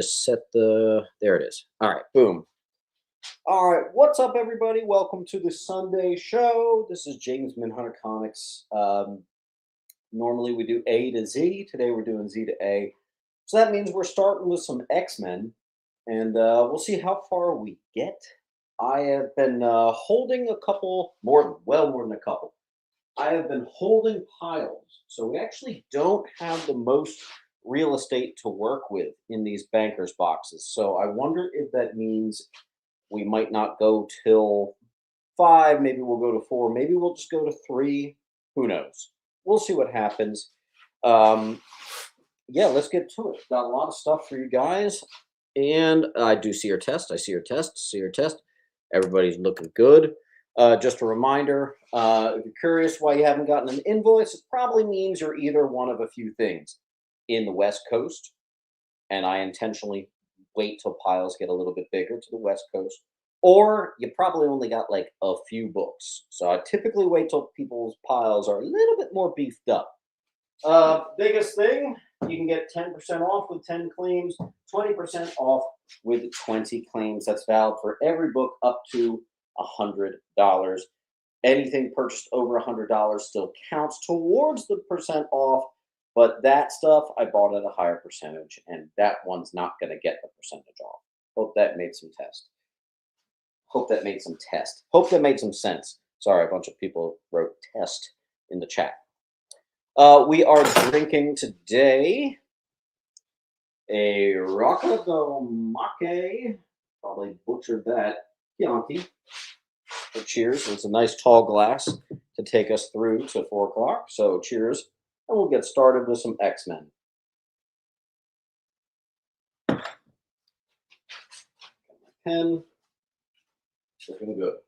just set the, there it is. All right, boom. All right, what's up, everybody? Welcome to the Sunday show. This is James Minhunter Comics. Normally we do A to Z. Today we're doing Z to A. So that means we're starting with some X-Men, and we'll see how far we get. I have been holding a couple, well more than a couple. I have been holding piles, so we actually don't have the most real estate to work with in these bankers boxes. So I wonder if that means we might not go till 5, maybe we'll go to 4, maybe we'll just go to 3. Who knows? We'll see what happens. Yeah, let's get to it. Got a lot of stuff for you guys. And I do see your test. I see your test. See your test. Everybody's looking good. Just a reminder, if you're curious why you haven't gotten an invoice, it probably means you're either one of a few things. In the West Coast, and I intentionally wait till piles get a little bit bigger to the West Coast, or you probably only got like a few books. So I typically wait till people's piles are a little bit more beefed up. Biggest thing, you can get 10% off with 10 claims, 20% off with 20 claims. That's valid for every book up to $100. Anything purchased over $100 still counts towards the percent off. But that stuff I bought at a higher percentage, and that one's not going to get the percentage off. Hope that made some test. Hope that made some test. Hope that made some sense. Sorry, a bunch of people wrote test in the chat. We are drinking today a Rockadomake. Probably butchered that. Chianti. So cheers. It's a nice tall glass to take us through to 4 o'clock. So cheers. And we'll get started with some X-Men. Got my pen. Looking good.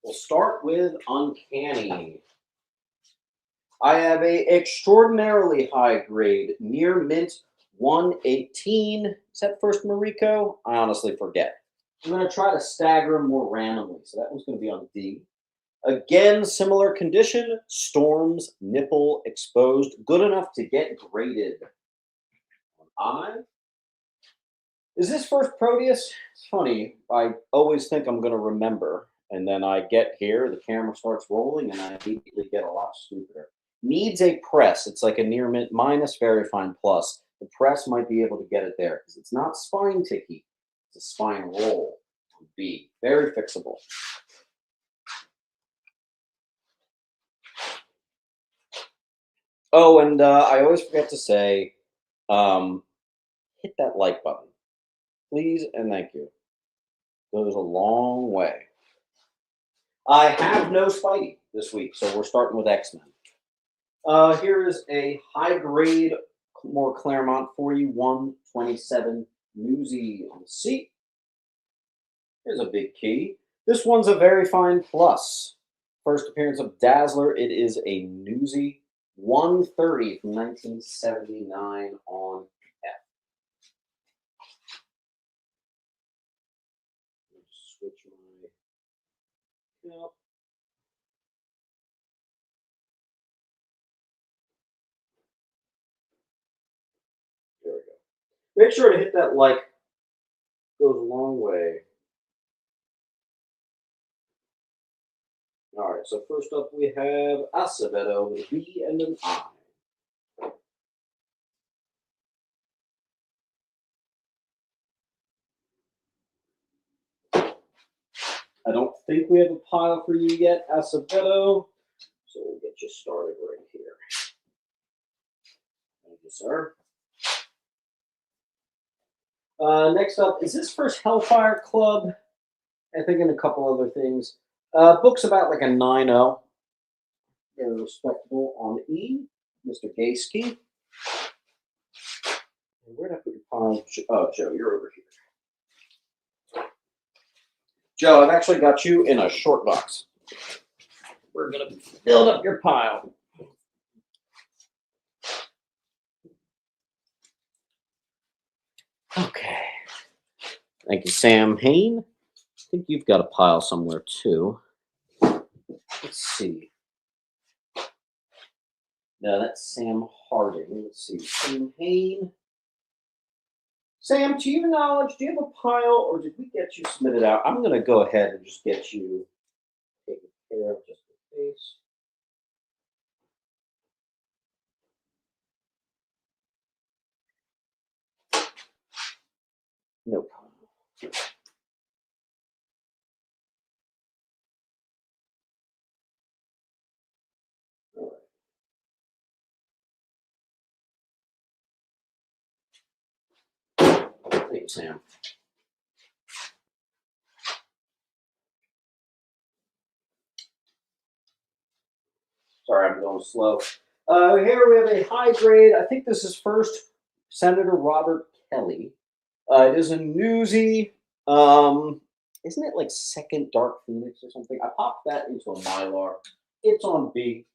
We'll start with Uncanny. I have a extraordinarily high grade near mint 118. Is that first Mariko? I honestly forget. I'm going to try to stagger them more randomly. So that one's going to be on D. Again, similar condition. Storm's nipple exposed. Good enough to get graded. On I. Is this first Proteus? It's funny. I always think I'm going to remember. And then I get here, the camera starts rolling, and I immediately get a lot stupider. Needs a press. It's like a near mint minus, very fine plus. The press might be able to get it there because it's not spine ticky. It's a spine roll. B. Very fixable. Oh, and I always forget to say, hit that like button. Please and thank you. Goes a long way. I have no Spidey this week, so we're starting with X-Men. Here is a high-grade, more Claremont 4127 Newsy on the seat. Here's a big key. This one's a very fine plus. First appearance of Dazzler. It is a Newsy 130 from 1979 on F. Switch my... Yep. There we go. Make sure to hit that like. Goes a long way. All right, so first up we have aceBay with a B and an I. I don't think we have a pile for you yet, aceBay, so we'll get you started right here. Thank you, sir. Next up, is this first Hellfire Club? I think and a couple other things. Book's about like a 9.0. Very respectable on E. Mr. Gayski. Where did I put your pile? Oh, Joe, you're over here. Joe, I've actually got you in a short box. We're going to build up your pile. Okay. Thank you, Sam Hain. think you've got a pile somewhere too. Let's see. No, that's Sam Harding. Let's see. Sam Hain. Sam, to your knowledge, do you have a pile or did we get you submitted out? I'm going to go ahead and just get you taken care of just in case. No problem. All right. Thank you, Sam. Sorry, I'm going slow. Here we have a high grade. I think this is first Senator Robert Kelly. It is a newsy. Isn't it like second Dark Phoenix or something? I popped that into a Mylar. It's on B.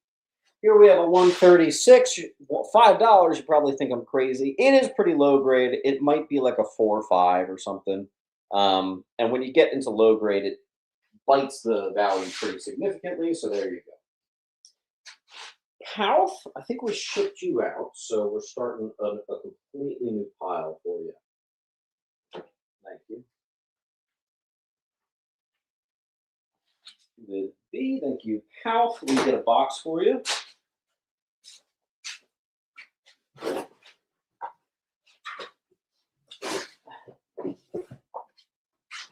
Here we have a 136, $5. You probably think I'm crazy. It is pretty low grade. It might be like a 4 or 5 or something. And when you get into low grade, it bites the value pretty significantly. So there you go. Half, I think we shipped you out, so we're starting a completely new pile for you. Thank you. With B, thank you. Half, we get a box for you.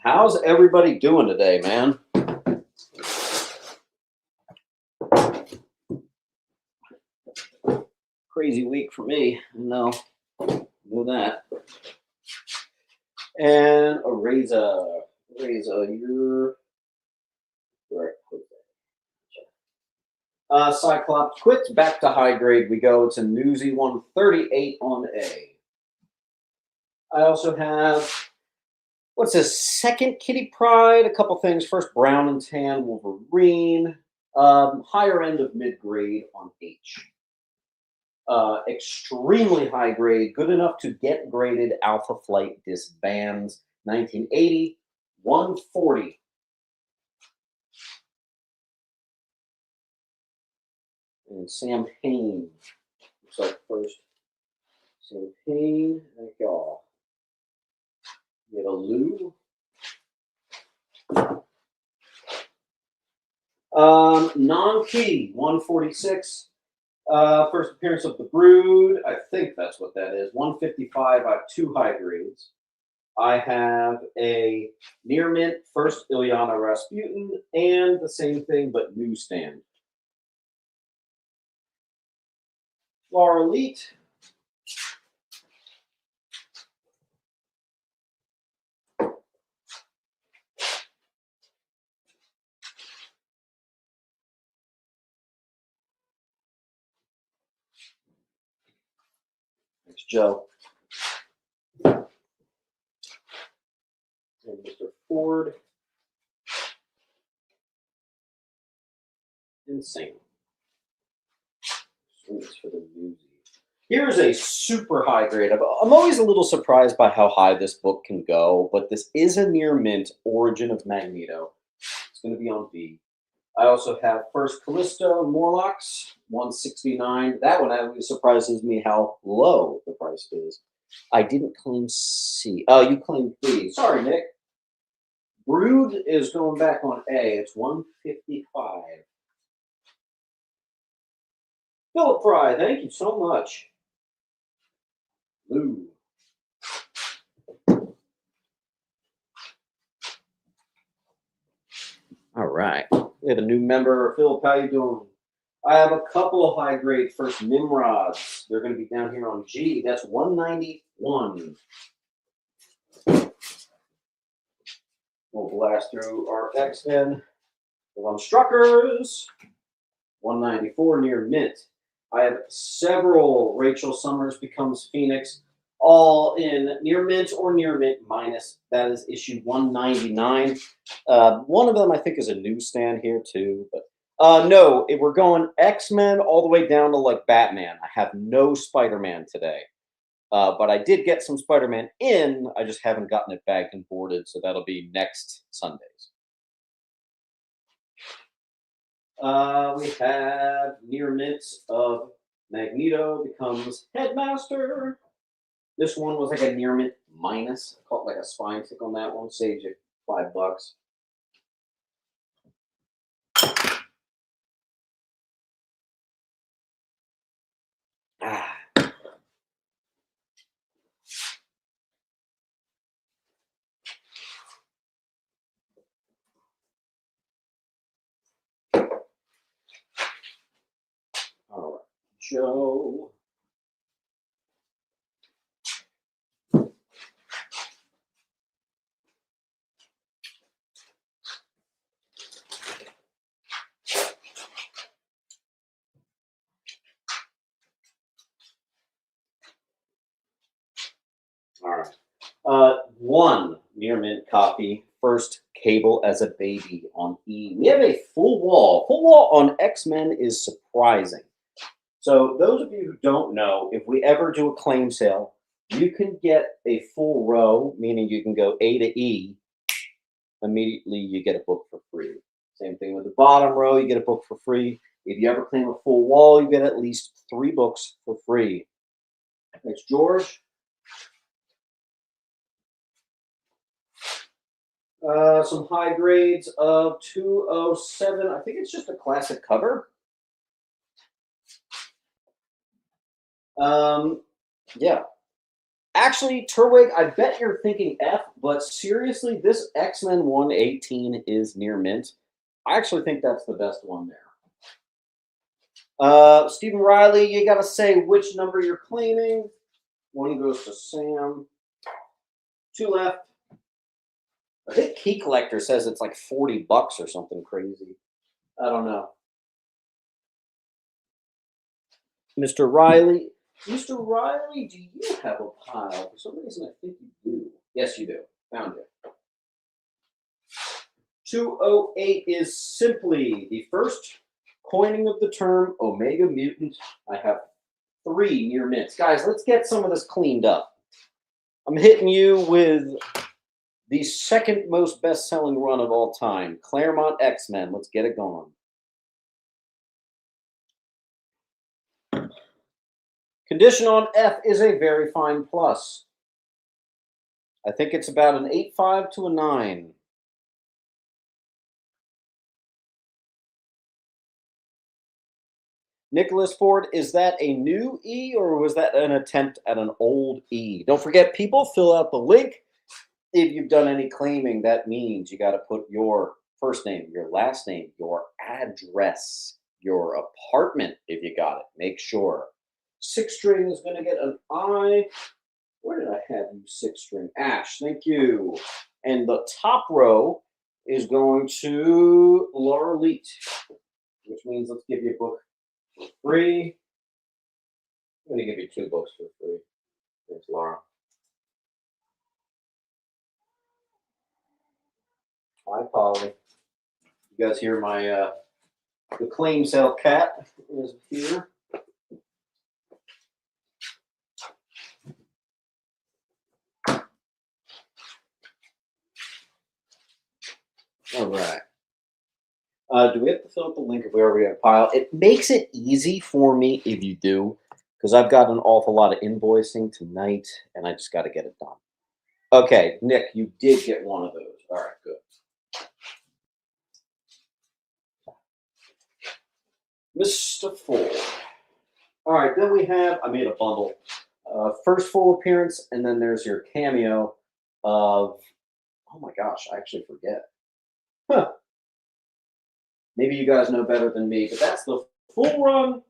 How's everybody doing today, man? Crazy week for me. No, know that. And a Reza, you're right. Cyclops quits. Back to high grade we go. It's a newsy 138 on A. I also have, what's this, second Kitty Pryde, a couple things. First, brown and tan Wolverine. Higher end of mid grade on H. Extremely high grade, good enough to get graded Alpha Flight disbands. 1980, 140. And Sam Hain. Looks like first. Sam Hain, thank y'all. We have a Lou. Non-key, 146. First appearance of the Brood. I think that's what that is. 155. I have 2 high grades. I have a near mint first Ilyana Rasputin and the same thing but newsstand. Laura Elite. Thanks, Joe. And Mr. Ford. Insane. For the newsy. Here's a super high grade. I'm always a little surprised by how high this book can go, but this is a near mint Origin of Magneto. It's going to be on B. I also have First Callisto Morlocks, 169. That one always surprises me how low the price is. I didn't claim C. Oh, you claimed B. Sorry, Nick. Brood is going back on A. It's 155. Philip Fry, thank you so much. Lou. All right. We have a new member. Philip, how you doing? I have a couple of high grade first Nimrods. They're going to be down here on G. That's 191. We'll blast through our X-Men. The Struckers. 194 near mint. I have several Rachel Summers Becomes Phoenix, all in near mint or near mint minus. That is issue 199. One of them I think is a newsstand here too. But no, we're going X-Men all the way down to like Batman. I have no Spider-Man today. But I did get some Spider-Man in. I just haven't gotten it bagged and boarded, so that'll be next Sundays. We have near mints of Magneto becomes Headmaster. This one was like a near mint minus. I caught like a spine tick on that one. Saves you $5. Ah. All right, Joe. All right. One near mint copy. First Cable as a baby on E. We have a full wall. Full wall on X-Men is surprising. So those of you who don't know, if we ever do a claim sale, you can get a full row, meaning you can go A to E. Immediately you get a book for free. Same thing with the bottom row, you get a book for free. If you ever claim a full wall, you get at least 3 books for free. Thanks, George. Some high grades of 207. I think it's just a classic cover. Yeah. Actually, Turwig, I bet you're thinking F, but seriously, this X-Men 118 is near mint. I actually think that's the best one there. Stephen Riley, you got to say which number you're claiming. 1 goes to Sam. 2 left. I think Key Collector says it's like $40 or something crazy. I don't know. Mr. Riley, do you have a pile? For some reason, I think you do. Yes, you do. Found it. 208 is simply the first coining of the term Omega Mutant. I have 3 near mints. Guys, let's get some of this cleaned up. I'm hitting you with the second most best-selling run of all time, Claremont X-Men. Let's get it going. Condition on F is a very fine plus. I think it's about an 8.5 to a 9. Nicholas Ford, is that a new E or was that an attempt at an old E? Don't forget, people, fill out the link. If you've done any claiming, that means you got to put your first name, your last name, your address, your apartment, if you got it. Make sure. 6 string is going to get an I. Where did I have you 6 string? Ash, thank you. And the top row is going to Laura Leet, which means let's give you a book for free. I'm going to give you 2 books for free. Thanks, Laura. Hi, Polly. You guys hear my the claim sale cat is here. All right. Do we have to fill out the link if we already have a pile? It makes it easy for me if you do, because I've got an awful lot of invoicing tonight, and I just got to get it done. Okay, Nick, you did get one of those. All right, good. Mr. Ford. All right, then we have, I made a bundle. First full appearance, and then there's your cameo of, oh my gosh, I actually forget. Huh. Maybe you guys know better than me, but that's the full run.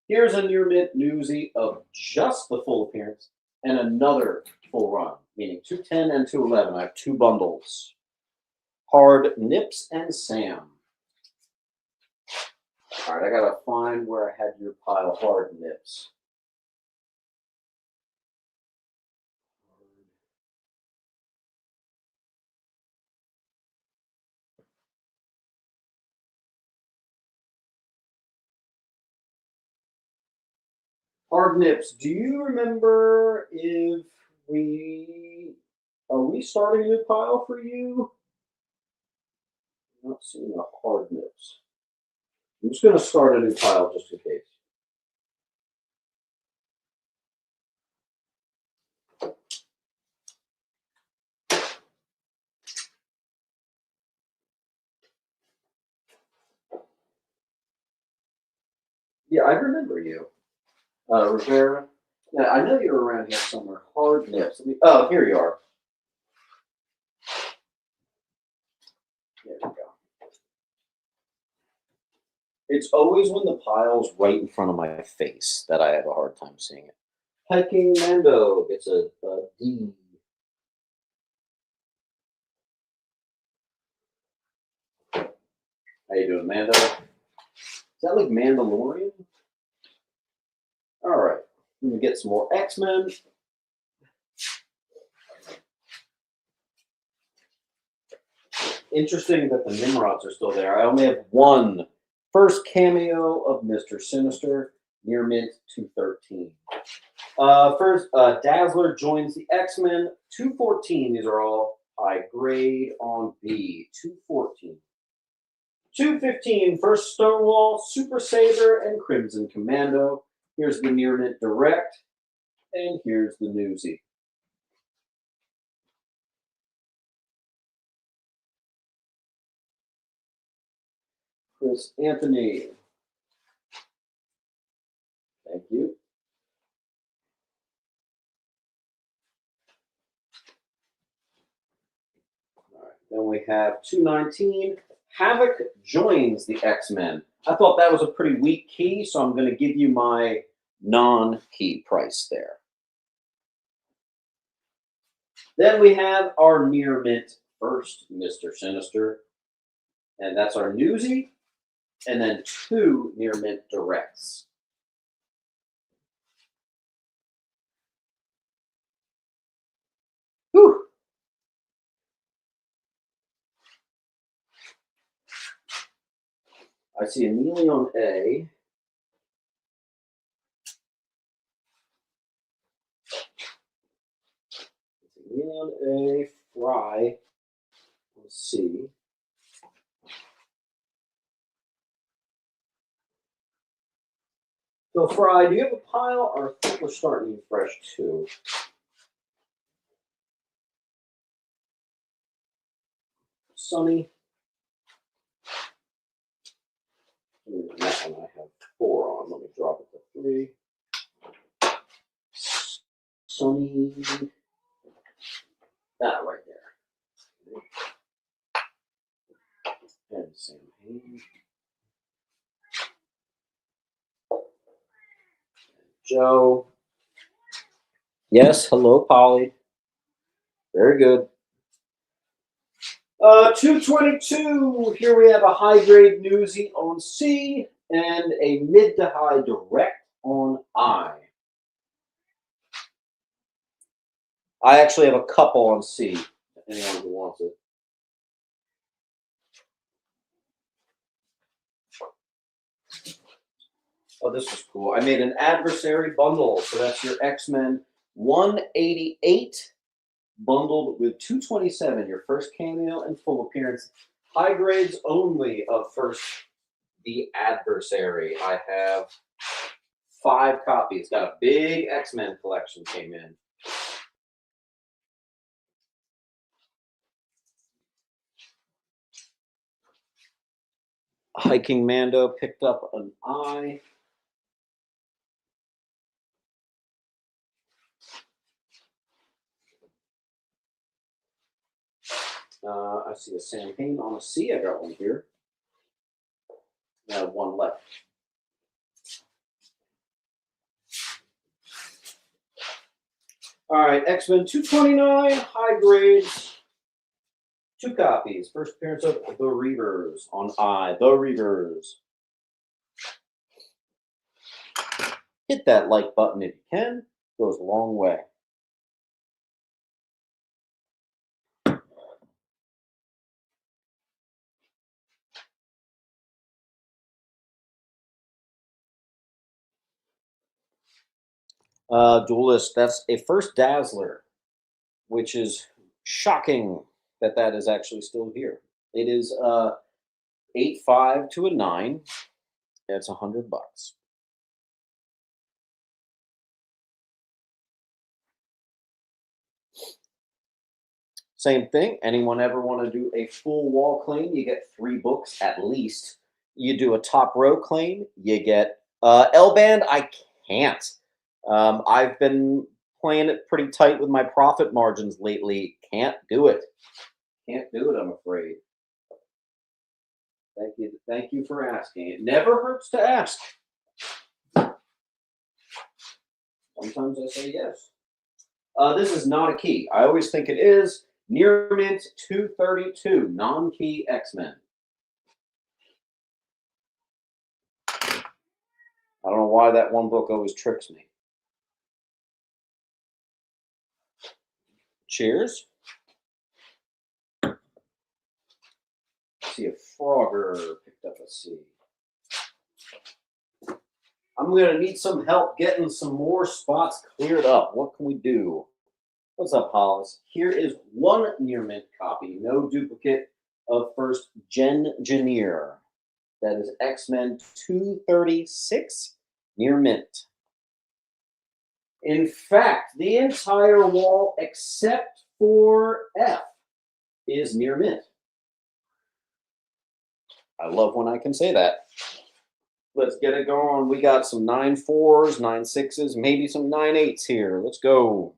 Here's a near mint newsie of just the full appearance and another full run, meaning 210 and 211. I have 2 bundles. Hard Nips and Sam. All right, I got to find where I had your pile Hard Nips. Hard Nips, do you remember if we are we starting a new pile for you? I'm not seeing a Hard Nips. I'm just going to start a new pile just in case. Yeah, I remember you. Rivera. Yeah, I know you're around here somewhere. Hard Nips. Oh, here you are. There we go. It's always when the pile's right in front of my face that I have a hard time seeing it. Hiking Mando gets a D. How you doing, Mando? Is that like Mandalorian? All right. Let me get some more X-Men. Interesting that the Nimrods are still there. I only have one. First cameo of Mr. Sinister, near mint 213. First, Dazzler joins the X-Men, 214. These are all high grade on B, 214. 215, first Stonewall, Super Saber, and Crimson Commando. Here's the near mint direct, and here's the newsie. Chris Anthony. Thank you. All right, then we have 219. Havoc joins the X-Men. I thought that was a pretty weak key, so I'm going to give you my non-key price there. Then we have our near mint first Mr. Sinister, and that's our newsie, and then two near mint directs. Whew. I see a Neely on A. Neely on A, Fry on C. So, Fry, do you have a pile, or I think we're starting fresh too? Sunny. That one I have 4 on. Let me drop it to 3. Sunny. That right there. And Sam Hain. Joe. Yes, hello, Polly. Very good. 222. Here we have a high grade newsie on C and a mid to high direct on I. I actually have a couple on C. Anyone who wants it. Oh, this was cool. I made an adversary bundle. So that's your X-Men 188 bundled with 227, your first cameo and full appearance. High grades only of first the adversary. I have 5 copies. Got a big X-Men collection came in. Hiking Mando picked up an I. I see a Sam Hain on a C. I got one here. I have 1 left. All right, X-Men 229, high grades. 2 copies. First appearance of the Reavers on I. The Reavers. Hit that like button if you can. Goes a long way. Duelist, that's a first Dazzler, which is shocking that that is actually still here. It is 8.5 to a 9. That's $100. Same thing. Anyone ever want to do a full wall claim? You get 3 books at least. You do a top row claim, you get L-band. I can't. I've been playing it pretty tight with my profit margins lately. Can't do it. Can't do it, I'm afraid. Thank you. Thank you for asking. It never hurts to ask. Sometimes I say yes. This is not a key. I always think it is. Near Mint 232, non-key X-Men. I don't know why that one book always tricks me. Cheers. See, a Frogger picked up a C. I'm going to need some help getting some more spots cleared up. What can we do? What's up, Hollis? Here is one near mint copy, no duplicate of first Engineer. That is X-Men 236 near mint. In fact, the entire wall except for F is near mint. I love when I can say that. Let's get it going. We got some 9.4s, 9.6s, maybe some 9.8s here. Let's go.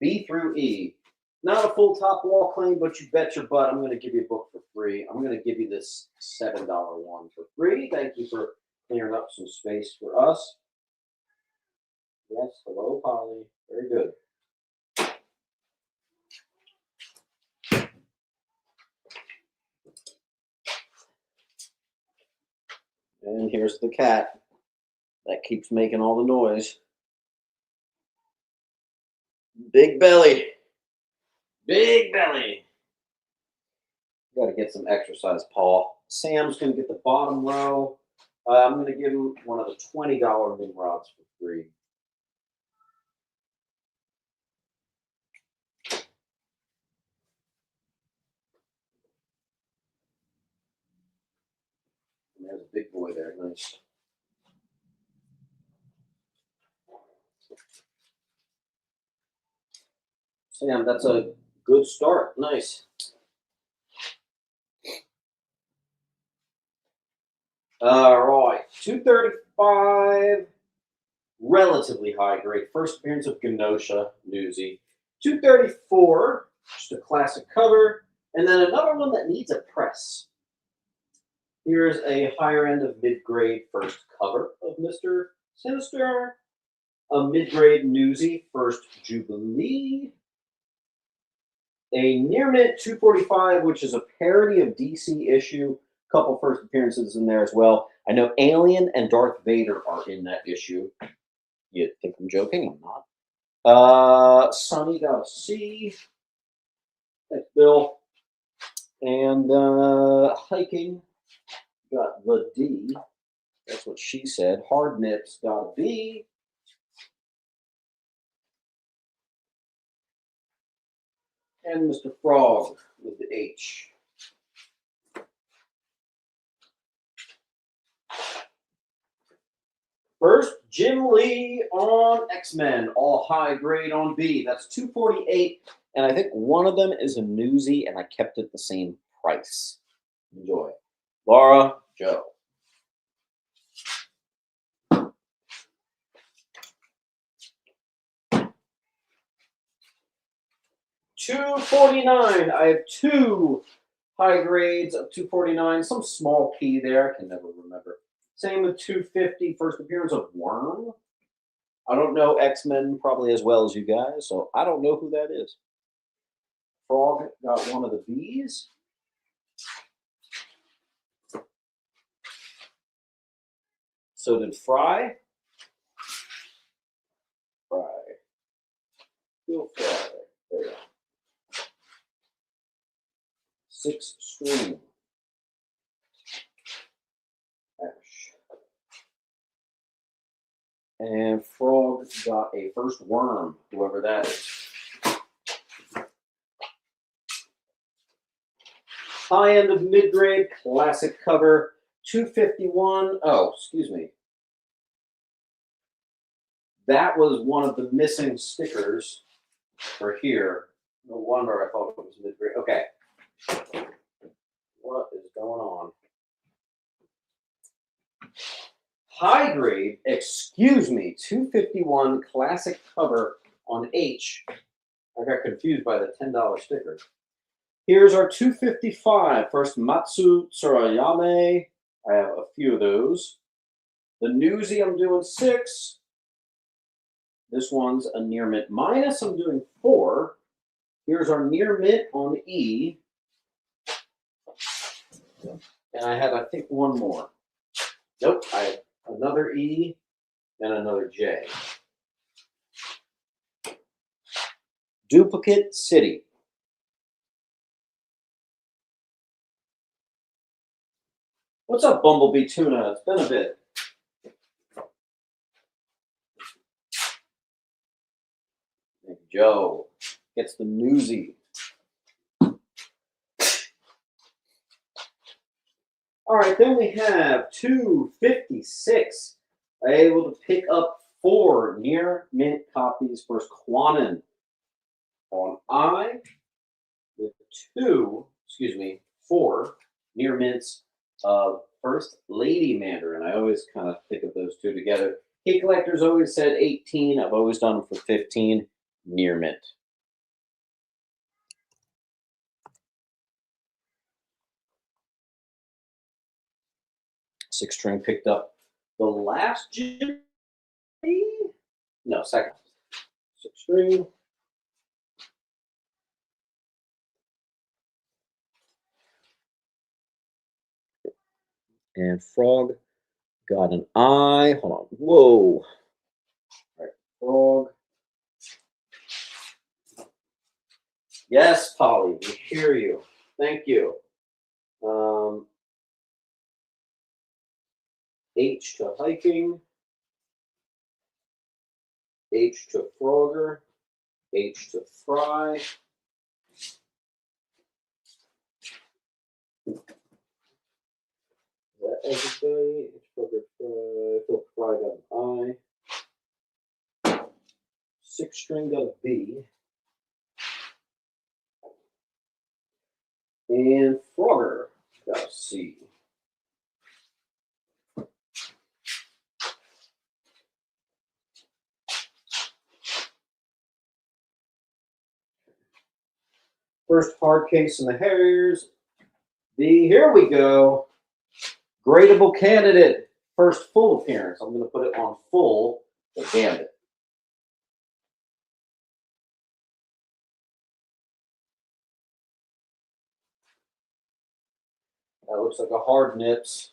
B through E. Not a full top wall claim, but you bet your butt I'm going to give you a book for free. I'm going to give you this $7 one for free. Thank you for clearing up some space for us. Yes, hello, Polly. Very good. And here's the cat that keeps making all the noise. Big belly. Big belly. Got to get some exercise, Paul. Sam's going to get the bottom row. I'm going to give him one of the $20 Nimrods for free. And there's a big boy there. Nice. Sam, that's a good start. Nice. All right. 235. Relatively high grade. First appearance of Genosha, Newsy. 234. Just a classic cover. And then another one that needs a press. Here's a higher end of mid-grade first cover of Mr. Sinister. A mid-grade Newsy first Jubilee. A near mint 245, which is a parody of DC issue. Couple first appearances in there as well. I know Alien and Darth Vader are in that issue. You think I'm joking? I'm not. Sonny got a C. Thanks, Bill. And Hiking got the D. That's what she said. Hard Nips got a B. And Mr. Frog with the H. First, Jim Lee on X-Men, all high grade on B. That's 248, and I think one of them is a Newsy, and I kept it the same price. Enjoy. Laura, Joe. $249. I have 2 high grades of 249. Some small key there. I can never remember. Same with 250. First appearance of Worm. I don't know X-Men probably as well as you guys, so I don't know who that is. Frog got one of the B's. So did Fry. Fry. Feel Fry. There you go. 6 string. Ash. And Frog Frog got a first worm, whoever that is. High end of mid-grade, classic cover, 251. Oh, excuse me. That was one of the missing stickers for here. No wonder I thought it was mid-grade. Okay. What is going on? High grade, excuse me, 251 classic cover on H. I got confused by the $10 sticker. Here's our 255. First, Matsu Tsurayame. I have a few of those. The Newsy, I'm doing 6. This one's a near mint minus. I'm doing 4. Here's our near mint on E. And I have, I think, one more. Nope, I have another E and another J. Duplicate City. What's up, Bumblebee Tuna? It's been a bit. Joe gets the Newsy. All right, then we have 256. I'm able to pick up 4 near mint copies. First, Quanon on I with 4 near mints of First Lady Mandarin. I always kind of think of those two together. Key collectors always said 18. I've always done them for 15. Near mint. Six string picked up the last Jimmy. No, second. Six string. And Frog got an I. Hold on. Whoa. All right, Frog. Yes, Polly, we hear you. Thank you. H to hiking. H to Frogger. H to Fry. That everybody? H Frogger, Fry. Fry got an I. Six string got a B. And Frogger got a C. First hard case in the Harriers. B. Here we go. Gradable candidate. First full appearance. I'm going to put it on full for Gambit. That looks like a hard nips.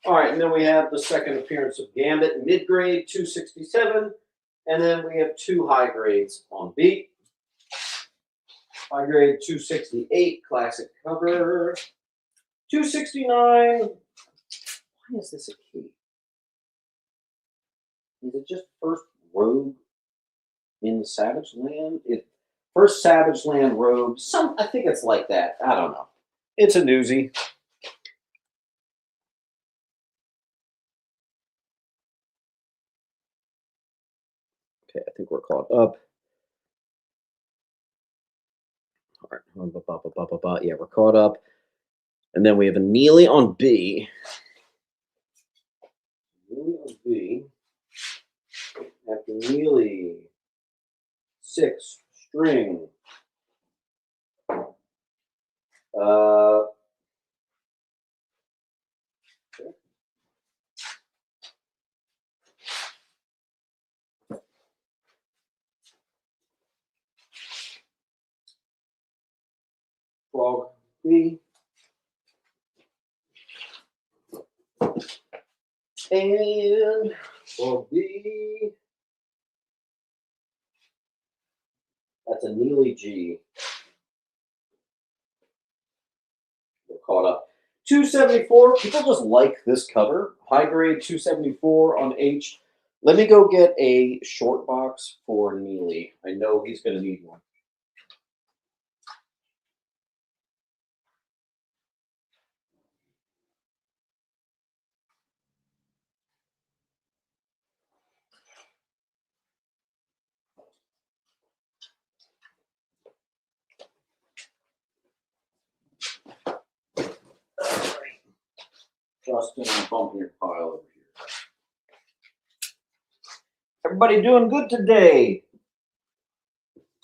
All right, and then we have the second appearance of Gambit, mid-grade, 267. And then we have 2 high grades on B. High grade, 268, classic cover. 269. Why is this a key? Is it just first rogue in the Savage Land? First Savage Land rogue. I think it's like that. I don't know. It's a newsie. Okay, I think we're caught up. All right. Yeah, we're caught up. And then we have a Neely on B. Neely on B. After Neely, 6 string. Frog B. And for B, that's a Neely G. We're caught up. 274. People just like this cover. High grade 274 on H. Let me go get a short box for Neely. I know he's going to need one. Justin, I'm bumping your pile over here. Everybody doing good today?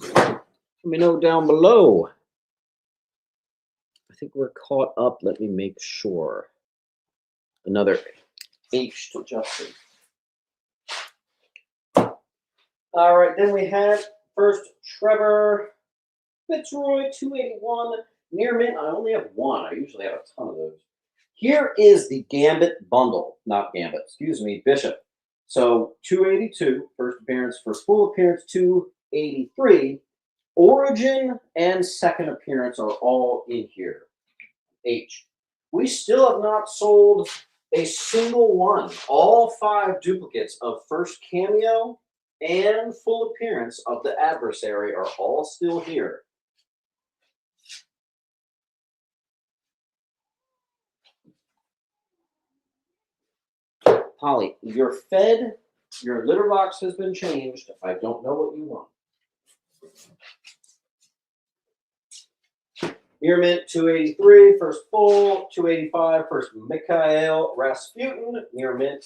Let me know down below. I think we're caught up. Let me make sure. Another H to Justin. All right, then we had first Trevor Fitzroy, 281. Near mint, I only have one. I usually have a ton of those. Here is the Gambit bundle. Not Gambit, excuse me, Bishop. So 282, first appearance. For full appearance, 283. Origin and second appearance are all in here. H. We still have not sold a single one. All 5 duplicates of first cameo and full appearance of the adversary are all still here. Holly, you're fed. Your litter box has been changed. I don't know what you want. Near mint 283, first full, 285, first Mikhail Rasputin, near mint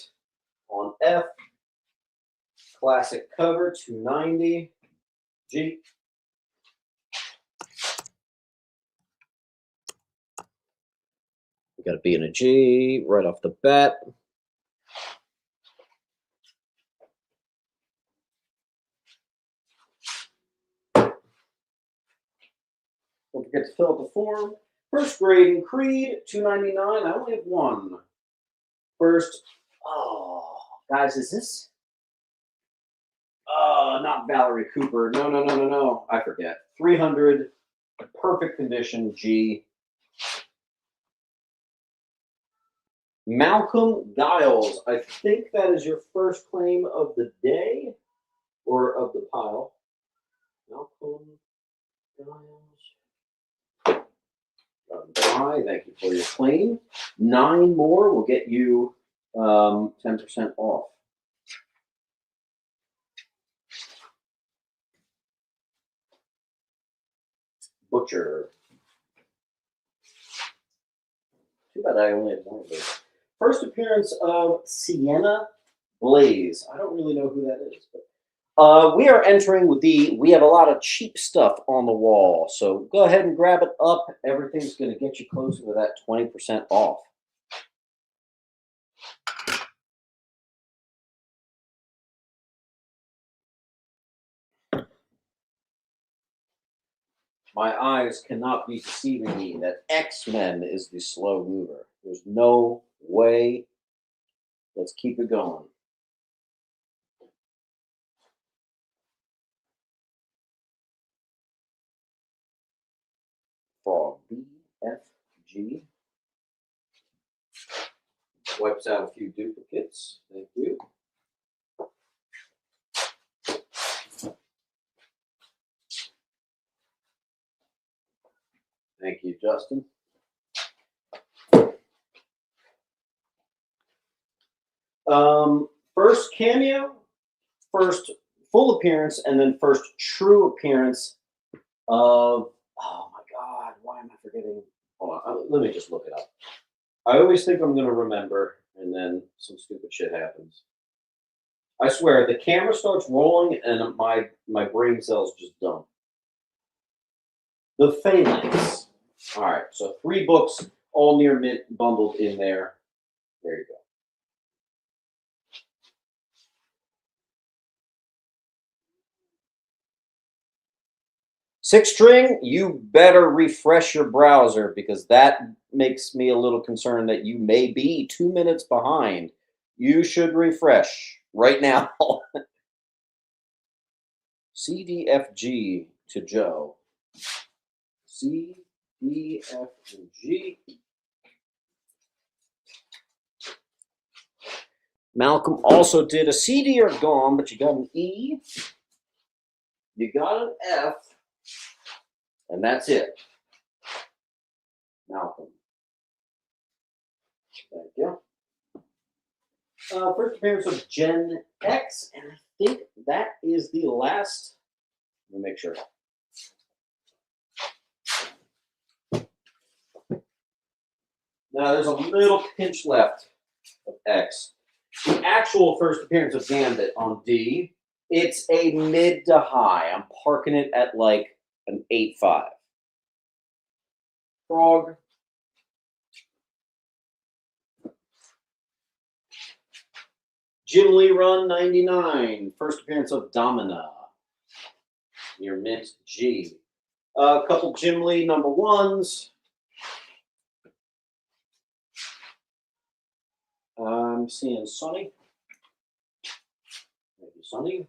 on F. Classic cover, 290. G. We got to be in a G right off the bat. Don't forget to fill out the form. First grade in Creed, 299. I only have one. First, oh, guys, is this? Not Valerie Cooper. No. I forget. 300, perfect condition, G. Malcolm Giles. I think that is your first claim of the day or of the pile. Malcolm Giles. Thank you for your claim. 9 more will get you 10% off. Butcher. Too bad I only have one of those. First appearance of Sienna Blaze. I don't really know who that is, but we are entering with we have a lot of cheap stuff on the wall. So go ahead and grab it up. Everything's going to get you closer to that 20% off. My eyes cannot be deceiving me that X-Men is the slow mover. There's no way. Let's keep it going. Frog BFG. Wipes out a few duplicates. Thank you. Thank you, Justin. First cameo, first full appearance, and then first true appearance of, oh my God, why am I forgetting? Hold on, let me just look it up. I always think I'm going to remember, and then some stupid shit happens. I swear, the camera starts rolling, and my brain cells just dump. The Phalanx. All right, so 3 books, all near mint, bundled in there. There you go. 6-string, you better refresh your browser because that makes me a little concerned that you may be 2 minutes behind. You should refresh right now. C, D, F, G to Joe. C, D, F, and G. Malcolm also did a C, D, or gone, but you got an E. You got an F. And that's it. Malcolm. Thank you. First appearance of Gen X, and I think that is the last. Let me make sure. Now there's a little pinch left of X. The actual first appearance of Gambit on D, it's a mid to high. I'm parking it at like an 8.5. Frog. Jim Lee Run 99. First appearance of Domina. Near mint G. A couple Jim Lee number ones. I'm seeing Sonny. Thank you, Sonny.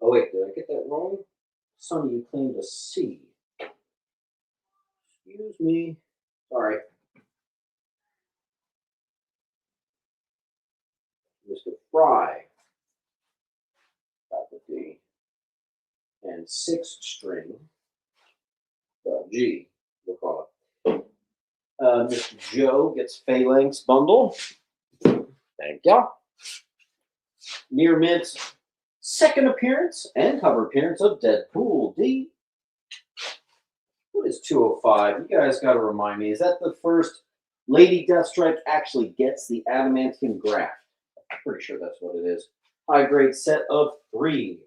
Oh, wait, did I get that wrong? Sonny, you claimed a C. Excuse me. Sorry. Mr. Fry. Got the D. And 6 string. G, we'll call it. Mr. Joe gets Phalanx bundle. Thank you. Near Mint's second appearance and cover appearance of Deadpool D. What is 205? You guys got to remind me. Is that the first Lady Deathstrike actually gets the adamantium graft? I'm pretty sure that's what it is. High grade set of 3.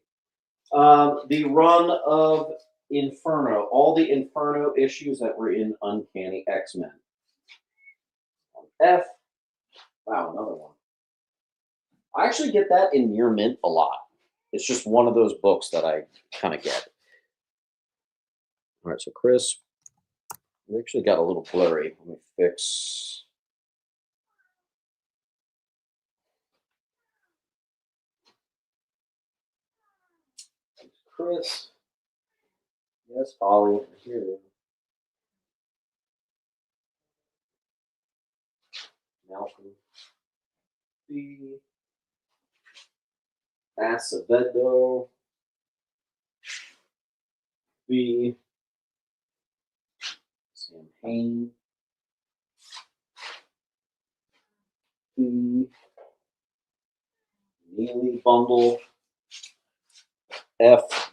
The run of Inferno, all the Inferno issues that were in Uncanny X-Men. F. Wow, another one. I actually get that in Near Mint a lot. It's just one of those books that I kind of get. All right, so Chris, we actually got a little blurry. Let me fix. Chris. Yes, Holly. Here it is. Malcolm. B. Acevedo. B. Sam Hain. B. Neely Bundle. F.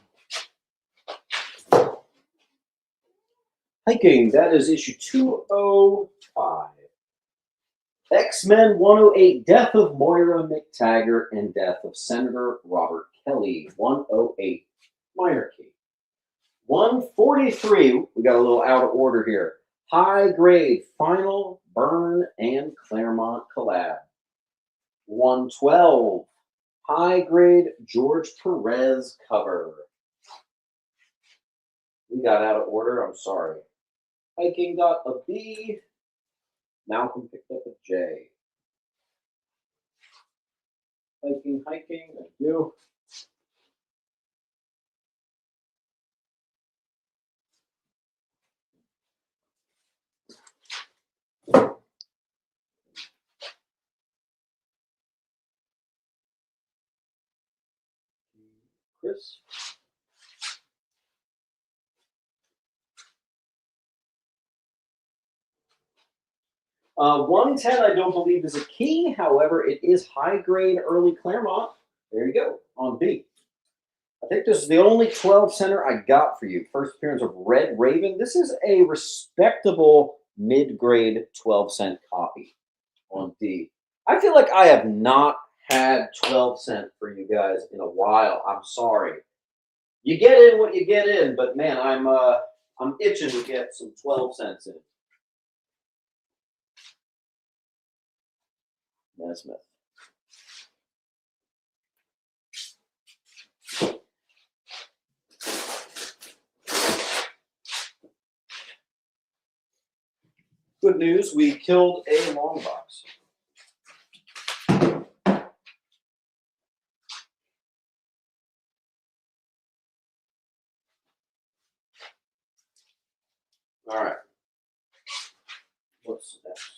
Hiking, that is issue 205. X-Men 108, Death of Moira McTaggart and Death of Senator Robert Kelly. 108, minor key. 143, we got a little out of order here. High grade, Final, Byrne, and Claremont collab. 112, high grade, George Perez cover. We got out of order, I'm sorry. Hiking got a B. Malcolm picked up a J. Hiking, thank you. Chris. 110, I don't believe, is a key. However, it is high-grade early Claremont. There you go, on B. I think this is the only 12 center I got for you. First appearance of Red Raven. This is a respectable mid-grade 12-cent copy on D. I feel like I have not had 12-cent for you guys in a while. I'm sorry. You get in what you get in, but man, I'm itching to get some 12 cents in. Nesmith. Good news, we killed a long box. All right. What's next?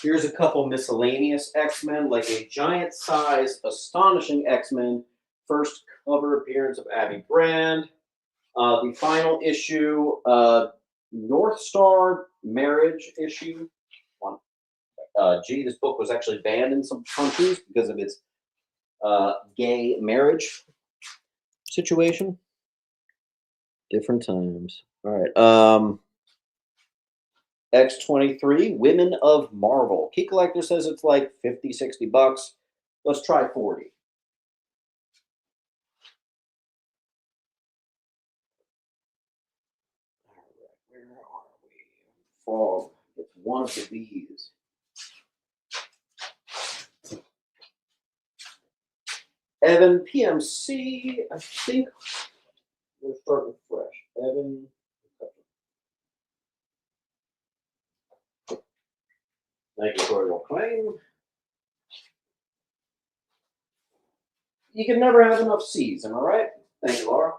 Here's a couple miscellaneous X-Men, like a giant size, astonishing X-Men. First cover appearance of Abby Brand. The final issue, North Star marriage issue. This book was actually banned in some countries because of its gay marriage situation. Different times. All right. X23, Women of Marvel. Key Collector says it's like 50, 60 bucks. Let's try 40. All right, where are we? Frog. It's one of the B's. Evan PMC, I think we're starting fresh. Evan. Thank you for your claim. You can never have enough C's, am I right? Thank you, Laura.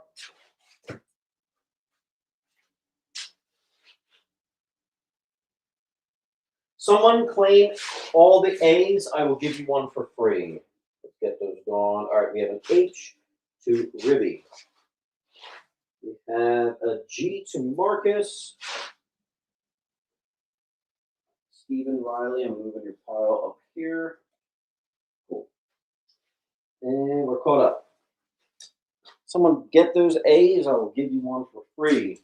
Someone claim all the A's, I will give you one for free. Let's get those going. All right, we have an H to Ribby. We have a G to Marcus. Stephen Riley, I'm moving your pile up here. Cool. And we're caught up. Someone get those A's, I will give you one for free.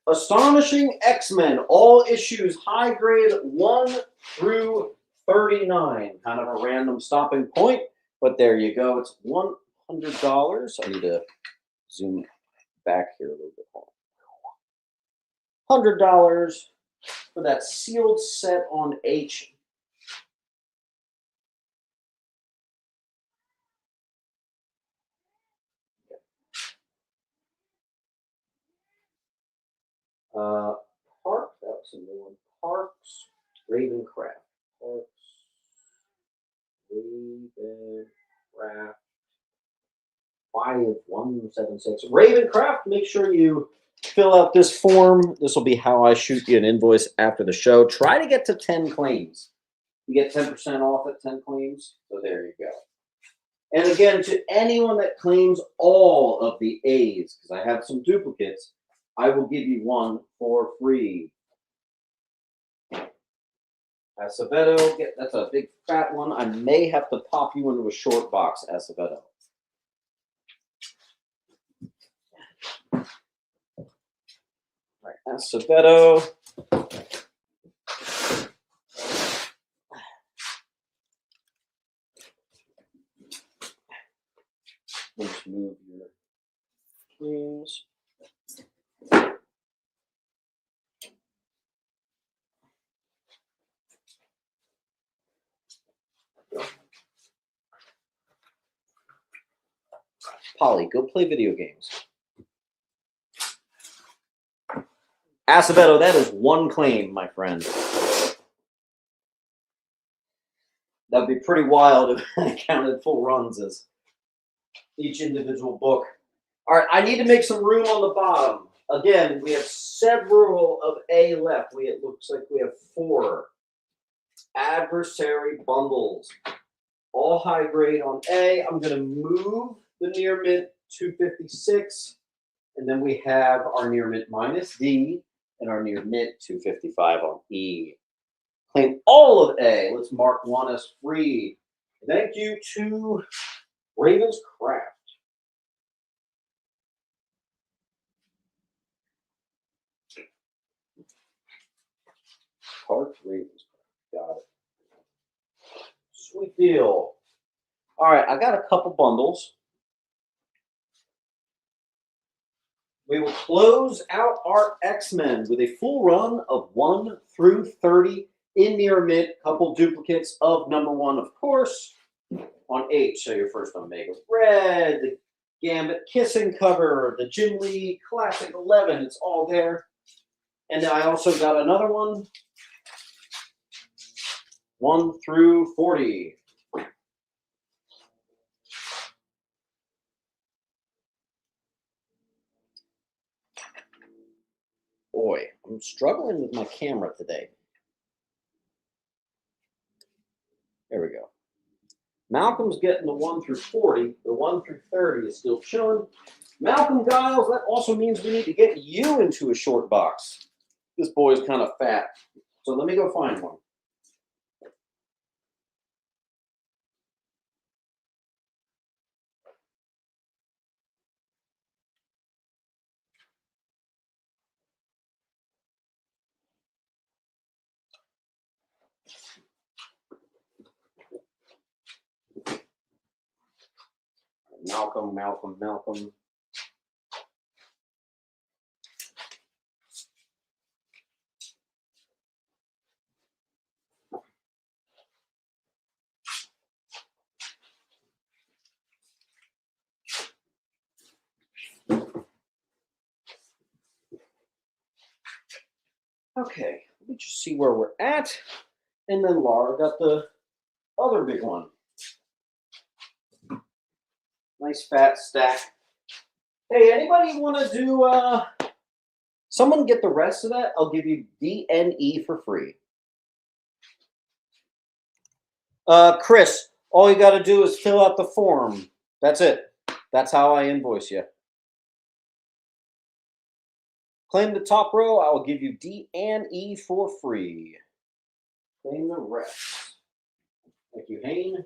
Astonishing X-Men, all issues, high grade 1 through 39. Kind of a random stopping point, but there you go. It's $100. I need to zoom back here a little bit more. $100 for that sealed set on H. Park, that was a new one. Parks, Ravencraft. Parks, Ravencraft. 5176. Ravencraft, make sure you fill out this form. This will be how I shoot you an invoice after the show. Try to get to 10 claims. You get 10% off at 10 claims. So there you go. And again, to anyone that claims all of the A's, because I have some duplicates, I will give you one for free. Acevedo, that's a big fat one. I may have to pop you into a short box, Acevedo. All right, Acevedo. Let's move your screens. Polly, go play video games. Acevedo, that is one claim, my friend. That'd be pretty wild if I counted full runs as each individual book. All right, I need to make some room on the bottom. Again, we have several of A left. It looks like we have 4 adversary bundles, all high grade on A. I'm going to move the near mint 256, and then we have our near mint minus D and our near mint 255 on E. Claim all of A. Let's mark one as free. Thank you to Ravenscraft. Park Ravenscraft. Got it. Sweet deal. All right, I got a couple bundles. We will close out our X-Men with a full run of 1 through 30 in near mint. Couple duplicates of number 1, of course. On H, so your first Omega Red, the Gambit Kissing cover, the Jim Lee Classic 11. It's all there. And I also got another one, 1 through 40. Boy, I'm struggling with my camera today. There we go. Malcolm's getting the 1 through 40. The 1 through 30 is still chilling. Malcolm Giles, that also means we need to get you into a short box. This boy's kind of fat. So let me go find one. Malcolm. Okay, let me just see where we're at. And then Laura got the other big one. Nice fat stack. Hey, anybody want to do, someone get the rest of that? I'll give you DNE for free. Chris, all you got to do is fill out the form. That's it. That's how I invoice you. Claim the top row, I will give you DNE for free. Claim the rest. Thank you, Hayne.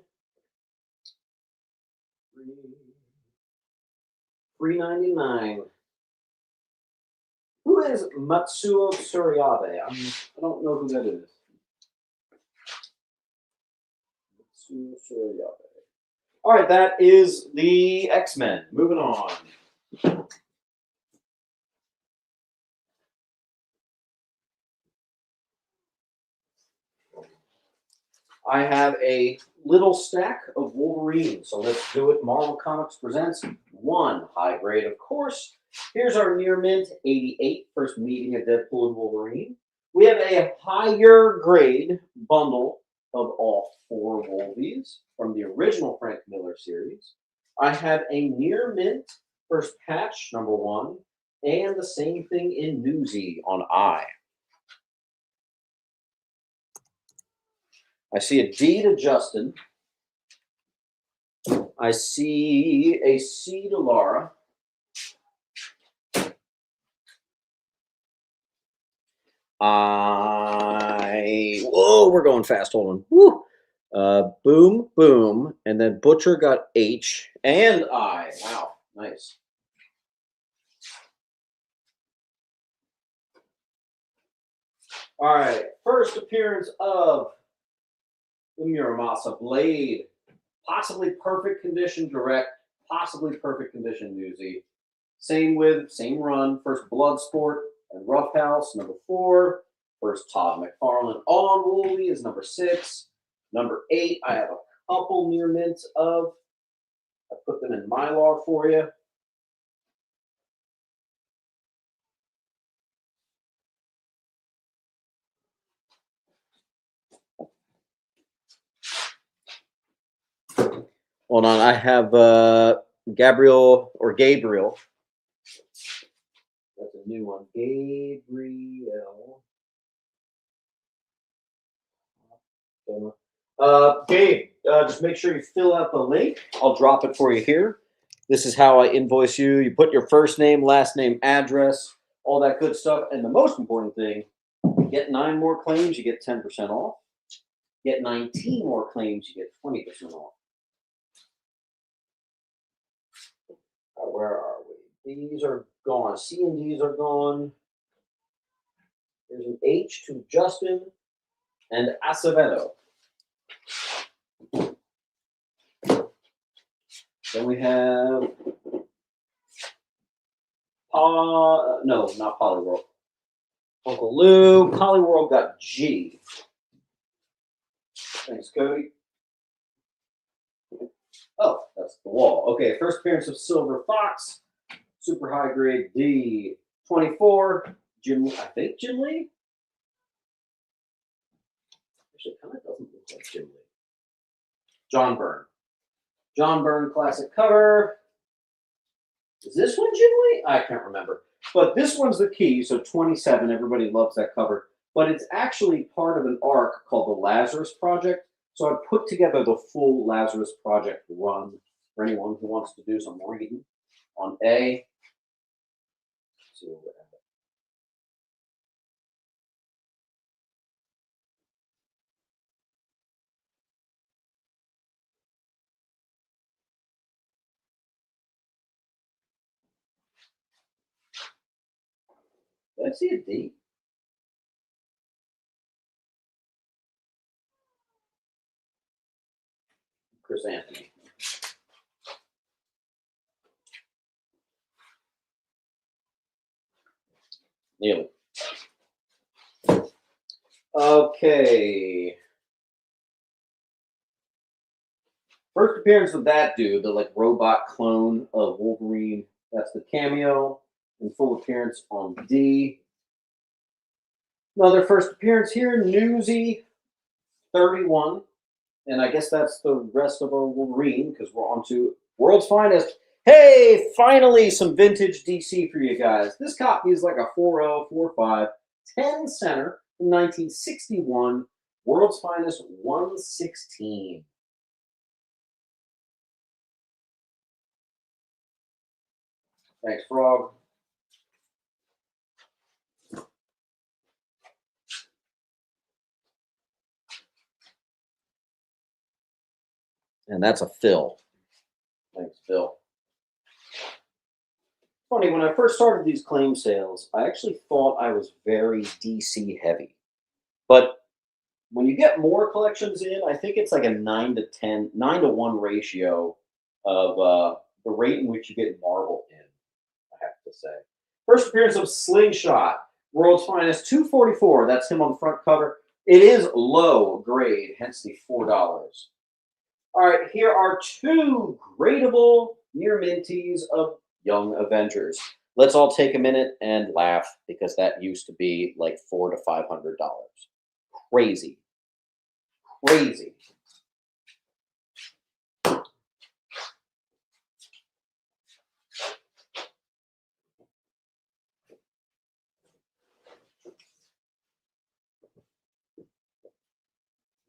$3.99. Who is Matsuo Tsuryabe? I don't know who that is. Matsuo Tsuryabe. All right, that is the X-Men. Moving on. I have a little stack of Wolverine, so let's do it. Marvel Comics presents one high grade, of course. Here's our near mint 88, first meeting of Deadpool and Wolverine. We have a higher grade bundle of all 4 Wolvies from the original Frank Miller series. I have a near mint first patch, number 1, and the same thing in Newsy on I. I see a D to Justin. I see a C to Laura. Whoa, we're going fast. Hold on. Woo. Boom, boom. And then Butcher got H and I. Wow, nice. All right, first appearance of the Muramasa Blade. Possibly perfect condition direct, possibly perfect condition Newsy. Same run. First Bloodsport and Roughhouse, number 4. First Todd McFarlane on Wolvie is number 6. Number 8, I have a couple near mints of. I put them in Mylar for you. Hold on, I have Gabriel. That's a new one. Gabriel. Gabe, just make sure you fill out the link. I'll drop it for you here. This is how I invoice you. You put your first name, last name, address, all that good stuff. And the most important thing, you get 9 more claims, you get 10% off. Get 19 more claims, you get 20% off. Where are we? These are gone. C and D's are gone. There's an H to Justin and Acevedo. Then we have no, not Polyworld. Uncle Lou. Polyworld got G. Thanks, Cody. Oh, that's the wall. Okay, first appearance of Silver Fox, super high grade D 24. Jim, I think Jim Lee. Actually, it kind of doesn't look like Jim Lee. John Byrne. John Byrne classic cover. Is this one Jim Lee? I can't remember. But this one's the key. So 27. Everybody loves that cover. But it's actually part of an arc called the Lazarus Project. So I put together the full Lazarus Project run for anyone who wants to do some reading on A. Let's see what we have. Did I see a D? Chris Anthony. Nearly. Okay. First appearance of that dude, the like robot clone of Wolverine. That's the cameo and full appearance on D. Another first appearance here, Newsy 31. And I guess that's the rest of our Wolverine because we're on to World's Finest. Hey, finally some vintage DC for you guys. This copy is like a 4.0, 4.5, 10 center from 1961. World's Finest 116. Thanks, Frog. And that's a fill. Thanks, Phil. Funny, when I first started these claim sales, I actually thought I was very DC heavy. But when you get more collections in, I think it's like a 9 to 1 ratio of the rate in which you get Marvel in, I have to say. First appearance of Slingshot, World's Finest 244. That's him on the front cover. It is low grade, hence the $4. All right, here are two gradable near minties of Young Avengers. Let's all take a minute and laugh because that used to be like $400 to $500. Crazy. Crazy.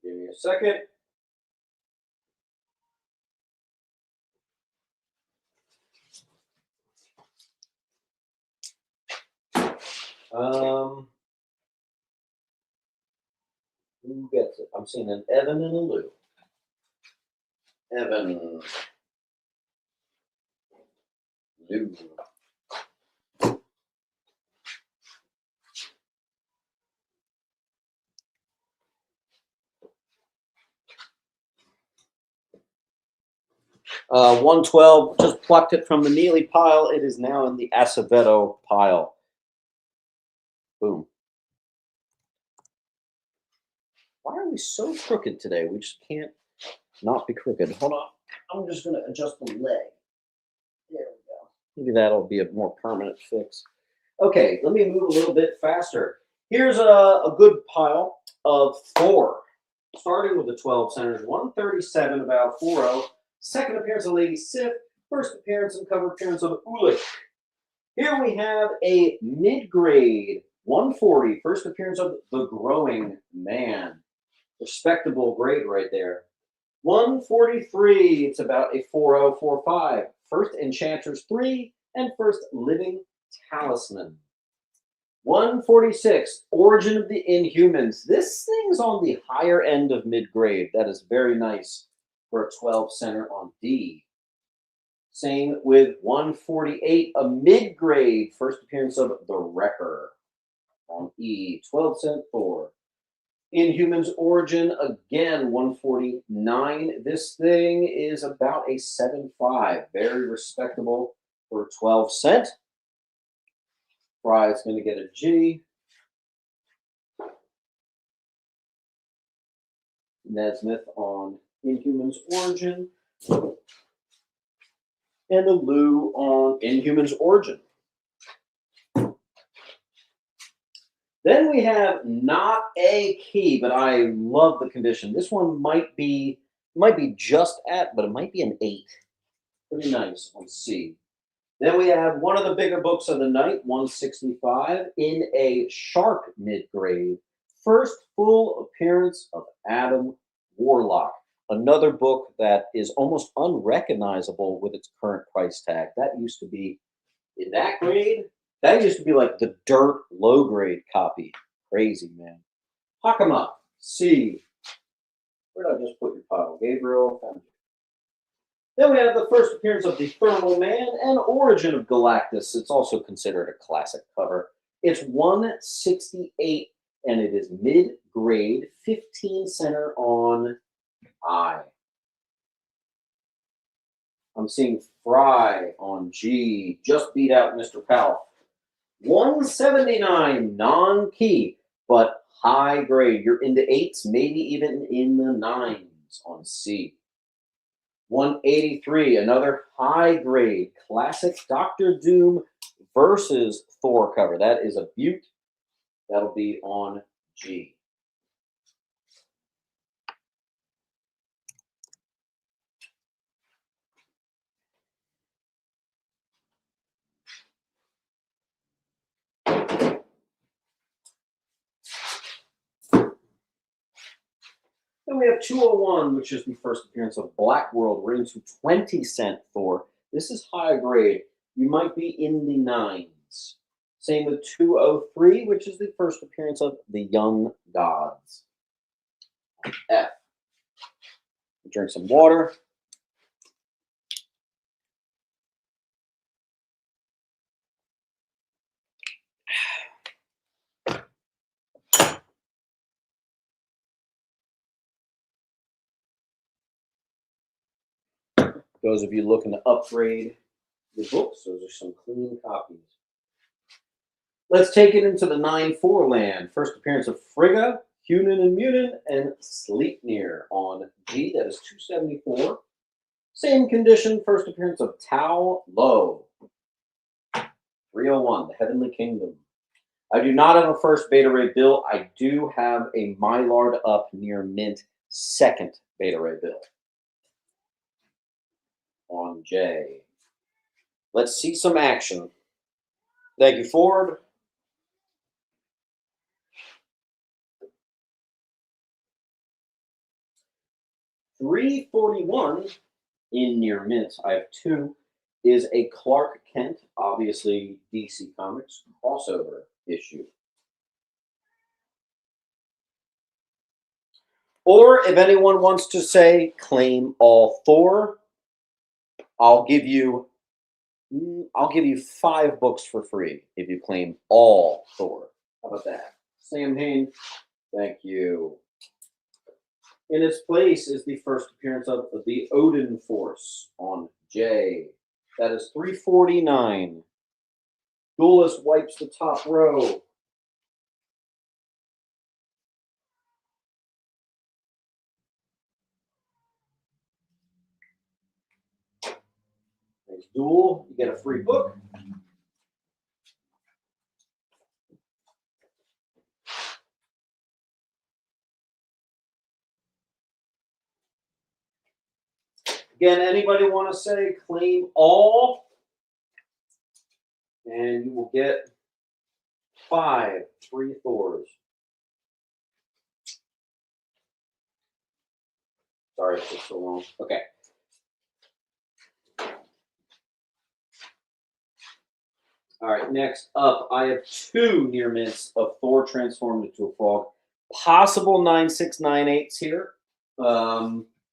Give me a second. Who gets it? I'm seeing an Evan and a Lou. Evan. Lou. Uh, 112, just plucked it from the Neely pile. It is now in the Acevedo pile. Boom. Why are we so crooked today? We just can't not be crooked. Hold on. I'm just going to adjust the leg. There we go. Maybe that'll be a more permanent fix. Okay, let me move a little bit faster. Here's a good pile of Thor. Starting with the 12 centers, 137 about 4.0. Second appearance of Lady Sif. First appearance and cover appearance of Ulick. Here we have a mid-grade 140. First appearance of The Growing Man. Respectable grade right there. 143. It's about a 4.0, 4.5. First Enchantress 3 and first Living Talisman. 146. Origin of the Inhumans. This thing's on the higher end of mid-grade. That is very nice for a 12 center on D. Same with 148, a mid-grade first appearance of The Wrecker on E. 12 cent Thor. Inhumans Origin, again, 149. This thing is about a 7.5. Very respectable for 12 cent. Fry's going to get a G. Nesmith on Inhumans Origin. And a Lou on Inhumans Origin. Then we have not a key, but I love the condition. This one might be just at, but it might be an 8. Pretty nice on C. Then we have one of the bigger books of the night, 165, in a sharp mid-grade. First full appearance of Adam Warlock. Another book that is almost unrecognizable with its current price tag. That used to be, in that grade, that used to be like the dirt low-grade copy. Crazy, man. Hock 'em up. C. Where did I just put your pile? Gabriel. Then we have the first appearance of the Thermal Man and Origin of Galactus. It's also considered a classic cover. It's 168, and it is mid-grade, 15 center on I. I'm seeing Fry on G. Just beat out Mr. Powell. 179, non-key, but high grade. You're into 8s, maybe even in the 9s on C. 183, another high grade classic Doctor Doom versus Thor cover. That is a beaut. That'll be on G. Then we have 201, which is the first appearance of Black World, into 20-cent Thor. This is high grade. You might be in the 9s. Same with 203, which is the first appearance of the Young Gods. F. Drink some water. Those of you looking to upgrade your books, those are some clean copies. Let's take it into the 9-4 land. First appearance of Frigga, Hunan and Munin, and Sleipnir on G. That is 274. Same condition. First appearance of Tao Lo. 301, the Heavenly Kingdom. I do not have a first Beta Ray bill. I do have a Mylard up near mint second Beta Ray bill. On J. Let's see some action. Thank you, Ford. $341 in near mint. I have 2. Is a Clark Kent, obviously DC Comics crossover issue. Or if anyone wants to say claim all Thor, I'll give you 5 books for free if you claim all Thor. How about that? Sam Hain, thank you. In its place is the first appearance of the Odin Force on J. That is 349. Duelist wipes the top row. Thanks, Duel. You get a free book. Again, anybody want to say claim all? And you will get 5 free Thors. Sorry it took so long. Okay. All right, next up, I have 2 near mints of Thor transformed into a frog. Possible 9698s here.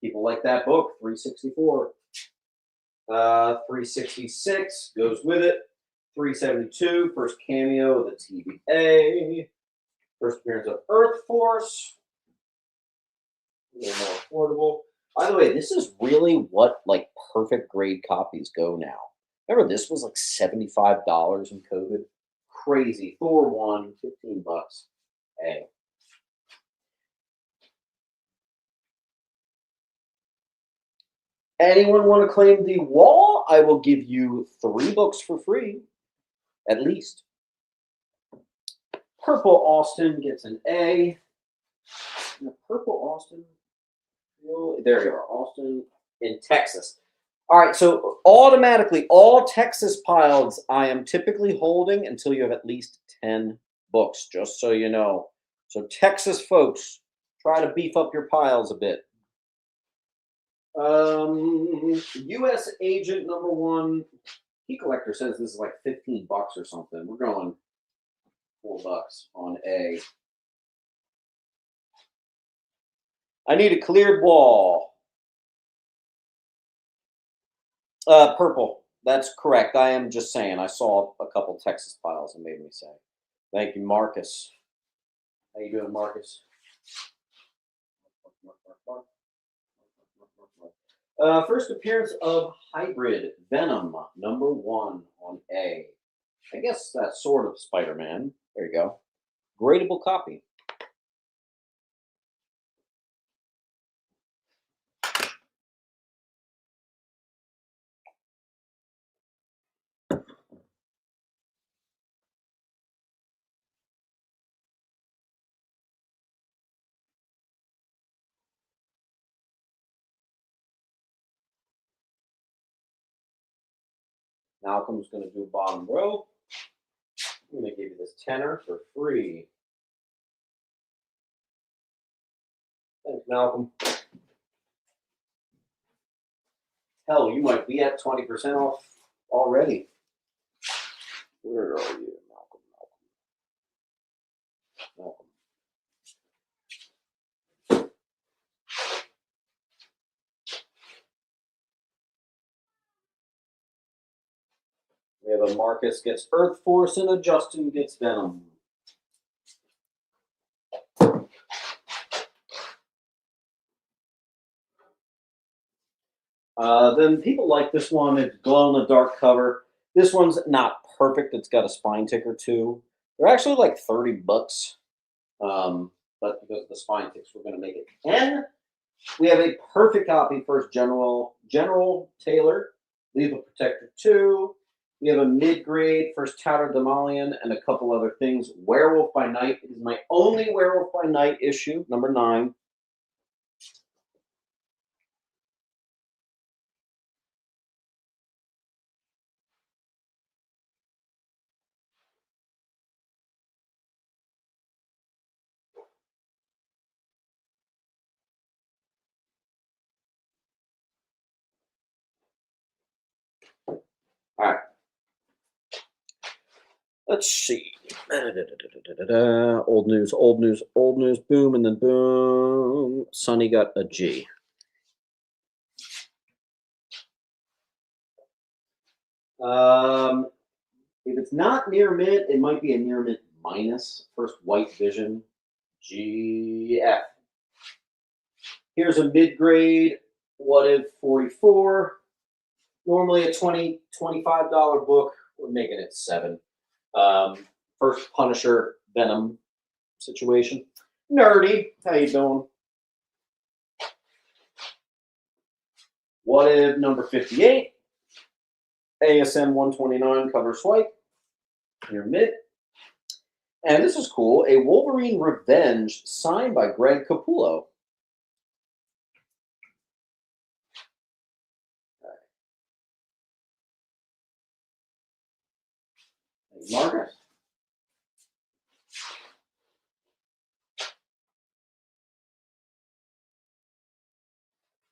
People like that book, 364. 366 goes with it. 372, first cameo of the TVA. First appearance of Earth Force. A little more affordable. By the way, this is really what like perfect grade copies go now. Remember, this was like $75 in COVID. Crazy. Thor 1, $15. Hey. Anyone want to claim the wall? I will give you 3 books for free, at least. Purple Austin gets an A. And the Purple Austin, there you are, Austin in Texas. All right, so automatically, all Texas piles I am typically holding until you have at least 10 books, just so you know. So Texas folks, try to beef up your piles a bit. U.S. Agent #1, Key Collector says this is like 15 bucks or something. We're going $4 on A. I need a cleared wall. Purple. That's correct. I am just saying. I saw a couple Texas piles and made me say. Thank you, Marcus. How you doing, Marcus? First appearance of Hybrid Venom #1 on A. I guess that's sort of Spider-Man. There you go. Gradable copy. Malcolm's going to do bottom row. I'm going to give you this tenner for free. Thanks, Malcolm. Hell, you might be at 20% off already. Where are you, Malcolm? Malcolm. We have a Marcus gets Earth Force and a Justin gets Venom. Then people like this one. It's glow-in-the-dark cover. This one's not perfect. It's got a spine ticker too. They're actually like 30 bucks. But because of the spine ticks, we're going to make it 10. We have a perfect copy. First General Taylor, Lethal Protector 2. We have a mid-grade First Tatter Demolian and a couple other things. Werewolf by Night. It is my only Werewolf by Night issue, #9. All right. Let's see. Old news, old news, old news, boom, and then boom. Sonny got a G. If it's not near mint, it might be a near mint minus. First White Vision, GF. Here's a mid-grade What If 44. Normally a $20, $25 book. We're making it 7. First Punisher Venom situation. Nerdy, how you doing? What If #58. ASM 129 cover swipe. Near mid. And this is cool. A Wolverine Revenge signed by Greg Capullo. Margaret.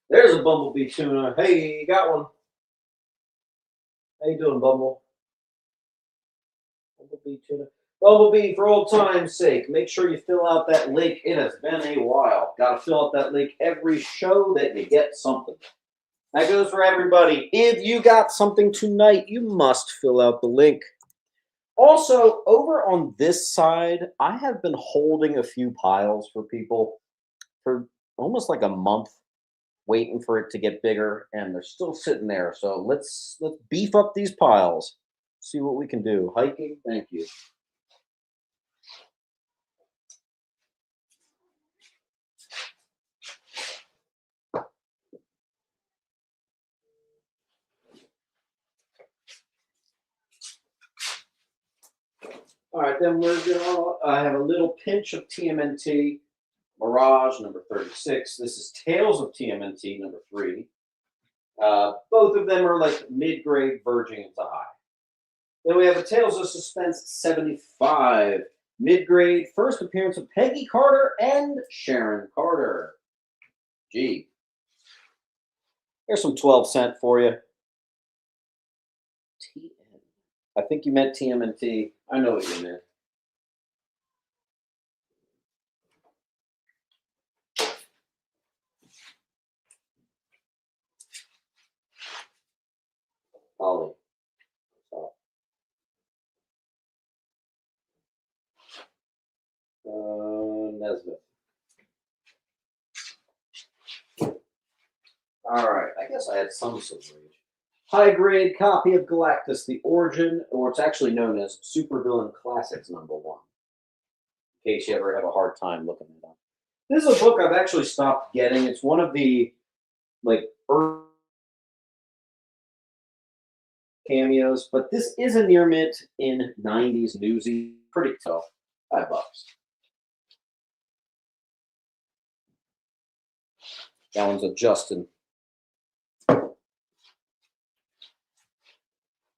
There's a Bumblebee tuna. Hey, you got one. How you doing, Bumble? Bumblebee tuna. Bumblebee, for old time's sake, make sure you fill out that link. It has been a while. Got to fill out that link every show that you get something. That goes for everybody. If you got something tonight, you must fill out the link. Also, over on this side, I have been holding a few piles for people for almost like a month, waiting for it to get bigger, and they're still sitting there. So let's beef up these piles. See what we can do. Hiking, thank you. right, then we're gonna. I have a little pinch of TMNT Mirage number 36. This is Tales of TMNT number 3. Both of them are like mid-grade verging into high. Then we have a Tales of Suspense 75. Mid-grade, first appearance of Peggy Carter and Sharon Carter. Gee. Here's some 12-cent for you. TN. I think you meant TMNT. I know what you meant. Ollie. Nesbitt. All right, I guess I had some sort of rage. High-grade copy of Galactus, The Origin, or it's actually known as Supervillain Classics #1, in case you ever have a hard time looking it up. This is a book I've actually stopped getting. It's one of the, like, early cameos, but this is a near mint in 90s newsy. Pretty tough. $5. That one's a Justin.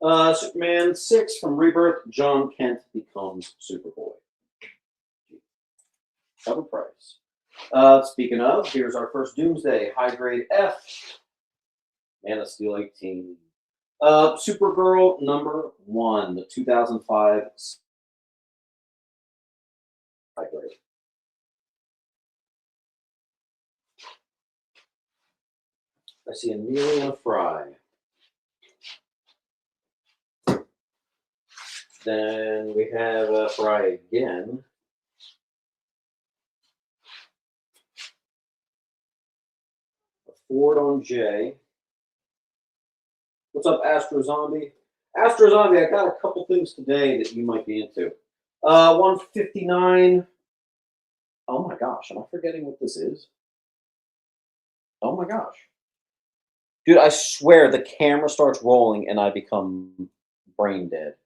Superman 6 from Rebirth. John Kent becomes Superboy. Cover price. Speaking of, here's our first Doomsday. High grade F. Man of Steel 18. Supergirl #1, the 2005 high grade. I see Amelia Fry. Then we have Fry again. A Ford on J. What's up, Astro Zombie? Astro Zombie, I got a couple things today that you might be into. 159. Oh my gosh, am I forgetting what this is? Oh my gosh. Dude, I swear the camera starts rolling and I become brain dead.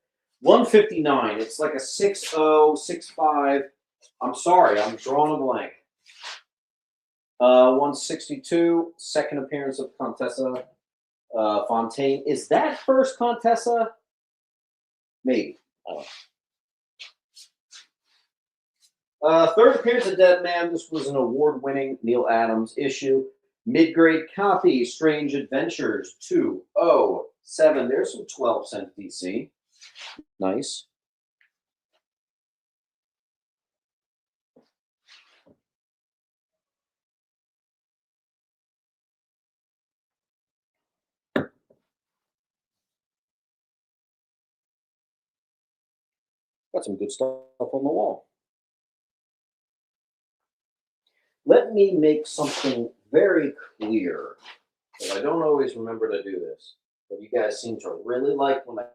159. It's like a 6.0, 6.5. I'm sorry, I'm drawing a blank. 162. Second appearance of Contessa Fontaine. Is that first Contessa? Maybe. I don't know. Third appearance of Dead Man. This was an award-winning Neil Adams issue. Mid-grade copy, Strange Adventures 207. There's some 12-cent DC. Nice. Got some good stuff on the wall. Let me make something very clear, because I don't always remember to do this, but you guys seem to really like when I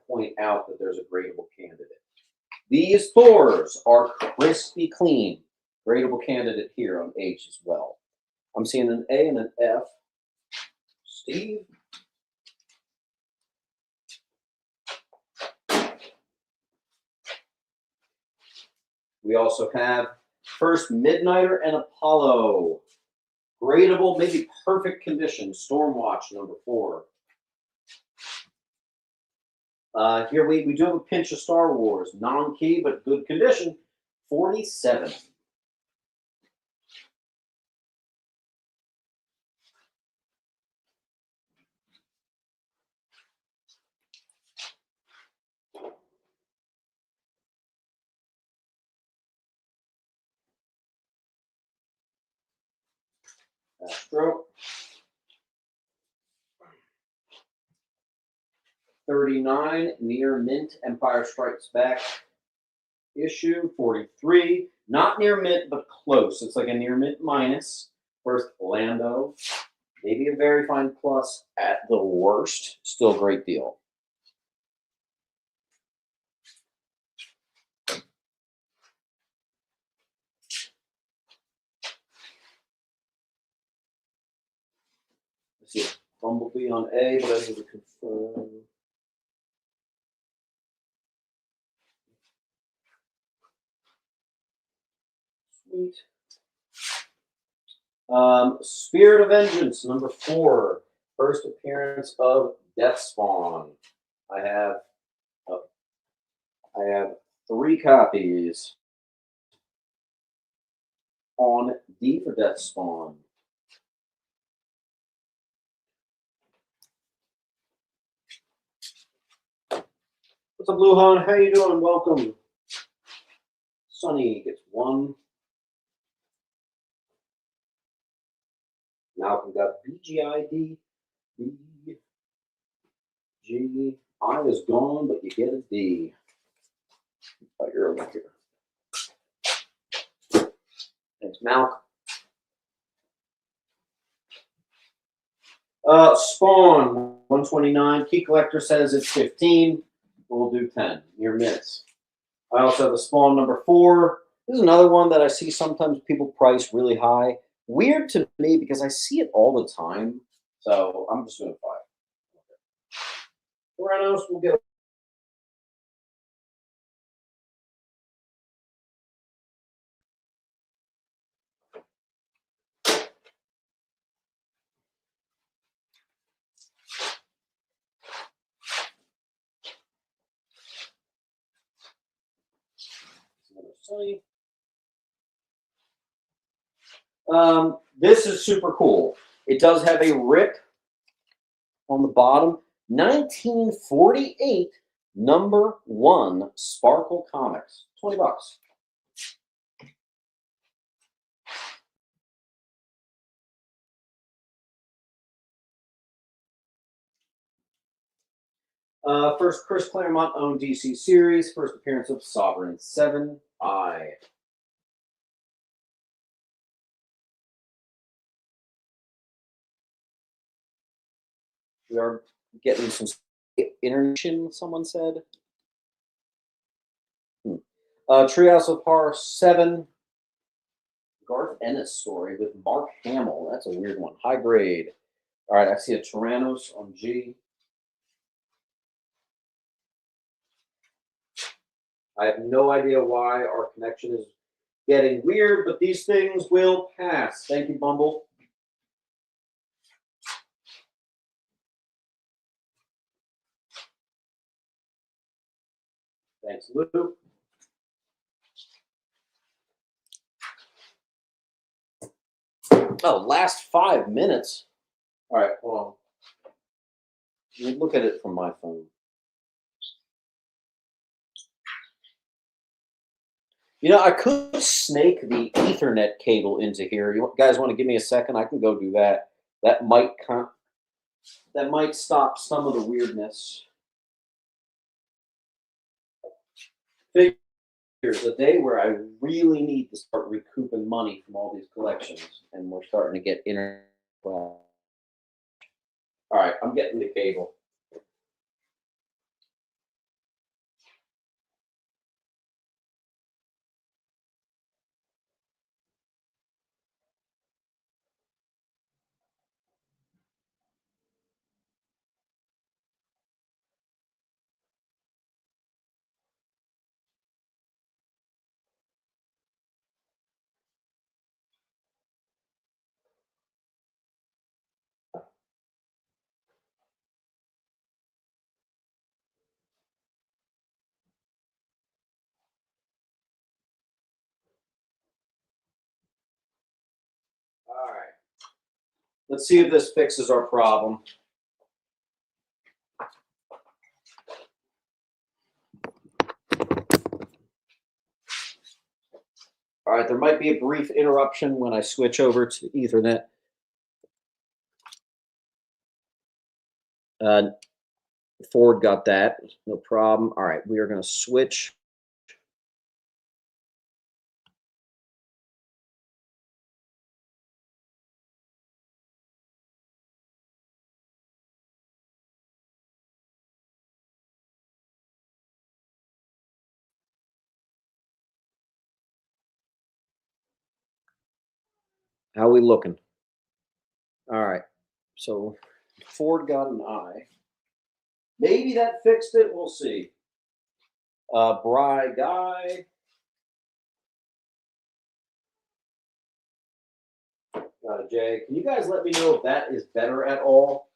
point out that there's a gradable candidate. These Thors are crispy clean. Gradable candidate here on H as well. I'm seeing an A and an F. Steve? We also have First Midnighter and Apollo. Gradable, maybe perfect condition. Stormwatch #4. Here we do have a pinch of Star Wars. Non-key, but good condition. 47. Astro. 39, near mint, Empire Strikes Back issue. 43, not near mint, but close. It's like a near mint minus. First, Lando. Maybe a very fine plus at the worst. Still a great deal. Let's see. Bumblebee on A, but I need to confirm. Sweet. Spirit of Vengeance, number 4. First appearance of Death Spawn. I have 3 copies on D for Death Spawn. What's up, Blue Hone? How you doing? Welcome. Sunny gets 1. Malcolm got BGID. BG. I is gone, but you get a D. Oh, you're over here. Thanks, Malcolm. Spawn 129. Key collector says it's 15. We'll do 10. Near miss. I also have a Spawn number 4. This is another one that I see sometimes people price really high. Weird to me because I see it all the time. So I'm just going to buy it. Theranos will get. This is super cool. It does have a rip on the bottom. 1948 number 1 Sparkle Comics. $20. First Chris Claremont owned DC series. First appearance of Sovereign 7i. We are getting some intermission, someone said. Treehouse of Horror 7. Garth Ennis story with Mark Hamill. That's a weird one. High grade. All right, I see a Tyrannos on G. I have no idea why our connection is getting weird, but these things will pass. Thank you, Bumble. Thanks, Lou. Oh, last 5 minutes. All right, hold on. Let me look at it from my phone. You know, I could snake the Ethernet cable into here. You guys want to give me a second? I can go do that. That might stop some of the weirdness. Here's a day where I really need to start recouping money from all these collections, and we're starting to get internet. All right, I'm getting the cable. All right. Let's see if this fixes our problem. All right, there might be a brief interruption when I switch over to Ethernet. Ford got that, no problem. All right, we are going to switch. How are we looking? All right, so Ford got an I. Maybe that fixed it. We'll see. Bry Guy. Jay. Can you guys let me know if that is better at all?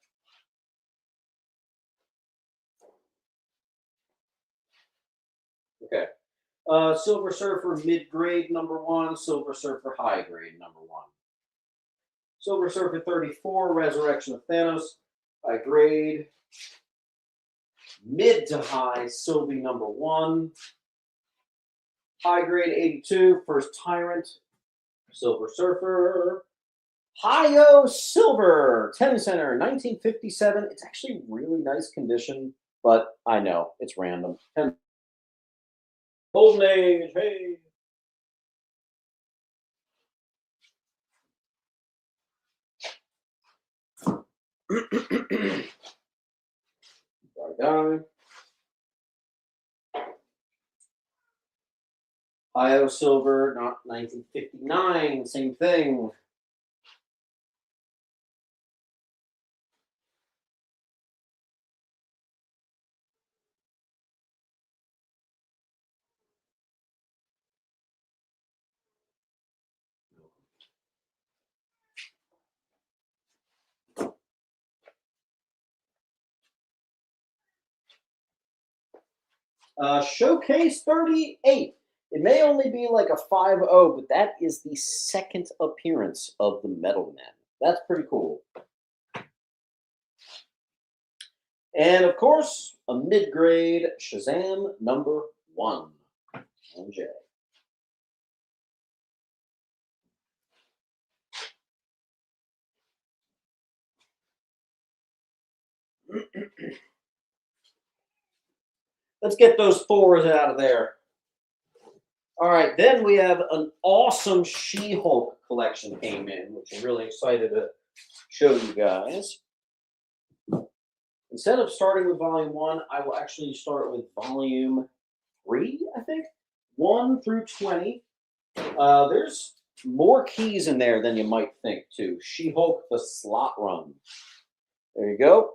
Okay. Silver Surfer mid-grade #1, Silver Surfer high-grade #1. Silver Surfer 34, Resurrection of Thanos, high-grade. Mid to high, Sylvie #1. High-grade 82, First Tyrant, Silver Surfer. Hi-Yo Silver, 10 center, 1957. It's actually really nice condition, but I know, it's random. Golden Age, hey. Guy. Hi-Yo Silver, not 1959, same thing. Showcase 38. It may only be like a 5.0, but that is the second appearance of the Metal Man. That's pretty cool. And of course, a mid-grade Shazam #1. MJ. Let's get those fours out of there. All right, then we have an awesome She-Hulk collection came in, which I'm really excited to show you guys. Instead of starting with volume 1, I will actually start with volume 3, I think. 1 through 20. There's more keys in there than you might think, too. She-Hulk, the slot run. There you go.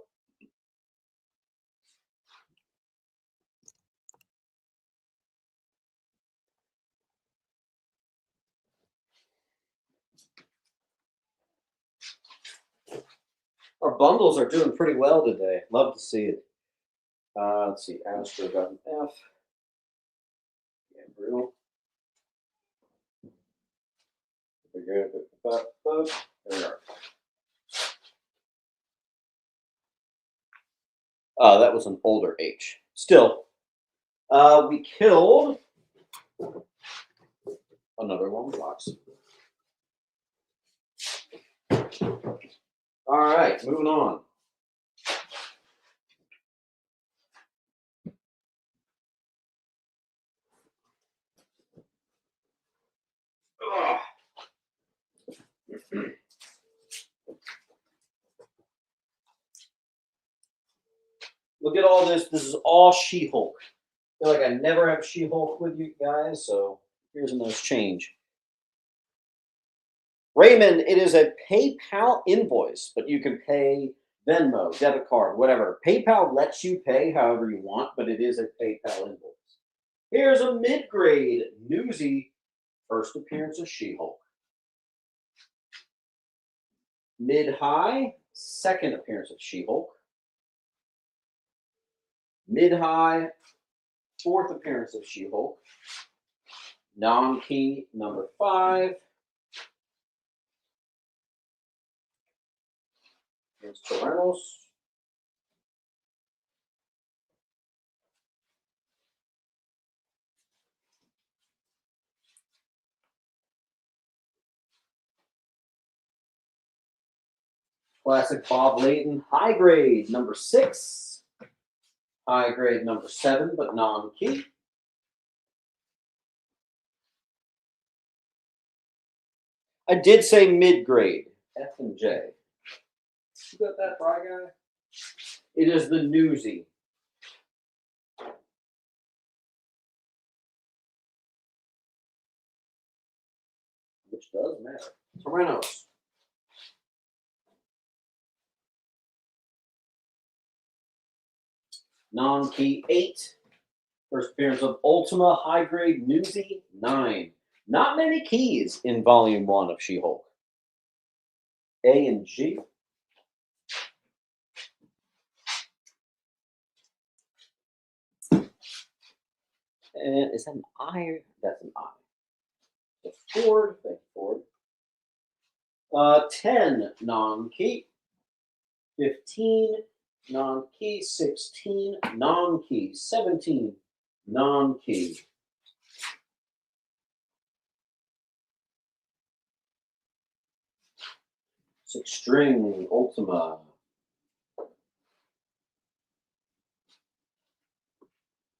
Our bundles are doing pretty well today. Love to see it. Let's see. Astro got an F. Gabriel. There we are. That was an older H. Still, we killed another long box. All right, moving on. Look at all this. This is all She-Hulk. I feel like I never have She-Hulk with you guys, so here's a nice change. Raymond, it is a PayPal invoice, but you can pay Venmo, debit card, whatever. PayPal lets you pay however you want, but it is a PayPal invoice. Here's a mid-grade Newsy, first appearance of She-Hulk. Mid-high, second appearance of She-Hulk. Mid-high, fourth appearance of She-Hulk. Non-key #5. Here's Tyrannos. Classic Bob Layton, high grade #6. High grade #7, but non-key. I did say mid-grade, F and J. You got that, Fry Guy? It is the Newsy. Which does matter. Tyrannos. Non-key 8. First appearance of Ultima high grade Newsy 9. Not many keys in volume 1 of She-Hulk. A and G. And is that an I? That's an I. The Ford, thank you, Ford. 10 non-key. 15 non-key. 16 non-key. 17 non-key. Six string Ultima.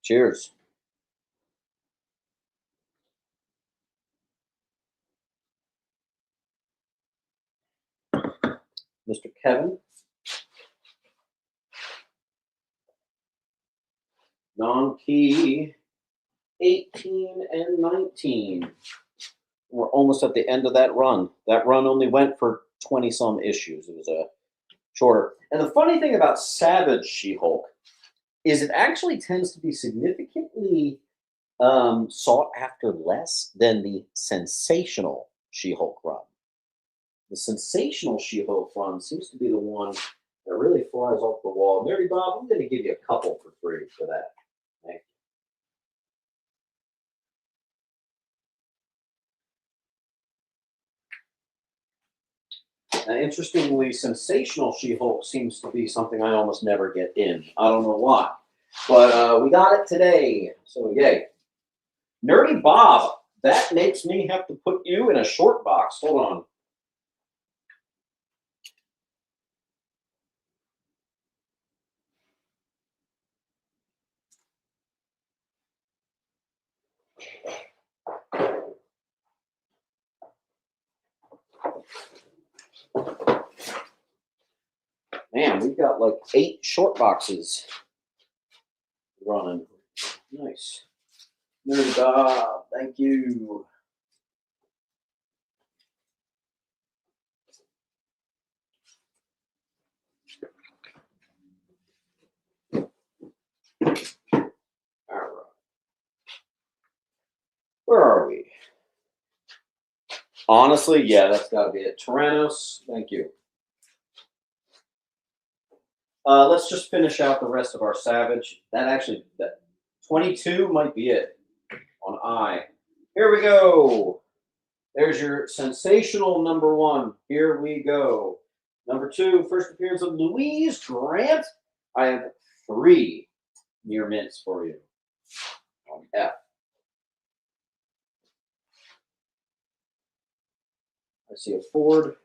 Cheers. Mr. Kevin. Non-key 18 and 19. We're almost at the end of that run. That run only went for 20-some issues. It was a shorter. And the funny thing about Savage She-Hulk is it actually tends to be significantly sought after less than the Sensational She-Hulk run. The Sensational She-Hulk run seems to be the one that really flies off the wall. Mary Bob, I'm going to give you a couple for free for that. Thank you. Now, interestingly, Sensational She-Hulk seems to be something I almost never get in. I don't know why. But we got it today, so yay. Nerdy Bob, that makes me have to put you in a short box. Hold on. Man, we've got like 8 short boxes running. Nice. Nerdy Bob, thank you. All right. Where are we? Honestly, yeah, that's got to be it. Tyrannos, thank you. Let's just finish out the rest of our Savage. That 22 might be it on I. Here we go. There's your Sensational number 1. Here we go. Number 2, first appearance of Louise Grant. I have 3 near mints for you on F. I see a Ford.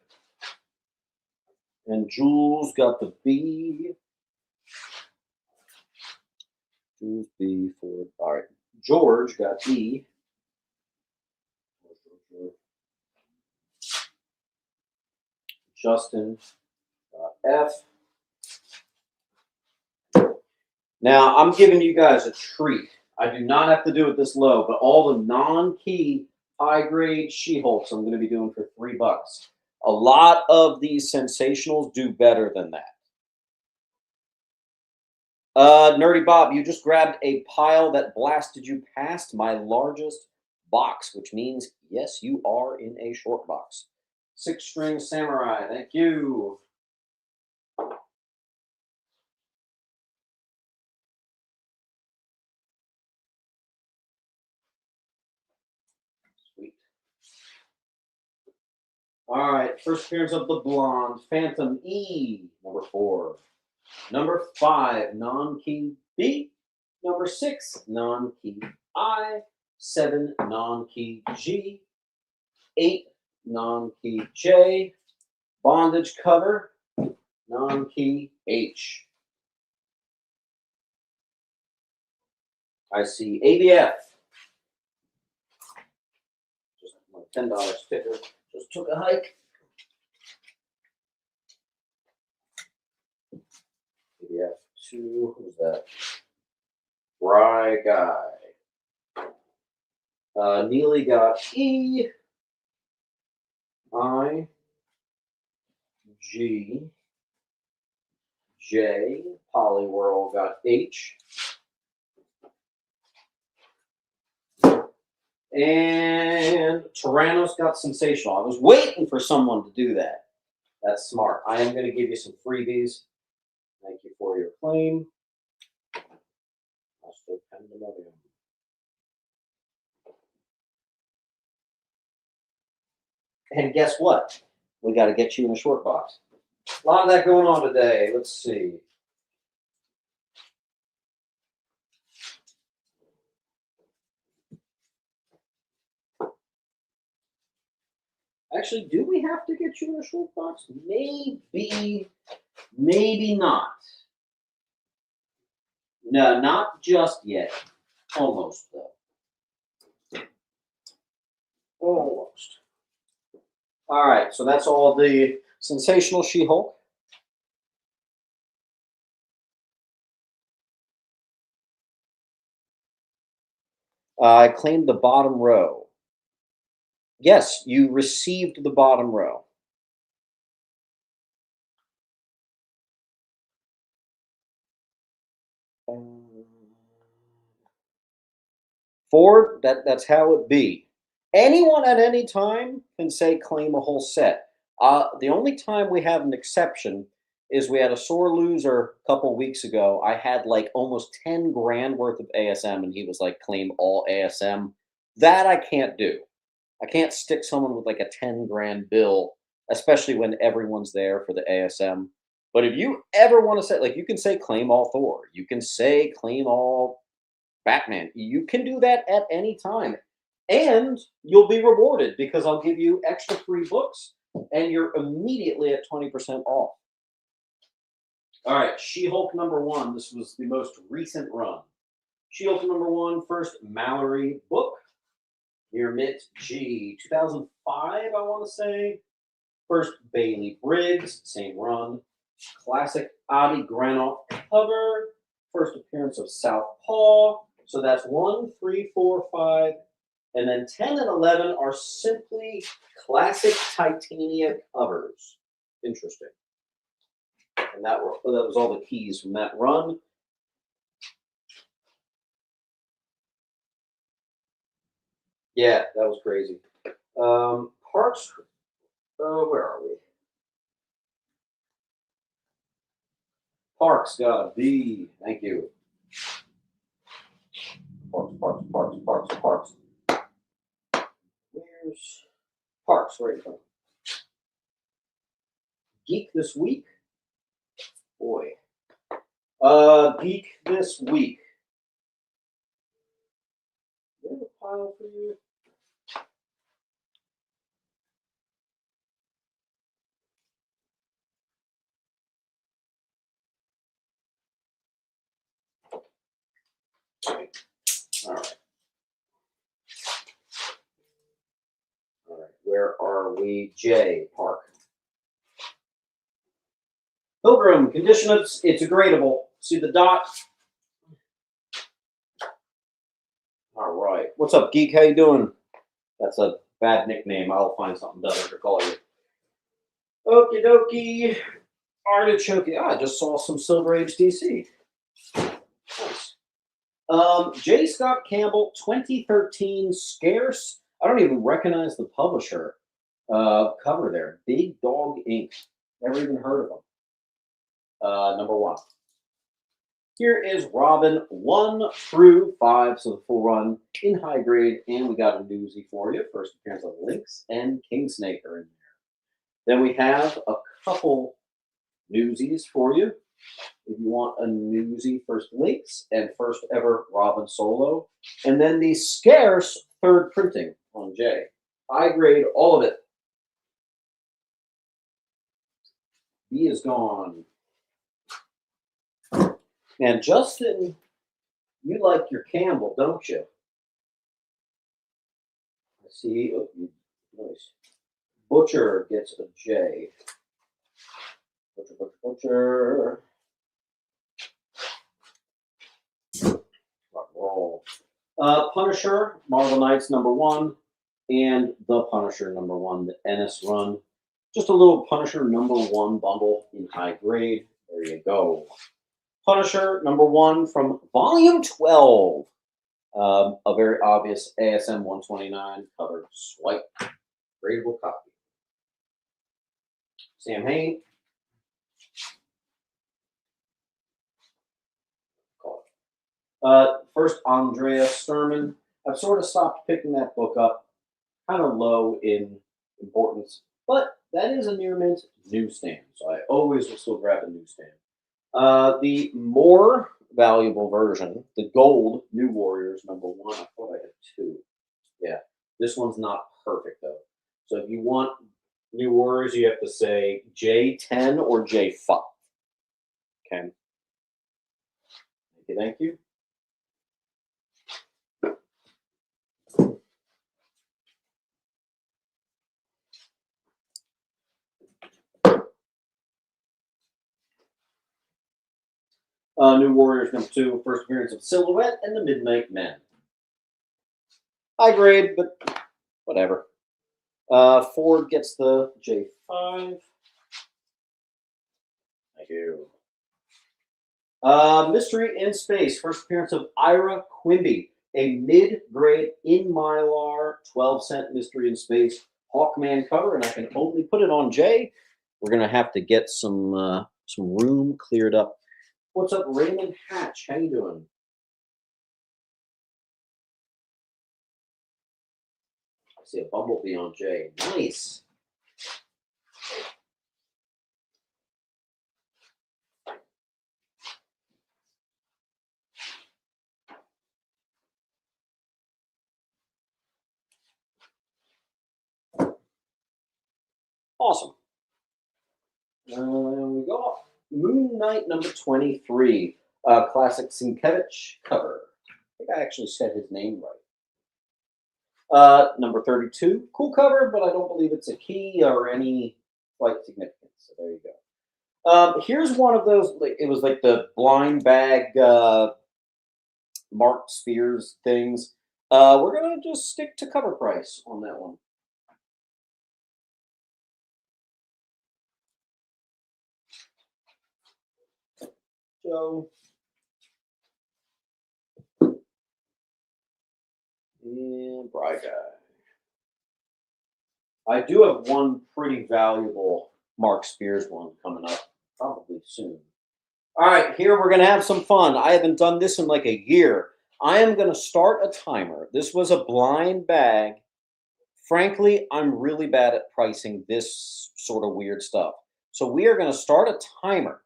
And Jules got the B. Jules B, Ford. All right. George got E. Justin got F. Now, I'm giving you guys a treat. I do not have to do it this low, but all the non-key high-grade She-Hulks I'm going to be doing for $3. A lot of these Sensationals do better than that. Nerdy Bob, you just grabbed a pile that blasted you past my largest box, which means, yes, you are in a short box. 6-string Samurai, thank you. Sweet. All right, first appearance of the Blonde Phantom E, number 4. Number 5, non-key B. Number 6, non-key I. 7, non-key G. 8, non-key J. Bondage cover, non-key H. I see ABF. Just my $10 sticker. Just took a hike. ABF 2. Who's that? Rye Guy. Neely got E. I. G. J. Polywhirl got H. And Tyrannos got Sensational. I was waiting for someone to do that. That's smart. I am going to give you some freebies. Thank you for your claim. I'll still pen them over. And guess what? We got to get you in a short box. A lot of that going on today. Let's see. Actually, do we have to get you in a short box? Maybe, maybe not. No, not just yet. Almost, though. Almost. All right, so that's all the Sensational She-Hulk. I claimed the bottom row. Yes, you received the bottom row. Ford, that's how it be. Anyone at any time can say claim a whole set. The only time we have an exception is we had a sore loser a couple weeks ago. I had like almost 10 grand worth of ASM, and he was like, claim all ASM. That I can't do. I can't stick someone with like a 10 grand bill, especially when everyone's there for the ASM. But if you ever want to say, like, you can say claim all Thor, you can say claim all Batman. You can do that at any time. And you'll be rewarded because I'll give you extra free books and you're immediately at 20% off. All right, She-Hulk #1. This was the most recent run. She-Hulk #1, first Mallory book. Near Mint G, 2005, I want to say. First Bailey Briggs, same run. Classic Adi Granoff cover. First appearance of Southpaw. So that's 1, 3, 4, 5. And then 10 and 11 are simply classic Titania covers. Interesting. And that was all the keys from that run. Yeah, that was crazy. Parks, where are we? Parks got a B. Thank you. Parks. Where's Parks? Where are you from? Geek this week? Boy. Geek this week. Do you have a pile for you? All right. Where are we? J. Park. Pilgrim, condition it's degradable. See the dot? All right. What's up, Geek? How you doing? That's a bad nickname. I'll find something better to call you. Okie dokie. Artichoke. I just saw some Silver Age DC. Nice. J. Scott Campbell, 2013, scarce. I don't even recognize the publisher cover there. Big Dog Inc. Never even heard of them. #1. Here is Robin 1 through 5, so the full run in high grade, and we got a newsie for you. First appearance of Lynx and Kingsnake are in there. Then we have a couple newsies for you. If you want a newsie, first Lynx and first ever Robin solo, and then the scarce third printing on J. High grade, all of it. B is gone. And Justin, you like your Campbell, don't you? I see. Oh, nice. Butcher gets a J. Butcher. Rock roll. Punisher, Marvel Knights #1, and the Punisher #1, the Ennis run. Just a little Punisher #1 bundle in high grade. There you go. Punisher #1 from Volume 12. A very obvious ASM 129 cover swipe. Gradable copy. Sam Hain. First, Andrea Sturman. I've sort of stopped picking that book up, kind of low in importance, but that is a near mint newsstand, so I always will still grab a newsstand. The more valuable version, the gold New Warriors #1. I thought I had 2. Yeah, this one's not perfect though. So if you want New Warriors, you have to say J10 or J5. Okay. Thank you. Thank you. New Warriors #2, first appearance of Silhouette and the Midnight Men. High grade, but whatever. Ford gets the J5. Thank you. Mystery in Space, first appearance of Ira Quimby, a mid-grade in Mylar 12-cent Mystery in Space Hawkman cover, and I can only put it on J. We're gonna have to get some room cleared up. What's up, Raymond Hatch? How you doing? I see a Bumblebee on J. Nice. Awesome. We got Moon Knight #23, classic Sienkiewicz cover. I think I actually said his name right. Number 32, cool cover, but I don't believe it's a key or any flight significance. So there you go. Here's one of those. It was like the blind bag Mark Spears things. We're gonna just stick to cover price on that one. So, and Bry Guy. I do have one pretty valuable Mark Spears one coming up, probably soon. All right, here we're going to have some fun. I haven't done this in like a year. I am going to start a timer. This was a blind bag. Frankly, I'm really bad at pricing this sort of weird stuff. So we are going to start a timer.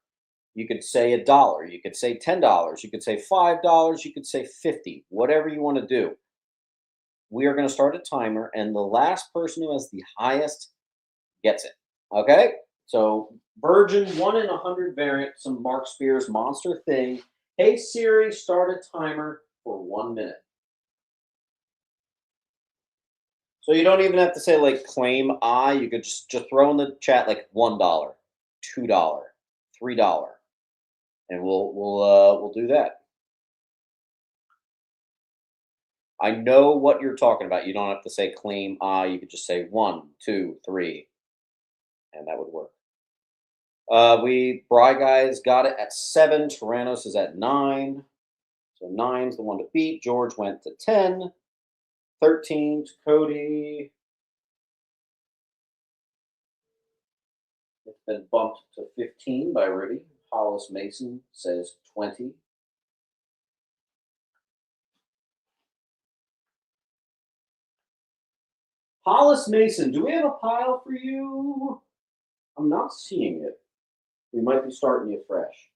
You could say $1, you could say $10, you could say $5, you could say 50, whatever you want to do. We are going to start a timer, and the last person who has the highest gets it. Okay? So, Virgin 1 in 100 variant, some Mark Spears monster thing. Hey Siri, start a timer for 1 minute. So you don't even have to say like claim I. You could just throw in the chat like $1, $2, $3, and we'll do that. I know what you're talking about. You don't have to say claim I. You could just say 1, 2, 3, and that would work. Bry Guys got it at 7. Tyrannos is at 9. So 9's the one to beat. George went to 10. 13 to Cody. It's been bumped to 15 by Rudy. Hollis Mason says 20. Hollis Mason, do we have a pile for you? I'm not seeing it. We might be starting you fresh.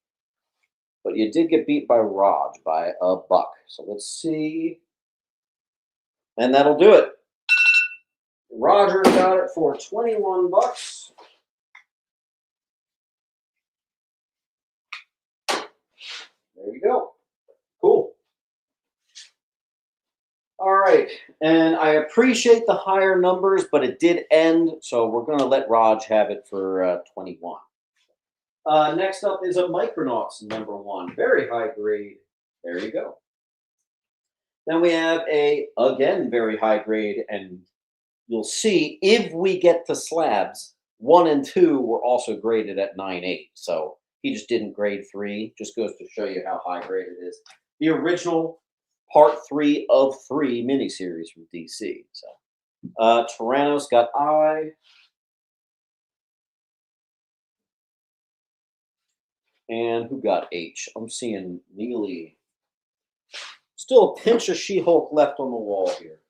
But you did get beat by Raj by a buck. So let's see. And that'll do it. Roger got it for 21 bucks. There you go. Cool. All right. And I appreciate the higher numbers, but it did end. So we're going to let Raj have it for 21. Next up is a Micronauts #1. Very high grade. There you go. Then we have again, very high grade. And you'll see if we get to slabs, 1 and 2 were also graded at 9.8. So he just didn't grade 3. Just goes to show you how high grade it is. The original part 3 of 3 miniseries from DC. So Tyrannos got I. And who got H? I'm seeing Neely. Still a pinch of She-Hulk left on the wall here.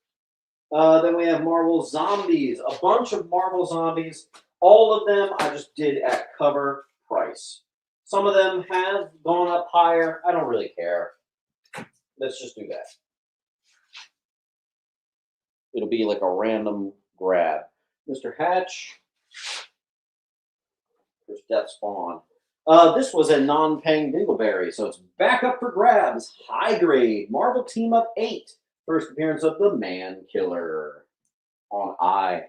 Then we have Marvel Zombies. A bunch of Marvel Zombies. All of them I just did at cover price. Some of them have gone up higher. I don't really care. Let's just do that. It'll be like a random grab. Mr. Hatch. There's Death Spawn. This was a non-paying dingleberry, so it's back up for grabs. High grade. Marvel Team Up 8. First appearance of the Man Killer on I.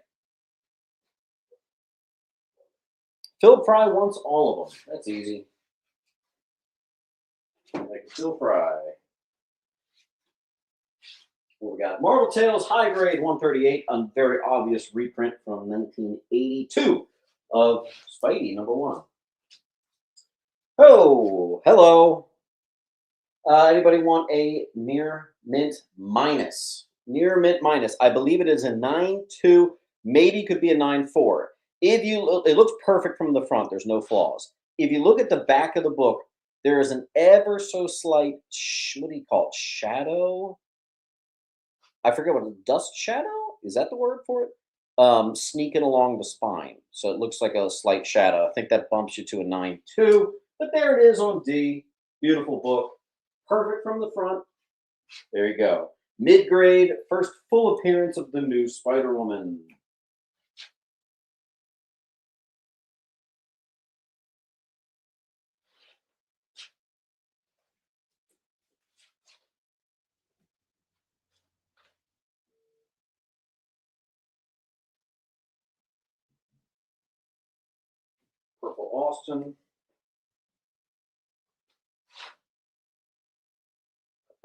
Phil Fry wants all of them. That's easy. Like Phil Fry. What we got? Marvel Tales High Grade 138, a very obvious reprint from 1982 of Spidey #1. Oh, hello. Anybody want a Near Mint Minus? Near Mint Minus. I believe it is a 9.2, maybe could be a 9.4. If you, it looks perfect from the front. There's no flaws. If you look at the back of the book, there is an ever so slight, what do you call it? Shadow? I forget what, dust shadow? Is that the word for it? Sneaking along the spine. So it looks like a slight shadow. I think that bumps you to a 9.2. But there it is on D. Beautiful book. Perfect from the front. There you go. Mid-grade, first full appearance of the new Spider-Woman. Purple Austin.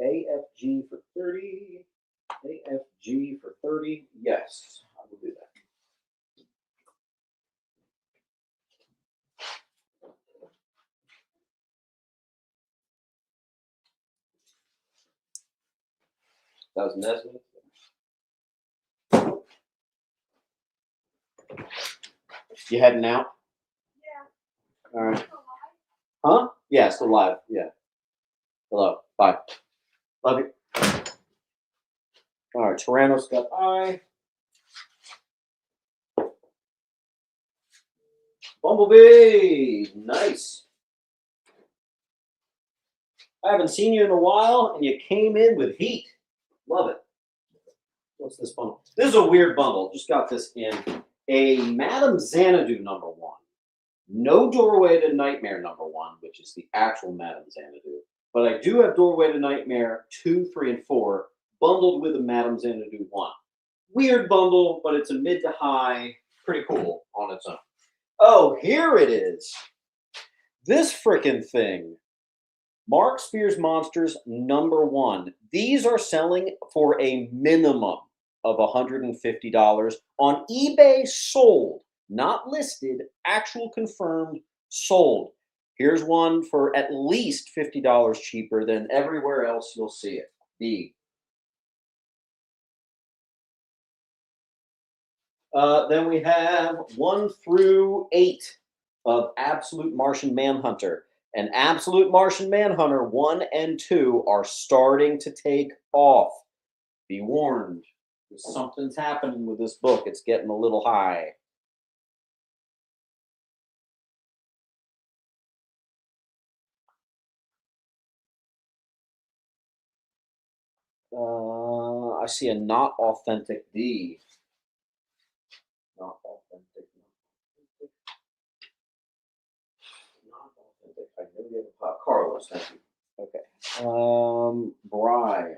AFG for 30. AFG for 30. Yes, I will do that. That was Nesmith. You heading out? Yeah. All right. Huh? Yeah, still live. Yeah. Hello. Bye. Love you. All right. Tyranno's got I. Bumblebee. Nice. I haven't seen you in a while, and you came in with heat. Love it. What's this bundle? This is a weird bundle. Just got this in. A Madame Xanadu #1. No Doorway to Nightmare #1, which is the actual Madame Xanadu. But I do have Doorway to Nightmare 2, 3, and 4 bundled with a Madame Xanadu 1. Weird bundle, but it's a mid to high. Pretty cool on its own. Oh, here it is. This freaking thing. Mark Spears Monsters #1. These are selling for a minimum of $150 on eBay, sold, not listed, actual confirmed, sold. Here's one for at least $50 cheaper than everywhere else you'll see it. B. Then we have 1 through 8 of Absolute Martian Manhunter. And Absolute Martian Manhunter 1 and 2 are starting to take off. Be warned. Something's happening with this book. It's getting a little high. I see a not authentic D. Not authentic. Not authentic. I know you have a pop. Carlos, thank you. Okay. Bry.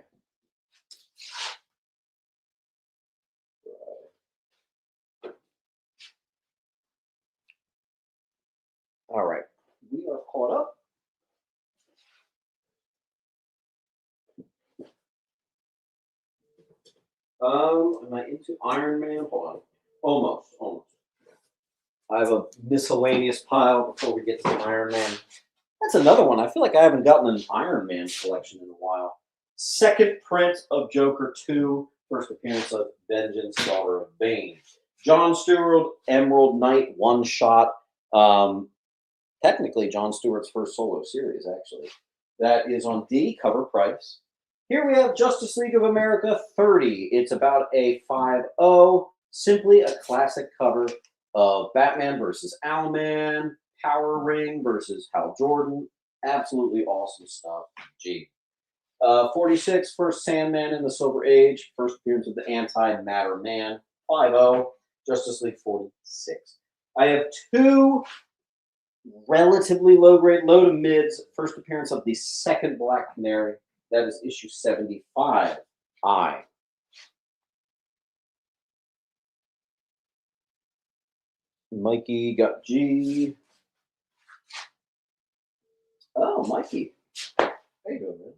All right. We are caught up. Am I into Iron Man? Hold on. Almost. I have a miscellaneous pile before we get to Iron Man. That's another one. I feel like I haven't gotten an Iron Man collection in a while. Second print of Joker 2. First appearance of Vengeance, Daughter of Bane. John Stewart, Emerald Knight, one shot. technically Jon Stewart's first solo series, actually. That is on D, cover price. Here we have Justice League of America 30. It's about a 5-0, simply a classic cover of Batman versus Owlman, Power Ring versus Hal Jordan. Absolutely awesome stuff. G. 46, first Sandman in the Silver Age, first appearance of the Anti-Matter Man. 5-0, Justice League 46. I have two relatively low grade, low to mids, first appearance of the second Black Canary. That is issue 75. I. Mikey got G. Oh, Mikey. There you go, man.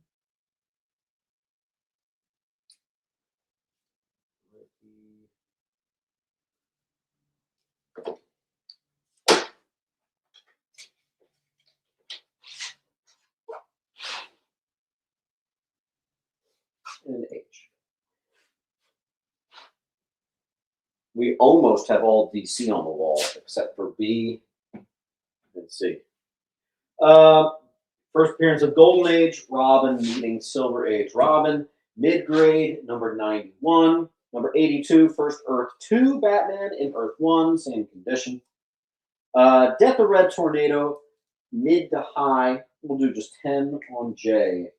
And H. We almost have all DC on the wall except for B and C. First appearance of Golden Age, Robin meeting Silver Age Robin. Mid-grade, number 91. Number 82, first Earth 2 Batman in Earth 1, same condition. Death of Red Tornado, mid to high. We'll do just 10 on J.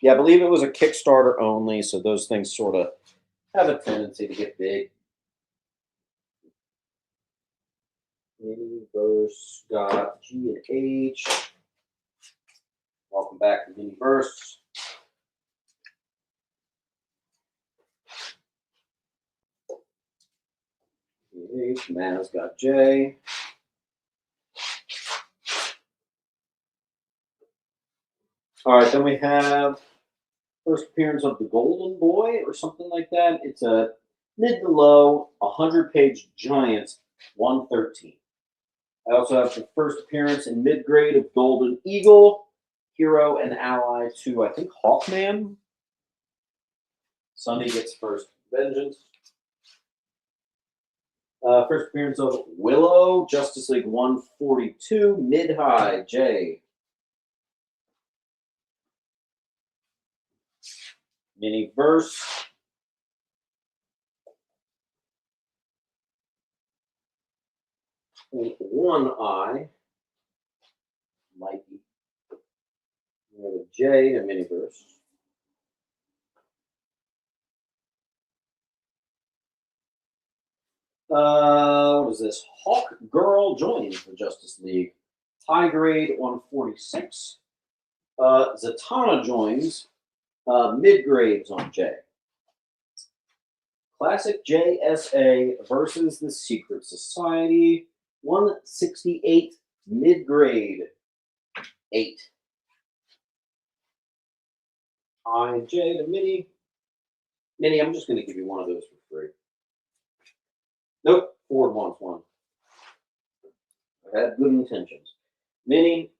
Yeah, I believe it was a Kickstarter only, so those things sort of have a tendency to get big. Miniverse got G and H. Welcome back to Miniverse. H, Maz got J. All right, then we have first appearance of the Golden Boy or something like that. It's a mid to low, 100-page Giants, 113. I also have the first appearance in mid-grade of Golden Eagle, hero and ally to, I think, Hawkman. Sunday gets first Vengeance. First appearance of Willow, Justice League 142, mid-high, J. Miniverse. One eye. Mikey. We have a J in Miniverse. What is this? Hawk Girl joins for Justice League. High grade 146. Zatanna joins. Mid-grades on J. Classic JSA versus the Secret Society. 168, mid-grade 8. I and J to Mini. Mini, I'm just going to give you one of those for free. Nope, 4 wants one. I had good intentions. Mini.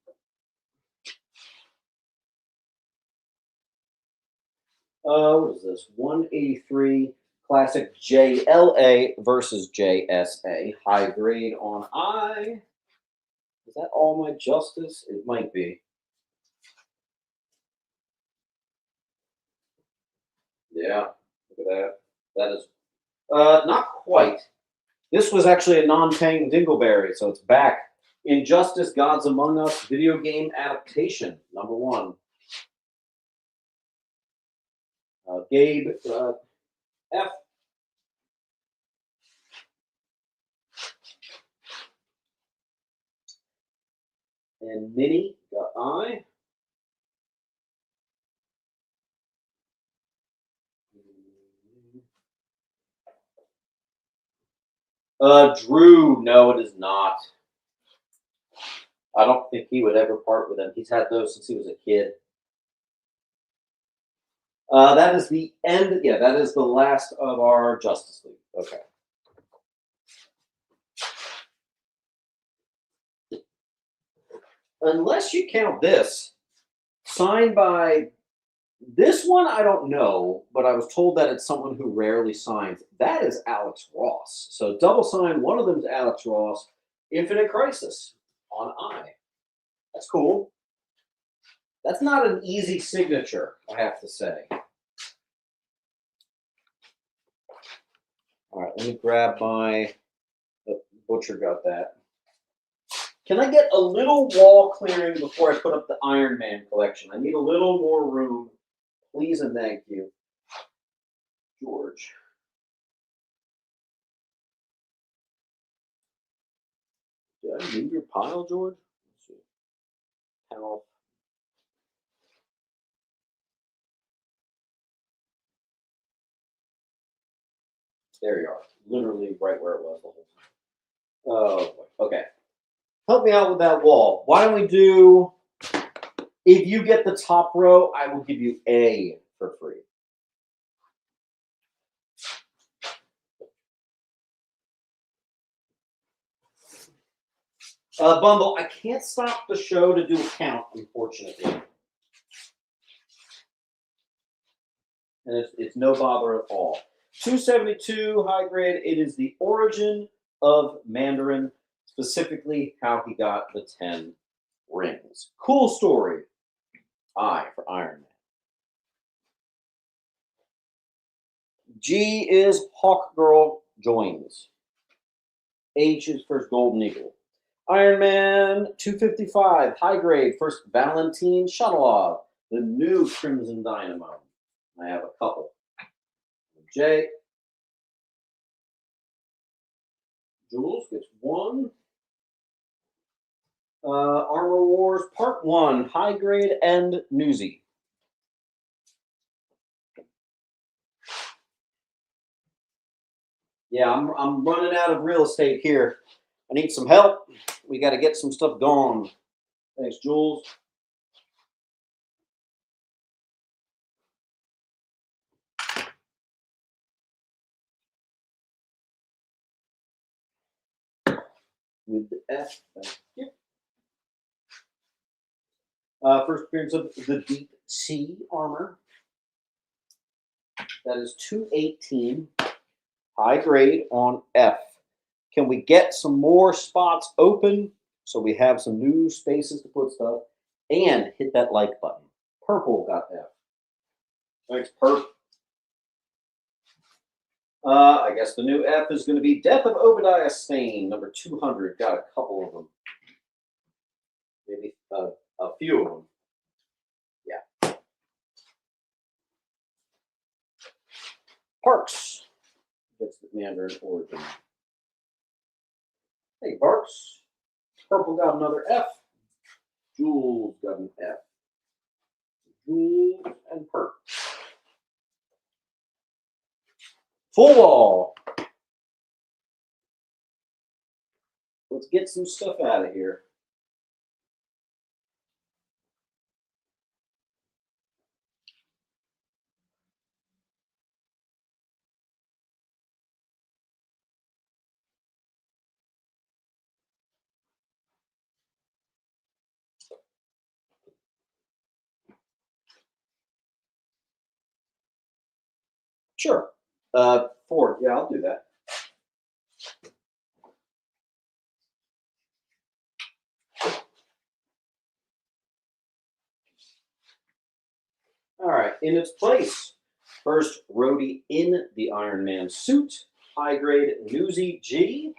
What is this? 183 classic JLA versus JSA. High grade on I. Is that all my justice? It might be. Yeah, look at that. That is not quite. This was actually a non-paying Dingleberry, so it's back. Injustice Gods Among Us video game adaptation, number 1. Gabe F. And Minnie got I. Drew, no, it is not. I don't think he would ever part with them. He's had those since he was a kid. That is the end. Yeah, that is the last of our Justice League. Okay. Unless you count this, signed by this one, I don't know, but I was told that it's someone who rarely signs. That is Alex Ross. So double sign, one of them is Alex Ross. Infinite Crisis on I. That's cool. That's not an easy signature, I have to say. All right, let me grab my... The butcher got that. Can I get a little wall clearing before I put up the Iron Man collection? I need a little more room. Please and thank you. George. Did I move your pile, George? Let's see. Health. There you are. Literally right where it was the whole time. Oh, okay. Help me out with that wall. Why don't we do, if you get the top row, I will give you A for free. Bundle, I can't stop the show to do a count, unfortunately. And it's no bother at all. 272 high grade. It is the origin of Mandarin, specifically how he got the 10 rings. Cool story. I for Iron Man. G is Hawk Girl joins. H is first Golden Eagle. Iron Man 255 high grade. First Valentine Shuttleoff. The new Crimson Dynamo. I have a couple. J. Jules gets one. Armor Wars Part 1, High Grade and Newsy. Yeah, I'm running out of real estate here. I need some help. We got to get some stuff going. Thanks, Jules. With the F, thank you. First appearance of the Deep Sea Armor. That is 218, high grade on F. Can we get some more spots open so we have some new spaces to put stuff? And hit that like button. Purple got F. Thanks, Perp. I guess the new F is going to be Death of Obadiah Stane, number 200. Got a couple of them. Maybe a few of them. Yeah. Parks gets the Mandarin origin. Hey, Parks. Purple got another F. Jules got an F. Jules and Perp. Full wall. Let's get some stuff out of here. Sure. 4. Yeah, I'll do that. All right, in its place, first Rhodey in the Iron Man suit, high grade Newsy G,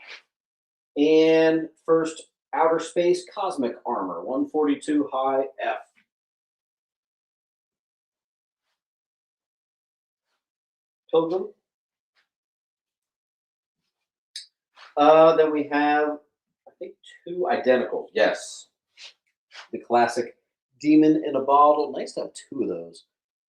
and first Outer Space Cosmic Armor, 142 high F. Pilgrim. Then we have, I think, 2 identical. Yes. The classic Demon in a Bottle. Nice to have 2 of those.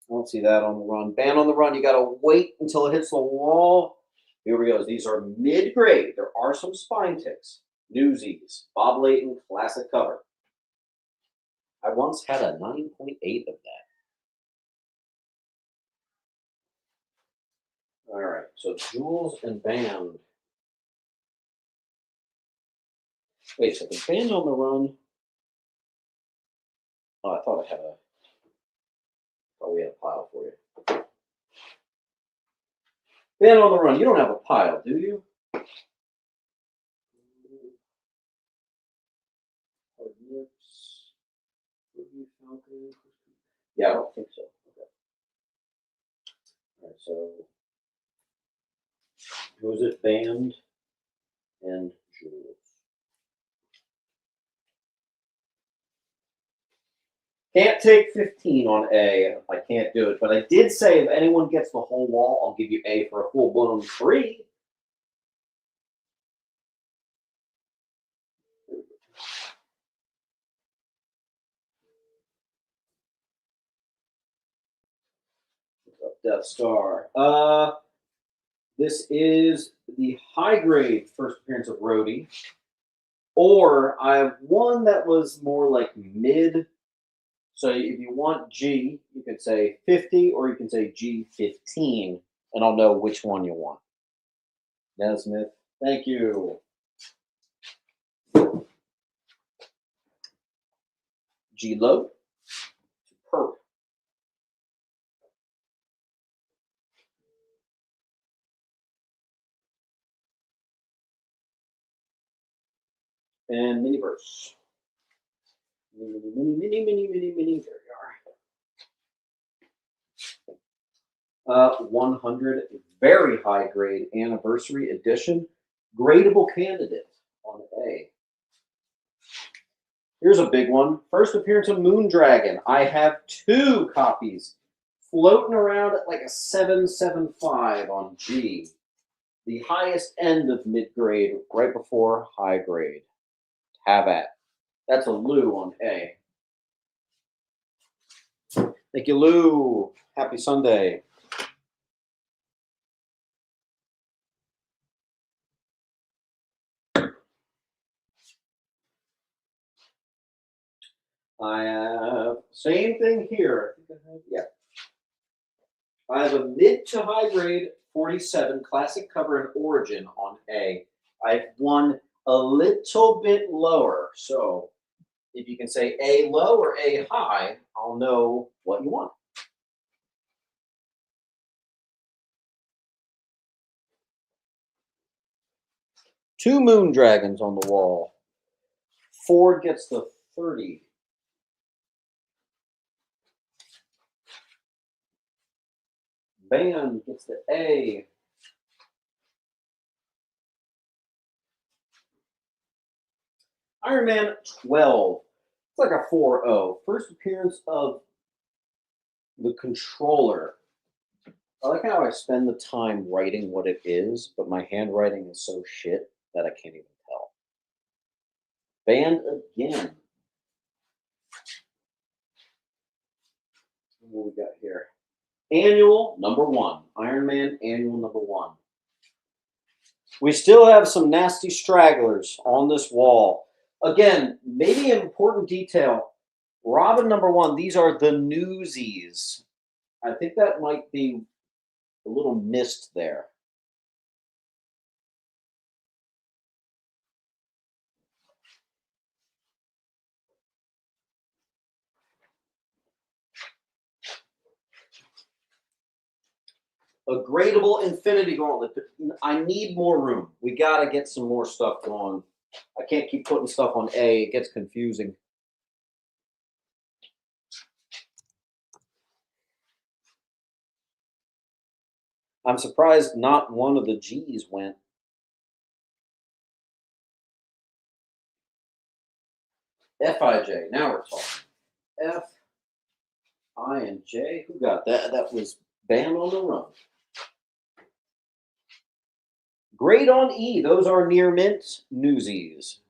I don't see that on the run. Ban on the run. You got to wait until it hits the wall. Here we go. These are mid-grade. There are some spine ticks. Newsies. Bob Layton classic cover. I once had a 9.8 of that. All right. So Jules and Band. Wait, so the Band on the run. Oh, I thought I had a. Oh, we had a pile for you. Band on the run. You don't have a pile, do you? Yeah, I don't think so. Okay. All right, so who is it? Band and Jules. Can't take 15 on A. I can't do it. But I did say if anyone gets the whole wall, I'll give you A for a full-blown 3. Death Star. This is the high grade first appearance of Rhodey. Or I have one that was more like mid. So if you want G, you can say 50 or you can say G15, and I'll know which one you want. Nesmith, thank you. G low, perp. And Miniverse. Mini. There you are. 100, very high grade anniversary edition. Gradable candidate on A. Here's a big one. First appearance of Moondragon. I have 2 copies floating around at like a 775 on G. The highest end of mid-grade, right before high grade. Have at. That's a Lou on A. Thank you, Lou. Happy Sunday. I have same thing here. Yeah. I have a mid to high grade 47 classic cover and origin on A. I have one a little bit lower. So if you can say A low or A high, I'll know what you want. Two Moondragons on the wall. Ford gets the 30. Band gets the A. Iron Man 12. It's like a 4-0. First appearance of the Controller. I like how I spend the time writing what it is, but my handwriting is so shit that I can't even tell. Band again. What we got here? Annual #1. Iron Man annual #1. We still have some nasty stragglers on this wall. Again, maybe an important detail. Robin #1, these are the Newsies. I think that might be a little missed there. A gradable Infinity Gauntlet. I need more room. We got to get some more stuff going. I can't keep putting stuff on A. It gets confusing. I'm surprised not one of the G's went. F-I-J. Now we're talking. F, I, and J. Who got that? That was Band on the Run. Grade on E. Those are near mint Newsies.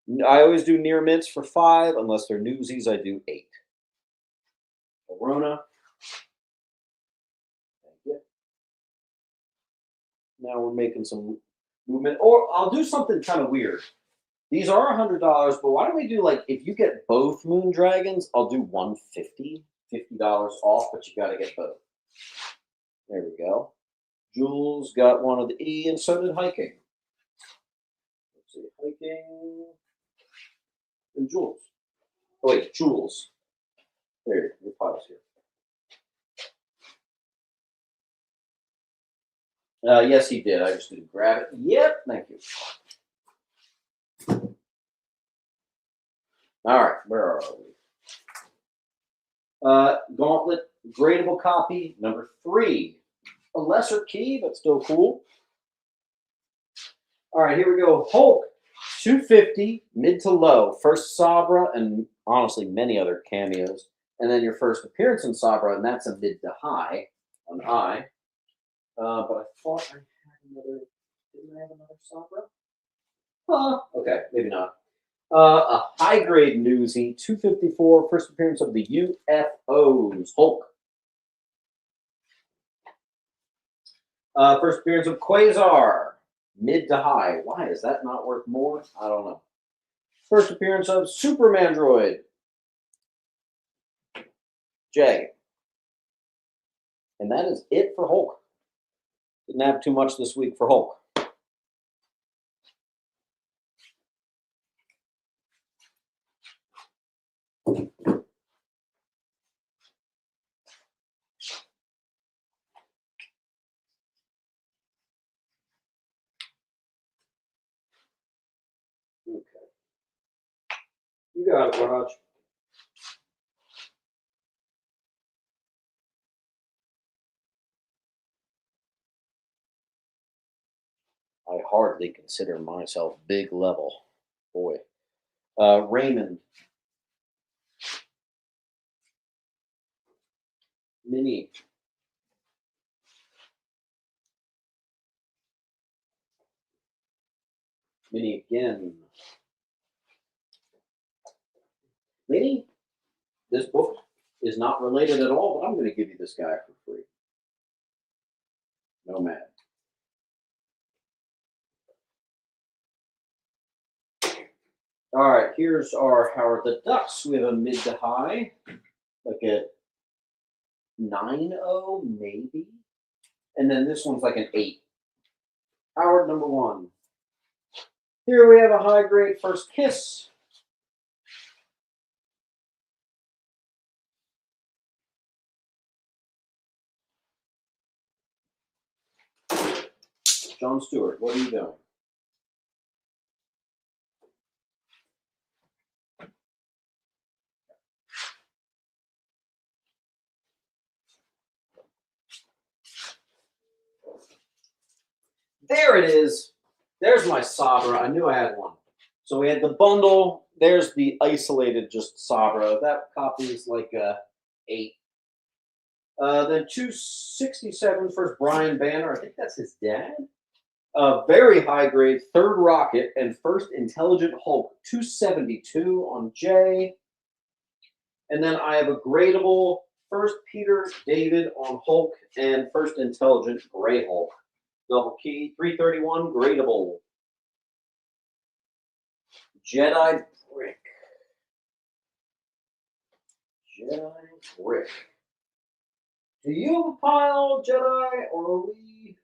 I always do near mints for 5. Unless they're Newsies, I do 8. Corona. Thank you. Now we're making some movement. Or I'll do something kind of weird. These are $100, but why don't we do, like, if you get both Moondragons, I'll do $150, $50 off, but you got to get both. There we go. Jules got one of the E, and so did Hiking. Let's see, Hiking and Jules. Oh, wait, Jules. There, your pile's here. Yes, he did. I just didn't grab it. Yep, thank you. All right, where are we? Gauntlet, gradable copy, number 3. A lesser key, but still cool. All right, here we go. Hulk, 250, mid to low. First Sabra, and honestly, many other cameos. And then your first appearance in Sabra, and that's a mid to high, an I. But I thought I had another. Didn't I have another Sabra? Okay, maybe not. A high grade newsie, 254, first appearance of the UFOs, Hulk. First appearance of Quasar, mid to high. Why is that not worth more? I don't know. First appearance of Superman Droid, J. And that is it for Hulk. Didn't have too much this week for Hulk. Okay. You got it, Raj. I hardly consider myself big level. Boy. Raymond. Mini. Mini again. Mini, this book is not related at all, but I'm going to give you this guy for free. Nomad. All right, here's our Howard the Ducks. We have a mid to high, like a 9.0 maybe. And then this one's like an 8. Howard number 1. Here we have a high grade First Kiss. John Stewart, what are you doing? There it is. There's my Sabra. I knew I had one. So we had the bundle. There's the isolated just Sabra. That copy is like a 8. Then 267 first Brian Banner. I think that's his dad. Very high grade third Rocket and first Intelligent Hulk. 272 on J. And then I have a gradable first Peter David on Hulk and first Intelligent Gray Hulk. Double key, 331, gradable. Jedi Brick. Jedi Brick. Do you have a pile, Jedi, or are we?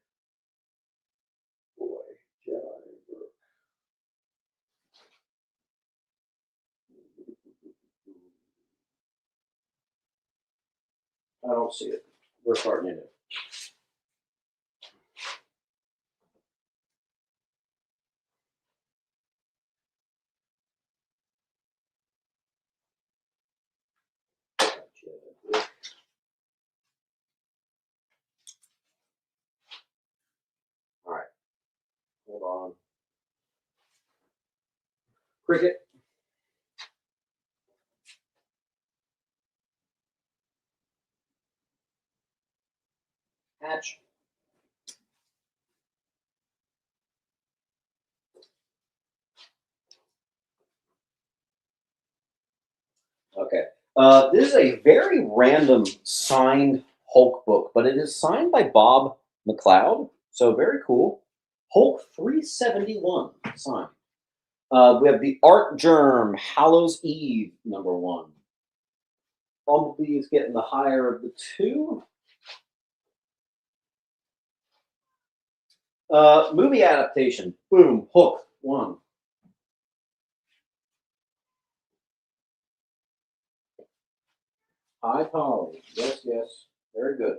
Boy, Jedi Brick. I don't see it. We're starting in it. All right. Hold on. Cricket. Hatch. Okay. This is a very random signed Hulk book, but it is signed by Bob McLeod. So very cool. Hulk 371 signed. We have the Art Germ, Hallows Eve, number 1. Bumblebee is getting the higher of the 2. Movie adaptation. Boom. Hook 1. High poly. Yes, yes. Very good.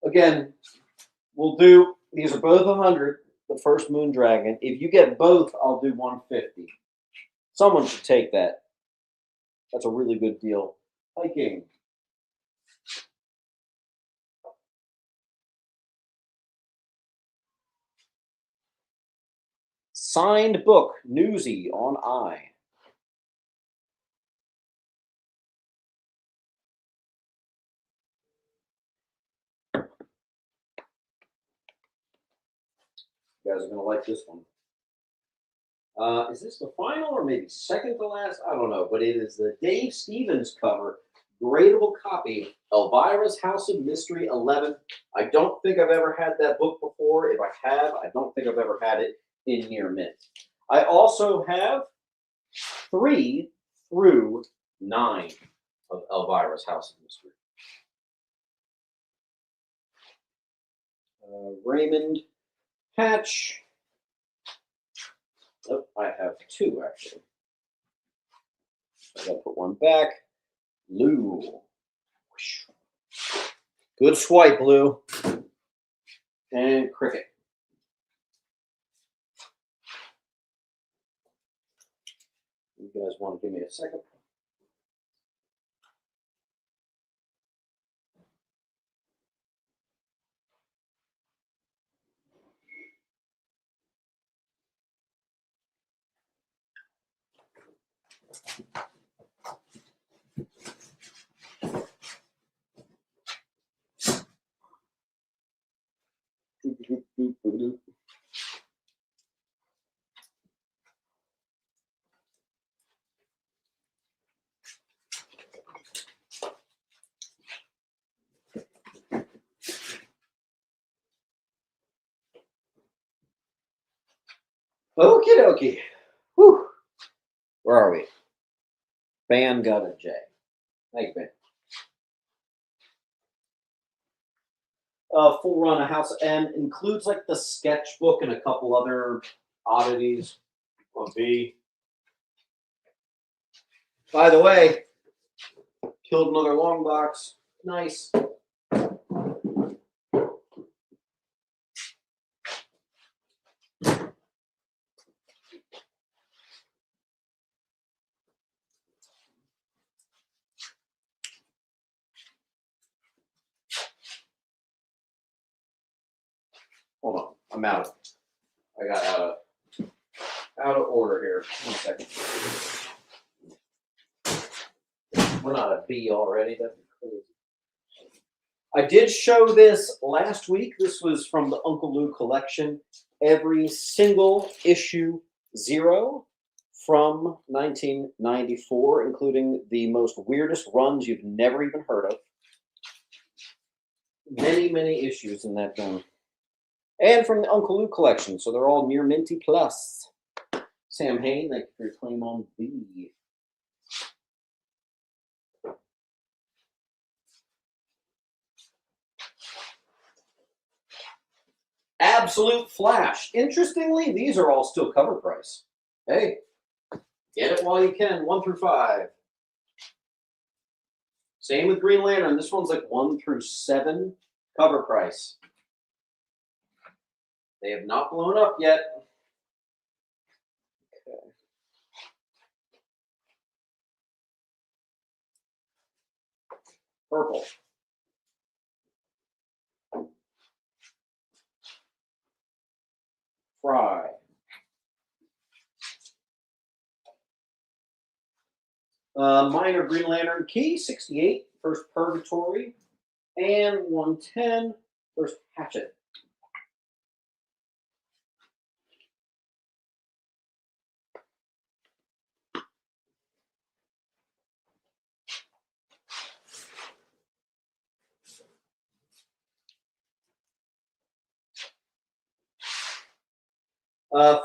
Again, we'll do, these are both 100. The first Moon Dragon. If you get both, I'll do 150. Someone should take that. That's a really good deal. Hiking. Signed book, Newsy on I. You guys are going to like this one. Is this the final or maybe second to last? I don't know, but it is the Dave Stevens cover, gradable copy, Elvira's House of Mystery 11. I don't think I've ever had that book before. If I have, I don't think I've ever had it in near mint. I also have 3 through 9 of Elvira's House of Mystery. Raymond Hatch. Oh, I have 2 actually. I gotta put one back. Lou. Good swipe, Lou. And Cricket. You guys want to give me a second? Okie dokie. Whew. Where are we? Ban got a J. Thank you, man. Full run of House of M includes like the sketchbook and a couple other oddities on B. By the way, killed another long box. Nice. Hold on, I'm out. I got out of order here. 1 second. We're not a B already. That'd be crazy. I did show this last week. This was from the Uncle Lou collection. Every single issue 0 from 1994, including the most weirdest runs you've never even heard of. Many, many issues in that gun. And from the Uncle Lou collection, so they're all near minty plus. Sam Hain, thank you for your claim on B. Absolute Flash. Interestingly, these are all still cover price. Hey, get it while you can. 1 through 5. Same with Green Lantern. This one's like 1 through 7 cover price. They have not blown up yet. Okay. Purple. Fry. Minor Green Lantern Key, 68, first Purgatory, and 110, first Hatchet.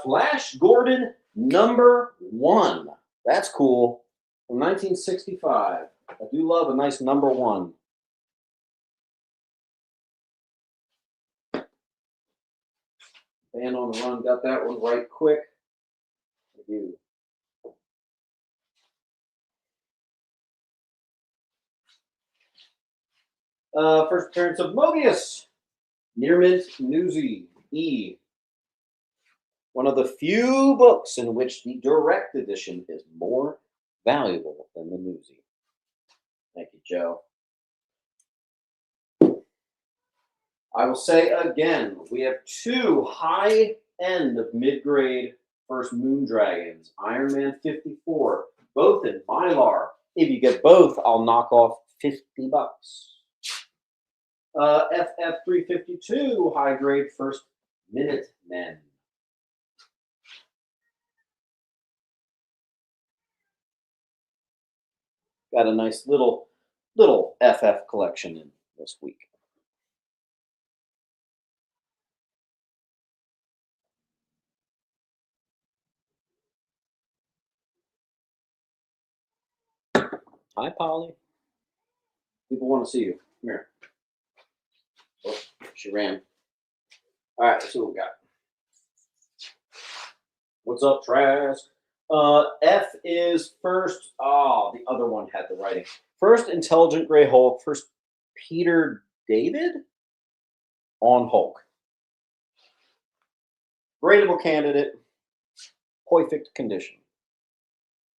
Flash Gordon #1. That's cool. From 1965. I do love a nice #1. Band on the Run got that one right quick. I do. First appearance of Mobius. Near mint Newsy E. One of the few books in which the direct edition is more valuable than the newsie. Thank you, Joe. I will say again, we have two high end of mid-grade first Moon Dragons, Iron Man 54, both in Mylar. If you get both, I'll knock off $50. FF352, high grade first Minutemen. Got a nice little FF collection in this week. Hi, Polly. People want to see you. Come here. Oh, she ran. All right, let's see what we got. What's up, Trask? F is first. Oh, the other one had the writing. First Intelligent Gray Hulk. First Peter David on Hulk. Gradable candidate. Perfect condition.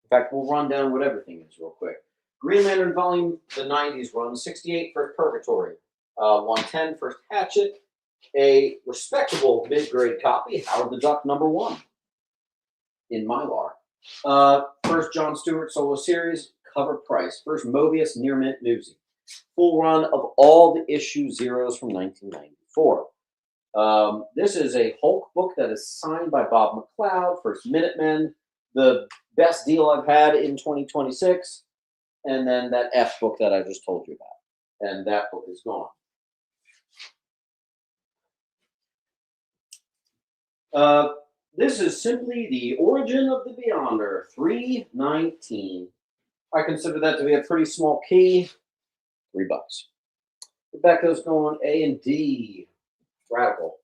In fact, we'll run down what everything is real quick. Green Lantern Volume, the 90s run, 68 first Purgatory, 110 first Hatchet, a respectable mid-grade copy, Howard the Duck #1 in Mylar. First John Stewart solo series, cover price. First Mobius near mint newsie. Full run of all the issue zeros from 1994. This is a Hulk book that is signed by Bob McLeod, first Minutemen, the best deal I've had in 2026. And then that F book that I just told you about. And that book is gone. This is simply the Origin of the Beyonder, 319. I consider that to be a pretty small key. $3. Rebecca's going A and D. Radical.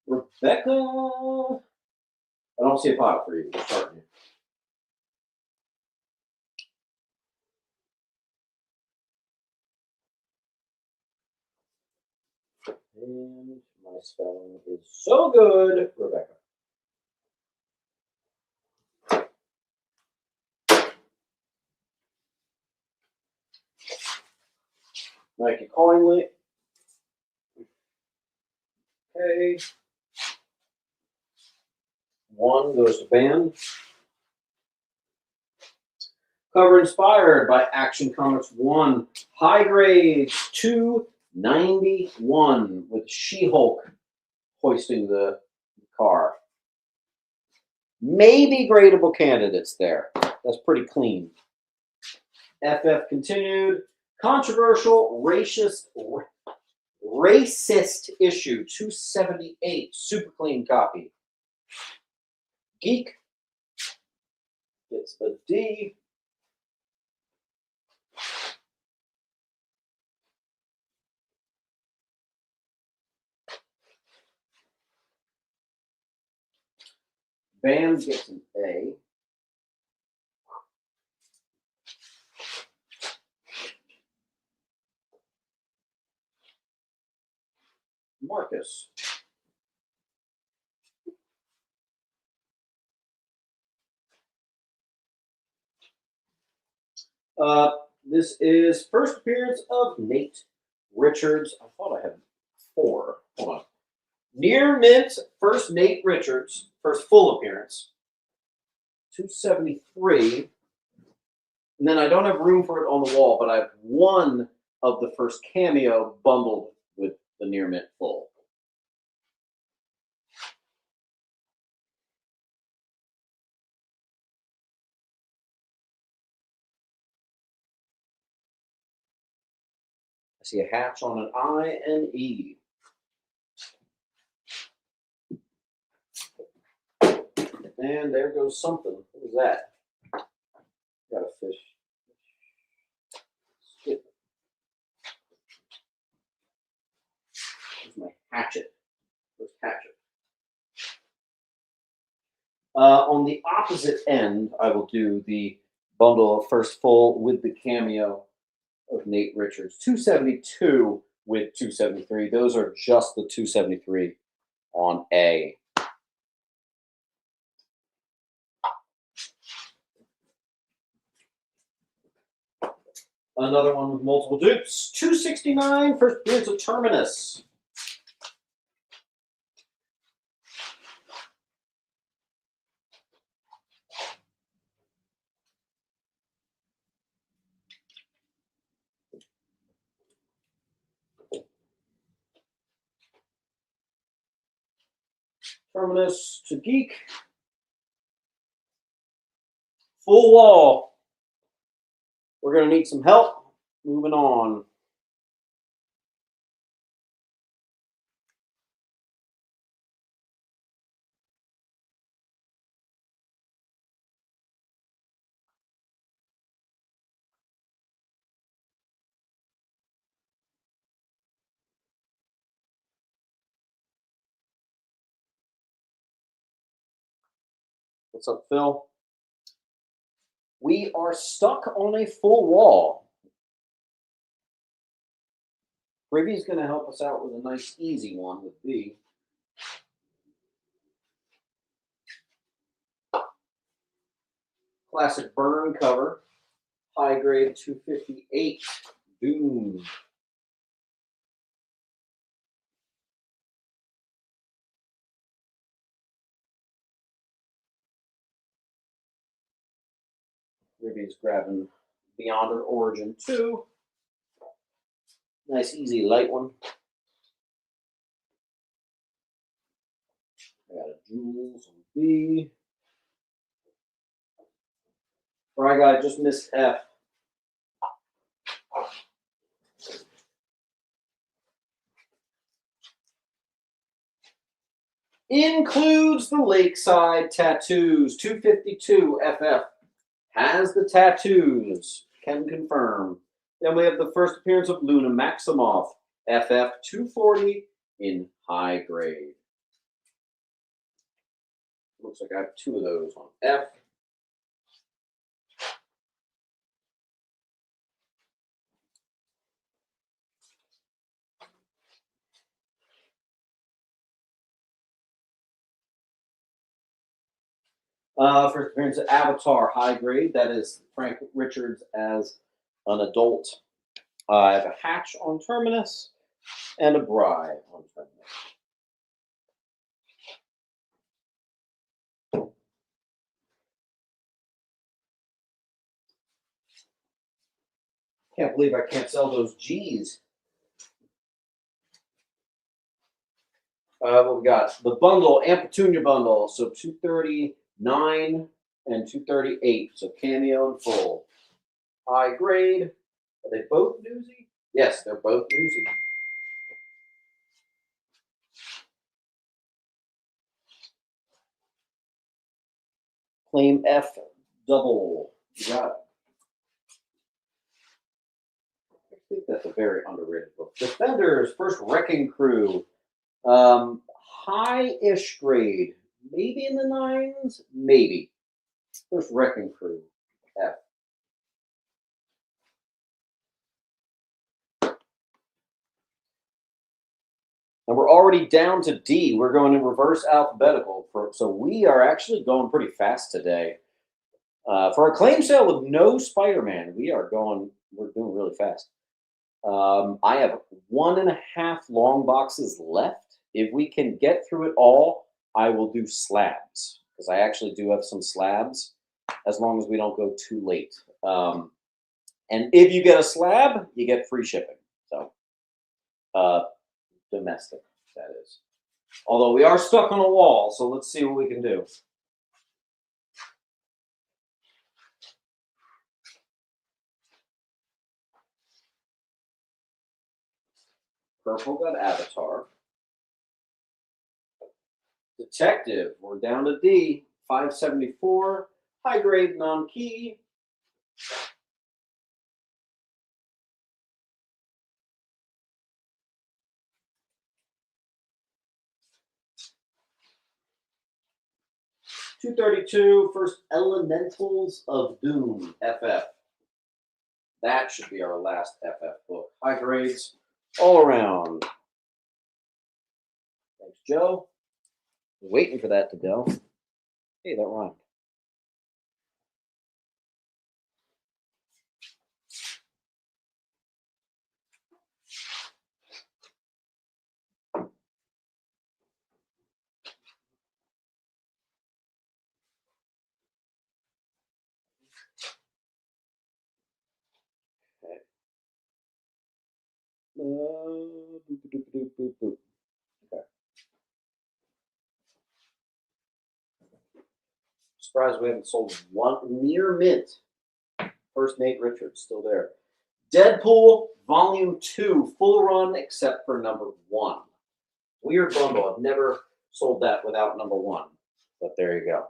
Rebecca. I don't see a pile for you. We're starting here. And my spelling is so good, Rebecca. Thank you kindly. Okay. One goes to band. Cover inspired by Action Comics 1. High grades 291 with She-Hulk hoisting the car. Maybe gradable candidates there. That's pretty clean. FF continued. Controversial racist issue 278. Super clean copy. Geek gets a D. Bam gets an A. Marcus. This is first appearance of Nate Richards. I thought I had 4. Hold on. Near mint, first Nate Richards, first full appearance. 273. And then I don't have room for it on the wall, but I have one of the first cameo bundled with the near mint full. I see a hatch on an I and E. And there goes something. What is that? Got a fish. Skip. Here's my hatchet. First hatchet. On the opposite end, I will do the bundle of first full with the cameo of Nate Richards. 272 with 273. Those are just the 273 on A. Another one with multiple dupes. $269 first appearance of Terminus. Terminus to Geek. Full wall. We're going to need some help. Moving on. What's up, Phil? We are stuck on a full wall. Rivy's going to help us out with a nice, easy one with B. Classic burn cover. High grade 258. Doom. Rivy's grabbing Beyond Her Origin 2. Nice, easy, light one. I got a Jules on B. Or I got just missed F. Includes the Lakeside Tattoos. 252 FF. Has the tattoos. Can confirm. Then we have the first appearance of Luna Maximoff. FF 240 in high grade. Looks like I have two of those on F. First appearance of Avatar, high grade. That is Frank Richards as an adult. I have a Hatch on Terminus and a Bride on Terminus. Can't believe I can't sell those G's. What we got? The bundle, Amplitude bundle. So 239 and 238. So cameo and full. High grade. Are they both newsy? Yes, they're both newsy. Claim F double. You got it. I think that's a very underrated book. Defenders, first Wrecking Crew. High-ish grade. Maybe in the 9s? Maybe. First Wrecking Crew. F. And we're already down to D. We're going in reverse alphabetical. So we are actually going pretty fast today. For a claim sale with no Spider-Man, we're doing really fast. I have 1.5 long boxes left. If we can get through it all, I will do slabs. Because I actually do have some slabs, as long as we don't go too late. And if you get a slab, you get free shipping. So, domestic, that is. Although we are stuck on a wall, so let's see what we can do. Purple got Avatar. Detective, we're down to D. 574, high grade non-key. $232, first Elementals of Doom, FF. That should be our last FF book. High grades all around. Thanks, Joe. Waiting for that to go. Hey, that rhymed. Okay. Boop, boop, boop, boop, boop. Okay. Surprised we haven't sold one near mint. First Nate Richards still there. Deadpool Volume 2, full run except for number 1. Weird bundle. I've never sold that without number 1. But there you go.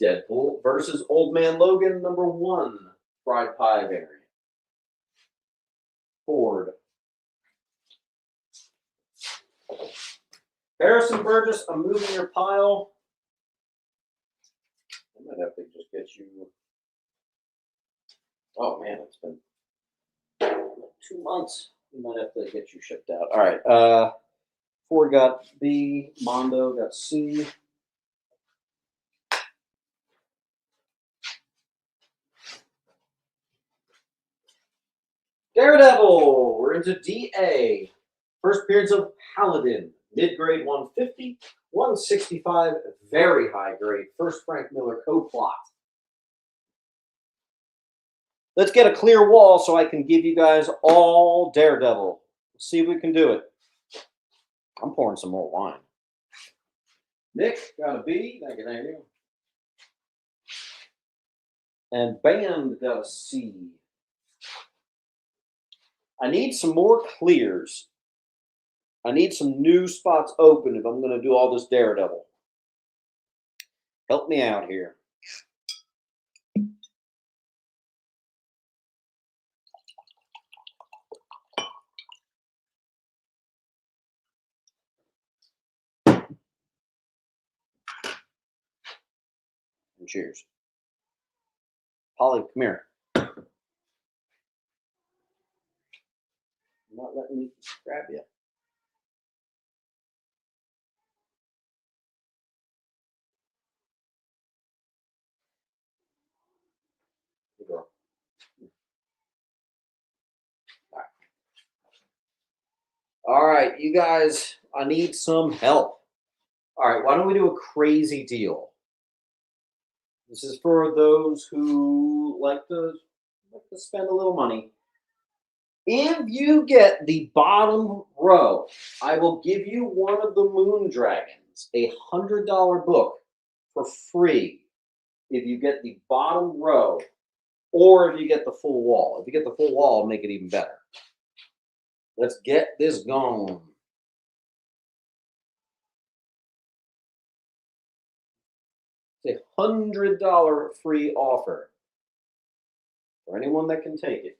Deadpool versus Old Man Logan, number 1. Fried Pie variant. Ford. Harrison Burgess, I'm moving your pile. I might have to just get you. Oh man, it's been 2 months. We might have to get you shipped out. All right. Ford got B. Mondo got C. Daredevil. We're into DA. First appearance of Paladin. Mid-grade 150. 165. Very high grade. First Frank Miller co-plot. Let's get a clear wall so I can give you guys all Daredevil. Let's see if we can do it. I'm pouring some more wine. Nick got a B. Thank you, thank you. And Band got a C. I need some more clears. I need some new spots open if I'm going to do all this Daredevil. Help me out here. And cheers. Polly, come here. I'm not letting me grab you. Good girl. All right, you guys, I need some help. All right, why don't we do a crazy deal? This is for those who like to spend a little money. If you get the bottom row, I will give you one of the Moon Dragons, a $100 book for free if you get the bottom row, or if you get the full wall. If you get the full wall, I'll make it even better. Let's get this going. It's a $100 free offer for anyone that can take it.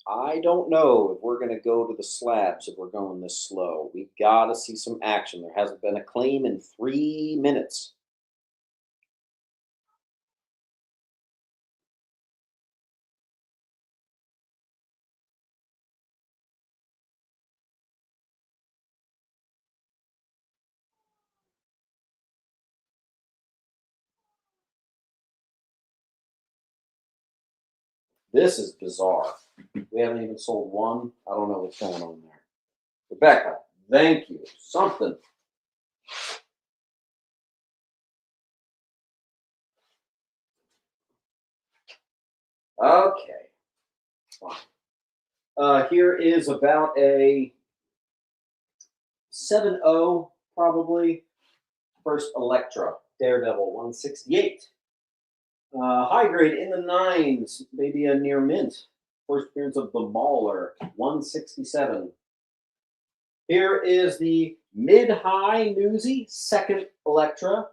I don't know if we're going to go to the slabs if we're going this slow. We got to see some action. There hasn't been a claim in 3 minutes. This is bizarre. We haven't even sold one. I don't know what's going on there. Rebecca, thank you. Something. Okay. Fine. Here is about a 7.0, probably. First Electra, Daredevil, 168. High grade in the 9s, maybe a near mint. First appearance of the Mauler, 167. Here is the mid-high Newsy, second Electra.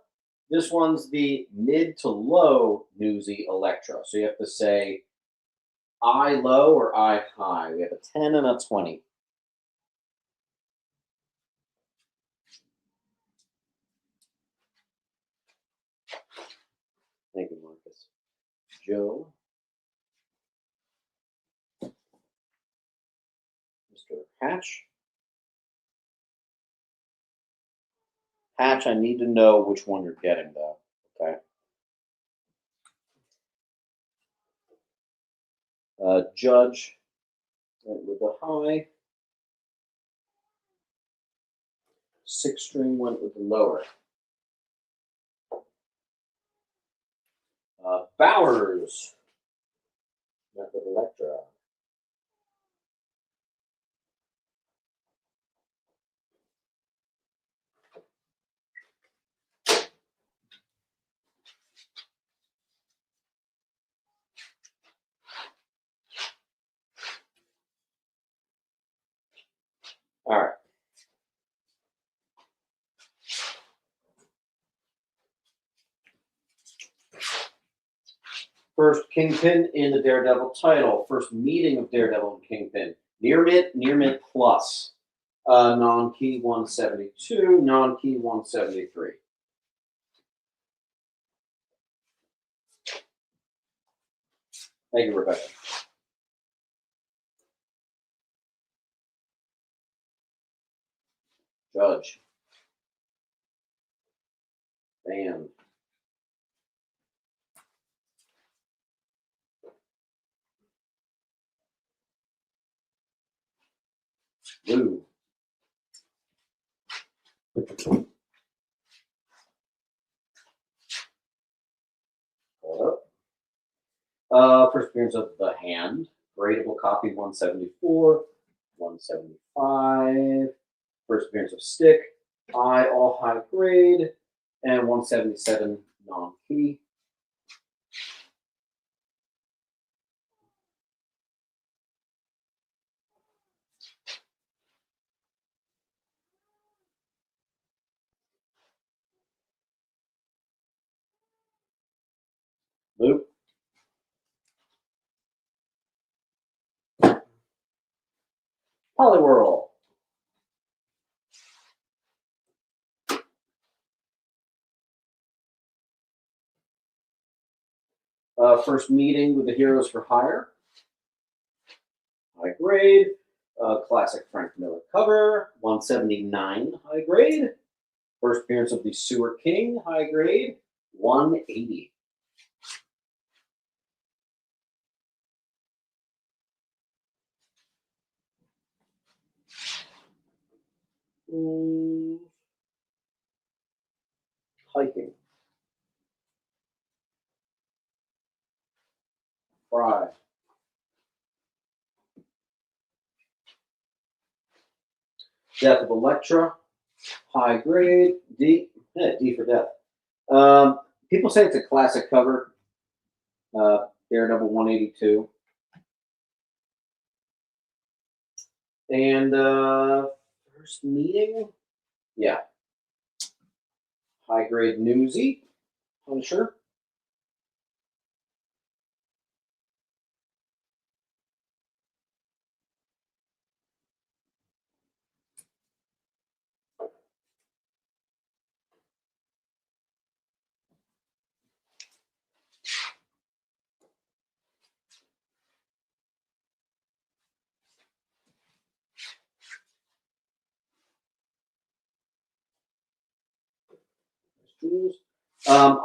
This one's the mid to low Newsy Electra. So you have to say I low or I high. We have a 10 and a 20. Thank you, Marcus. Joe. Mr. Hatch. Hatch, I need to know which one you're getting, though. Okay. Judge went with the high. 6-string went with the lower. Bowers went with Electra. All right. First Kingpin in the Daredevil title. First meeting of Daredevil and Kingpin. Near mid plus. Non-key 172, non-key 173. Thank you, Rebecca. Judge. Band. Blue. Hold up. First appearance of the Hand. Gradable copy 174, 175. First appearance of Stick. Eye all high grade. And 177 non-key. Loop. Polywhirl. First meeting with the Heroes for Hire. High grade. Classic Frank Miller cover. 179 high grade. First appearance of the Sewer King. High grade. 180. Hiking. Fry. Death of Elektra. High grade. D. D for death. People say it's a classic cover. Daredevil 182. And first meeting? Yeah. High grade Newsy. Punisher.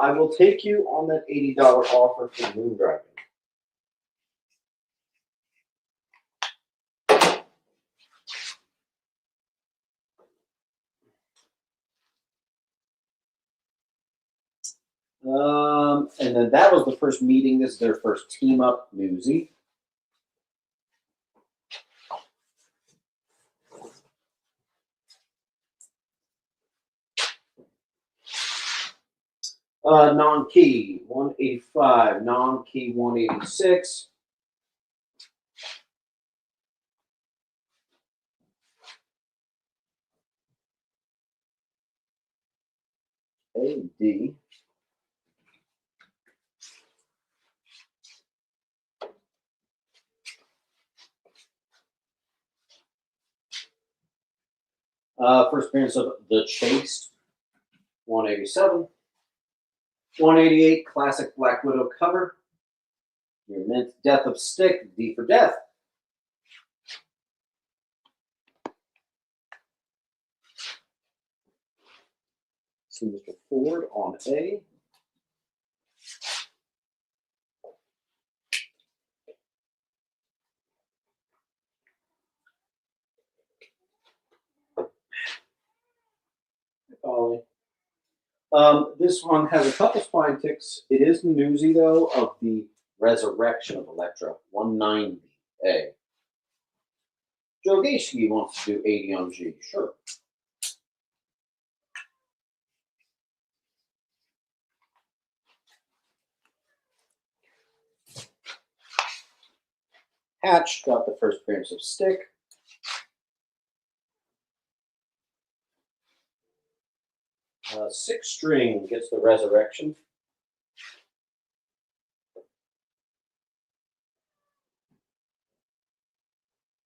I will take you on that $80 offer for Moondragon. And then that was the first meeting. This is their first team up, Newsy. Non-key 185, non-key 186. A D. First appearance of The Chased, 187. 188, classic Black Widow cover. Your mint Death of Stick, D for death. to Mr. Ford on A. This one has a couple spine ticks. It is the newsy, though, of the Resurrection of Elektra, 190A. Joe Gacy wants to do 80 on G. Sure. Hatch got the first appearance of Stick. Six String gets the Resurrection.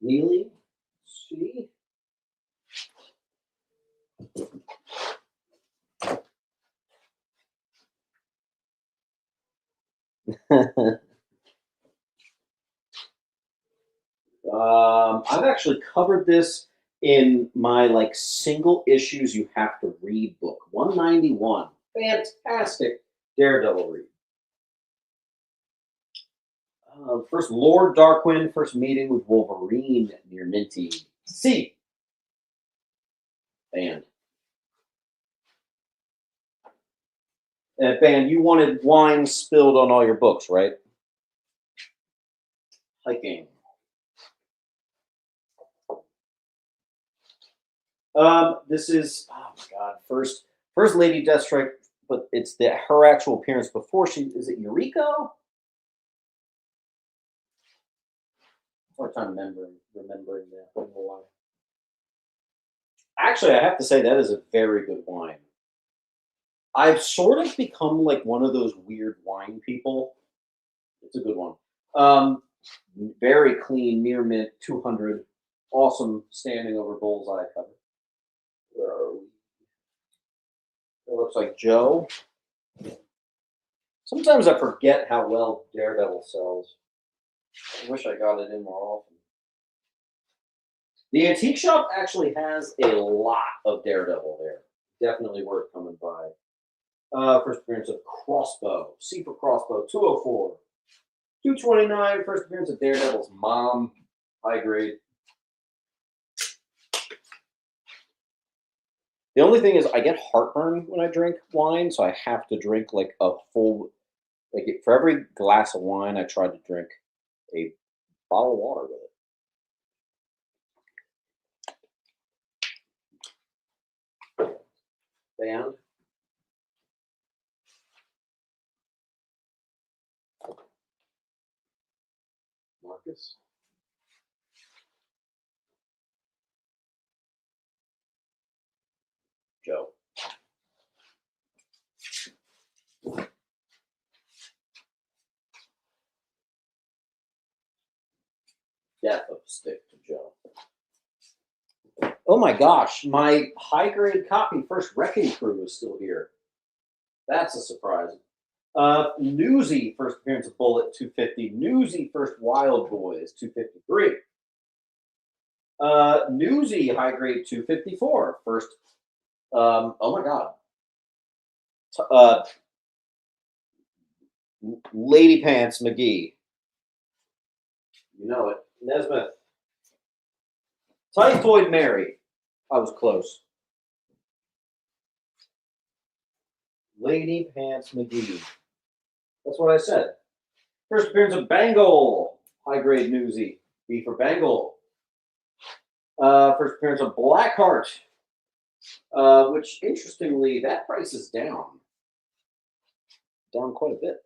Neely, C. I've actually covered this in my single issues you have to read book, 191. Fantastic Daredevil read. First Lord Darkwind, first meeting with Wolverine near Minty. C. Band. Band, you wanted wine spilled on all your books, right? Hiking. This is, oh my god, first Lady Deathstrike, but it's her actual appearance before is it Eureka? Hard time remembering that. Actually, I have to say that is a very good wine. I've sort of become like one of those weird wine people. It's a good one. Very clean, near mint, 200. Awesome standing over bullseye cover. Where are we? It looks like Joe. Sometimes I forget how well Daredevil sells. I wish I got it in more often. The antique shop actually has a lot of Daredevil there. Definitely worth coming by. First appearance of Crossbow. C for Crossbow, 204. 229, first appearance of Daredevil's mom. High grade. The only thing is I get heartburn when I drink wine, so I have to drink like a full, for every glass of wine, I try to drink a bottle of water with it. Band. Marcus. Joe. Death of Stick to Joe. Oh my gosh, my high grade copy, First Wrecking Crew, is still here. That's a surprise. Newsy, first appearance of Bullet, 250. Newsy, first Wild Boys, 253. Newsy, high grade, 254. First, oh my god. Lady Pants McGee. You know it. Nesmith. Typhoid Mary. I was close. Lady Pants McGee. That's what I said. First appearance of Bangle. High grade Newsy. B for Bangle. First appearance of Blackheart. Which, interestingly, that price is down. Down quite a bit.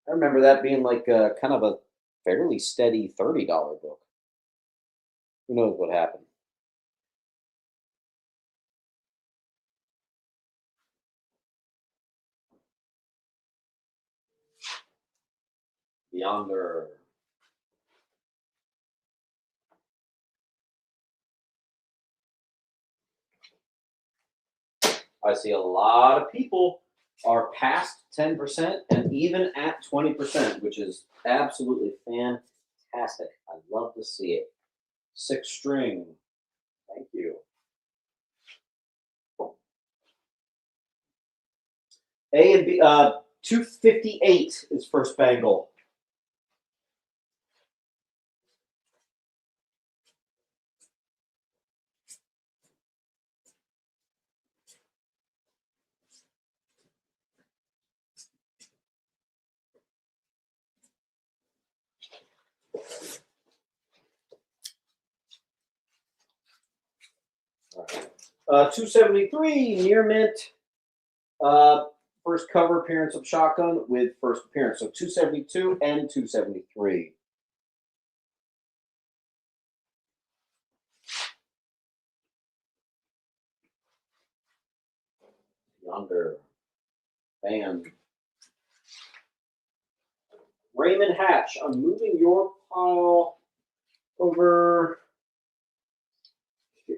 I remember that being like kind of a fairly steady $30 book. Who knows what happened? Yonder. I see a lot of people are past 10% and even at 20%, which is absolutely fantastic. I love to see it. Six String. Thank you. A and B. 258 is first bangle. All right. 273 near mint. First cover appearance of Shotgun with first appearance. So 272 and 273. Yonder. Bam. Raymond Hatch. I'm moving your pile over here.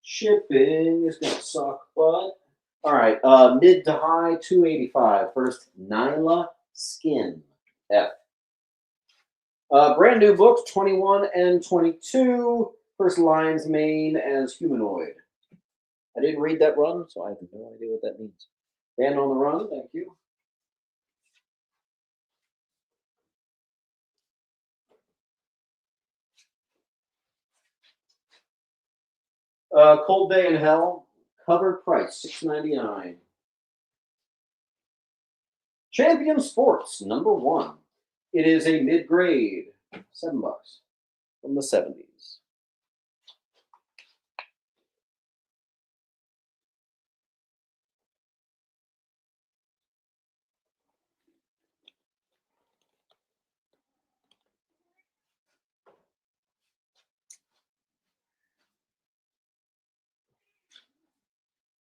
Shipping is going to suck, but all right. Mid to high 285. First, Nyla Skin. F. Brand new books 21 and 22. First, Lion's Mane as Humanoid. I didn't read that run, so I have no idea what that means. Band on the Run, thank you. Cold Day in Hell, cover price $6.99. Champion Sports #1. It is a mid-grade, $7 from the 70s.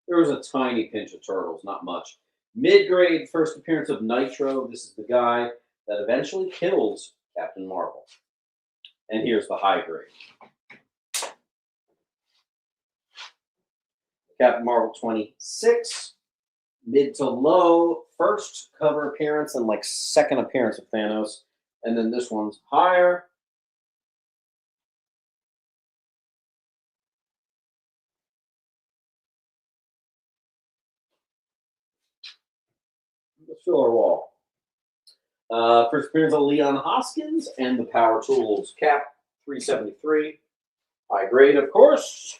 There was a tiny pinch of Turtles, not much. Mid-grade, first appearance of Nitro. This is the guy that eventually kills Captain Marvel. And here's the high grade. Captain Marvel 26. Mid to low, first cover appearance and like second appearance of Thanos. And then this one's higher. The filler wall. First appearance of Leon Hoskins and the Power Tools. Cap 373. High grade, of course.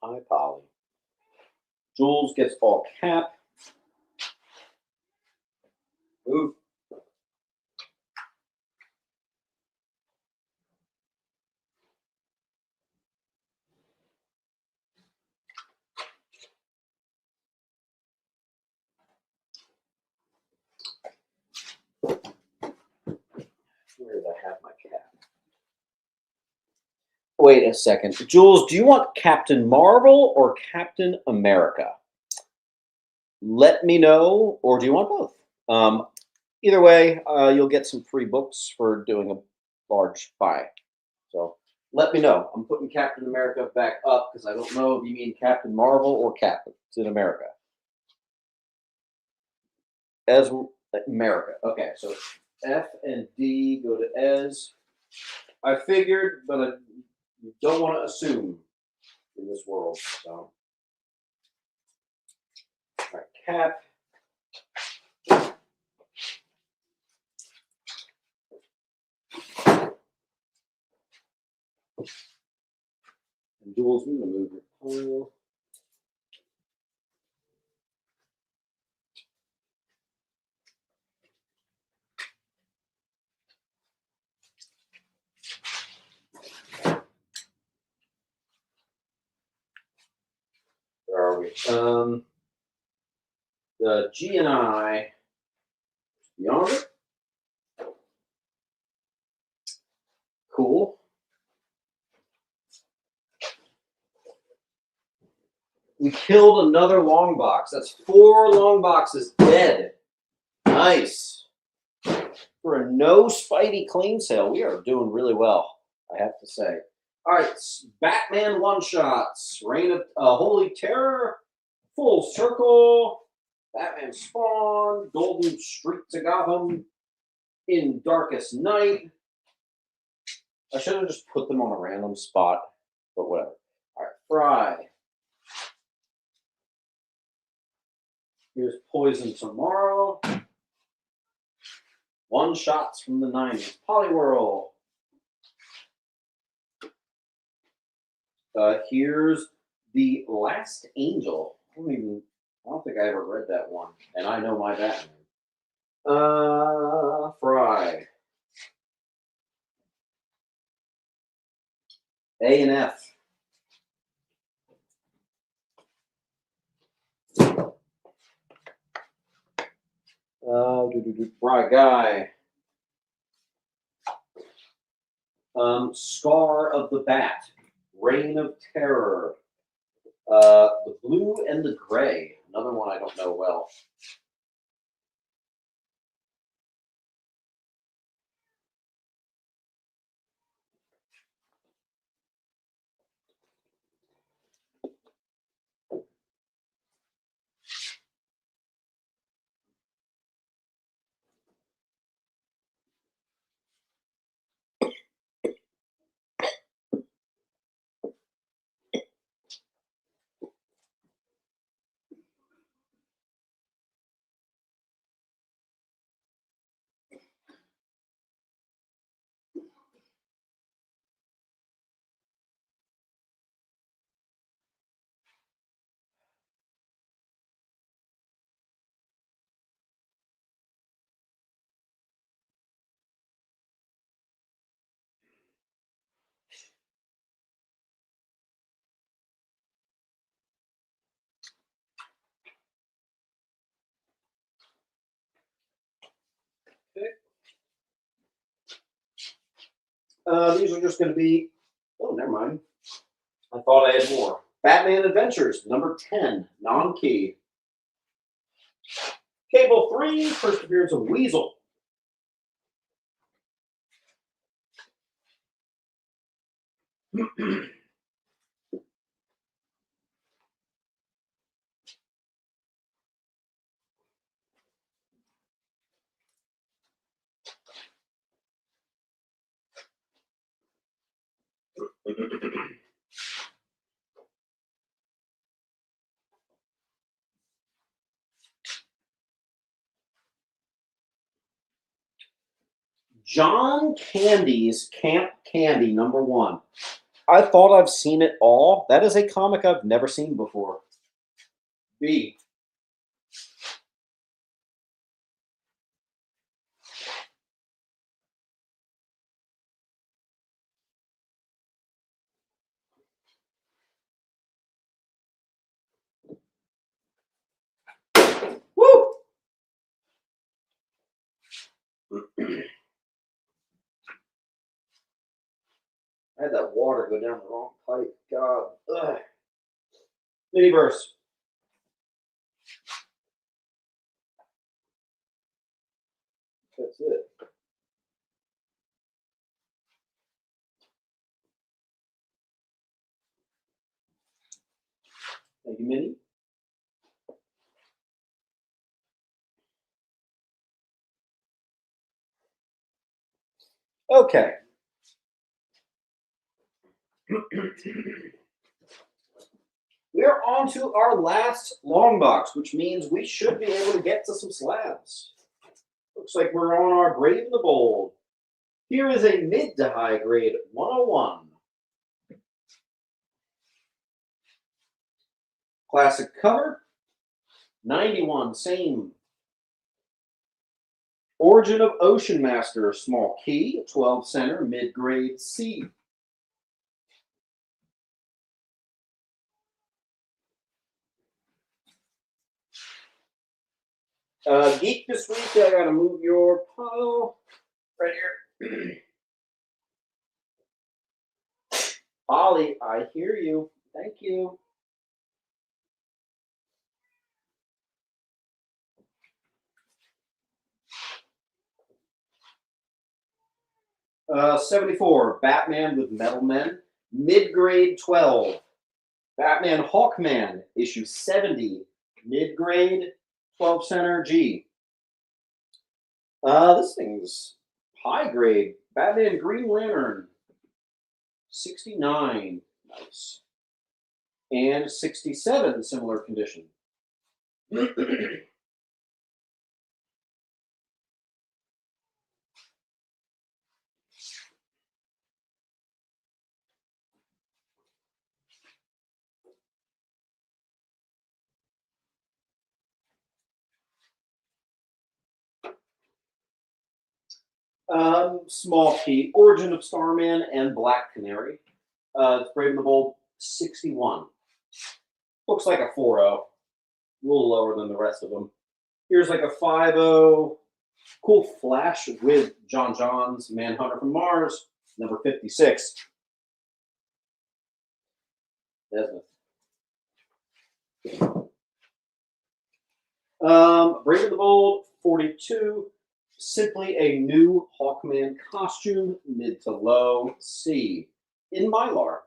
High poly. Jules gets all cap. Move. Where did I have my cap? Wait a second. Jules, do you want Captain Marvel or Captain America? Let me know, or do you want both? Either way, you'll get some free books for doing a large buy. So let me know. I'm putting Captain America back up because I don't know if you mean Captain Marvel or Captain America. As America. Okay, so F and D go to Ez. I figured, but you don't want to assume in this world. So, all right, Cap. And Jules, I'm going to move your pile. Where are we? The G and I beyond it. Cool. We killed another long box. That's 4 long boxes dead. Nice. For a no Spidey clean sale, we are doing really well. I have to say. All right, Batman one-shots. Reign of Holy Terror, Full Circle, Batman Spawn, Golden Streets of Gotham, In Darkest Night. I should have just put them on a random spot, but whatever. All right, Fry. Here's Poison Tomorrow. One shots from the 90s. Poliwhirl. Here's The Last Angel. I don't think I ever read that one, and I know my Batman. Fry. A and F. Fry Guy. Scar of the Bat. Reign of Terror. The Blue and the Gray. Another one I don't know well. These are just going to be, oh, never mind. I thought I had more. Batman Adventures, number 10, non-key. Cable 3, first appearance of Weasel. John Candy's Camp Candy, number 1. I thought I've seen it all. That is a comic I've never seen before. B. Woo! I had that water go down the wrong pipe. God. Ugh. Miniverse. That's it. Thank you, Minnie. Okay. We're on to our last long box, which means we should be able to get to some slabs. Looks like we're on our Brave and the Bold. Here is a mid to high grade 101. Classic cover. 91, same. Origin of Ocean Master, small key, 12 center, mid grade C. Geek this week, I gotta move your pile right here. Ollie, I hear you. Thank you. 74, Batman with Metal Men, mid-grade 12. Batman Hawkman, issue 70, mid-grade 12 center G. This thing's high grade. Batman Green Lantern, 69, nice. And 67, similar condition. Small key, Origin of Starman and Black Canary. It's Brave and the Bold, 61. Looks like a 4.0. A little lower than the rest of them. Here's like a 5.0. Cool Flash with John John's Manhunter from Mars, number 56. Desmond. Brave and the Bold, 42. Simply a new Hawkman costume, mid to low C. In Mylar.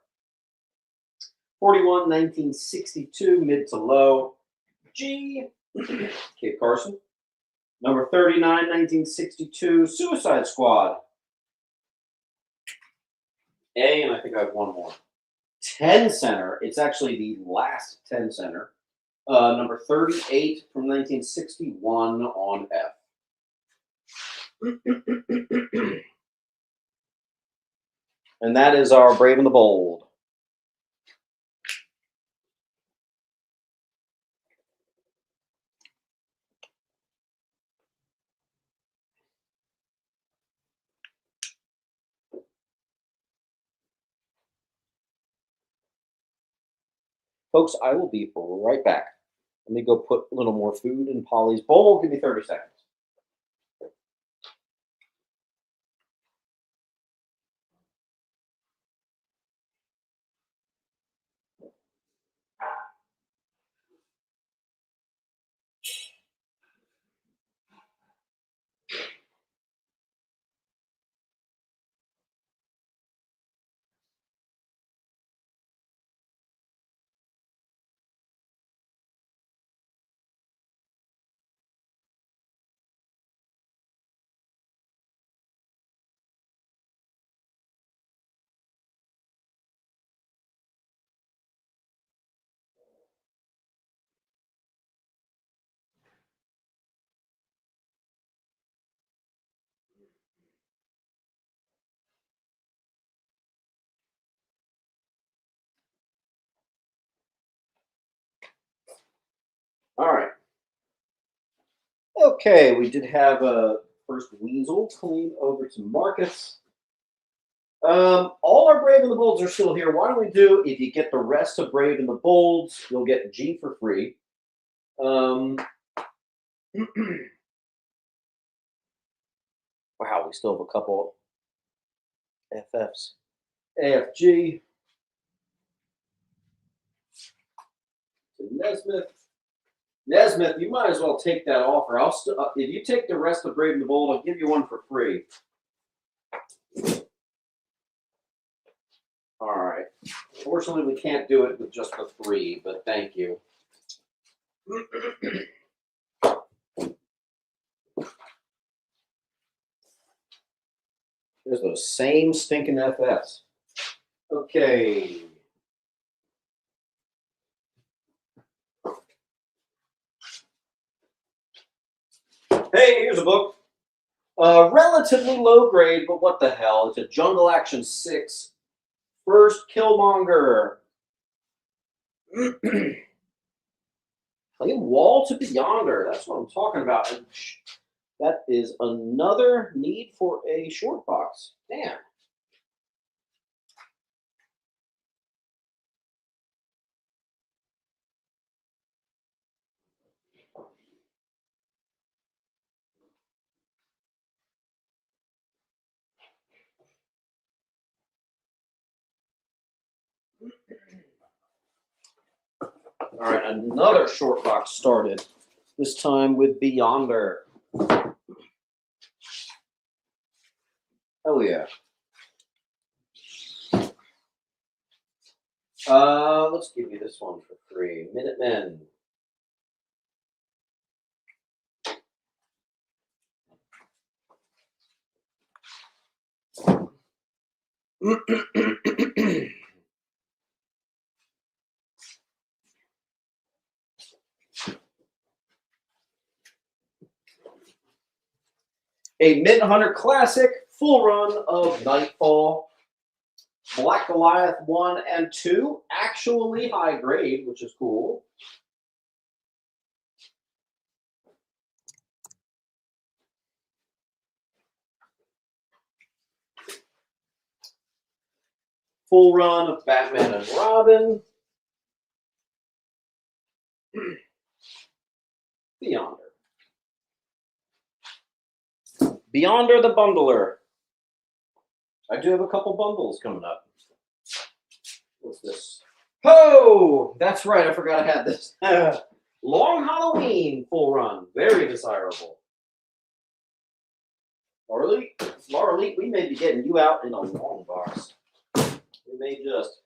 41, 1962, mid to low G. Kit Carson. Number 39, 1962, Suicide Squad. A, and I think I have one more. 10 center. It's actually the last 10 center. Number 38 from 1961 on F. And that is our Brave and the Bold. Folks, I will be right back. Let me go put a little more food in Polly's bowl. Give me 30 seconds. All right. Okay, we did have a first Weasel clean over to Marcus. All our Brave and the Bolds are still here. Why don't we do, if you get the rest of Brave and the Bolds, you'll get G for free. Wow, we still have a couple FFs. AFG. Nesmith. Nesmith, you might as well take that offer. If you take the rest of Brave and the Bold, I'll give you one for free. All right. Fortunately, we can't do it with just the 3, but thank you. There's those same stinking FFs. Okay. Hey, here's a book. Relatively low grade, but what the hell? It's a Jungle Action 6. First Killmonger. Playing Wall to Beyonder. That's what I'm talking about. That is another need for a short box. Damn. All right, another short box started. This time with Beyonder. Oh yeah. Let's give you this one for free. Minutemen. A Mint Hunter Classic, full run of Nightfall. Black Goliath 1 and 2, actually high grade, which is cool. Full run of Batman and Robin. Beyonder. Beyonder the Bundler. I do have a couple bundles coming up. What's this? Oh, that's right. I forgot I had this. Long Halloween full run. Very desirable. Laura Lee, we may be getting you out in a long box. We may just.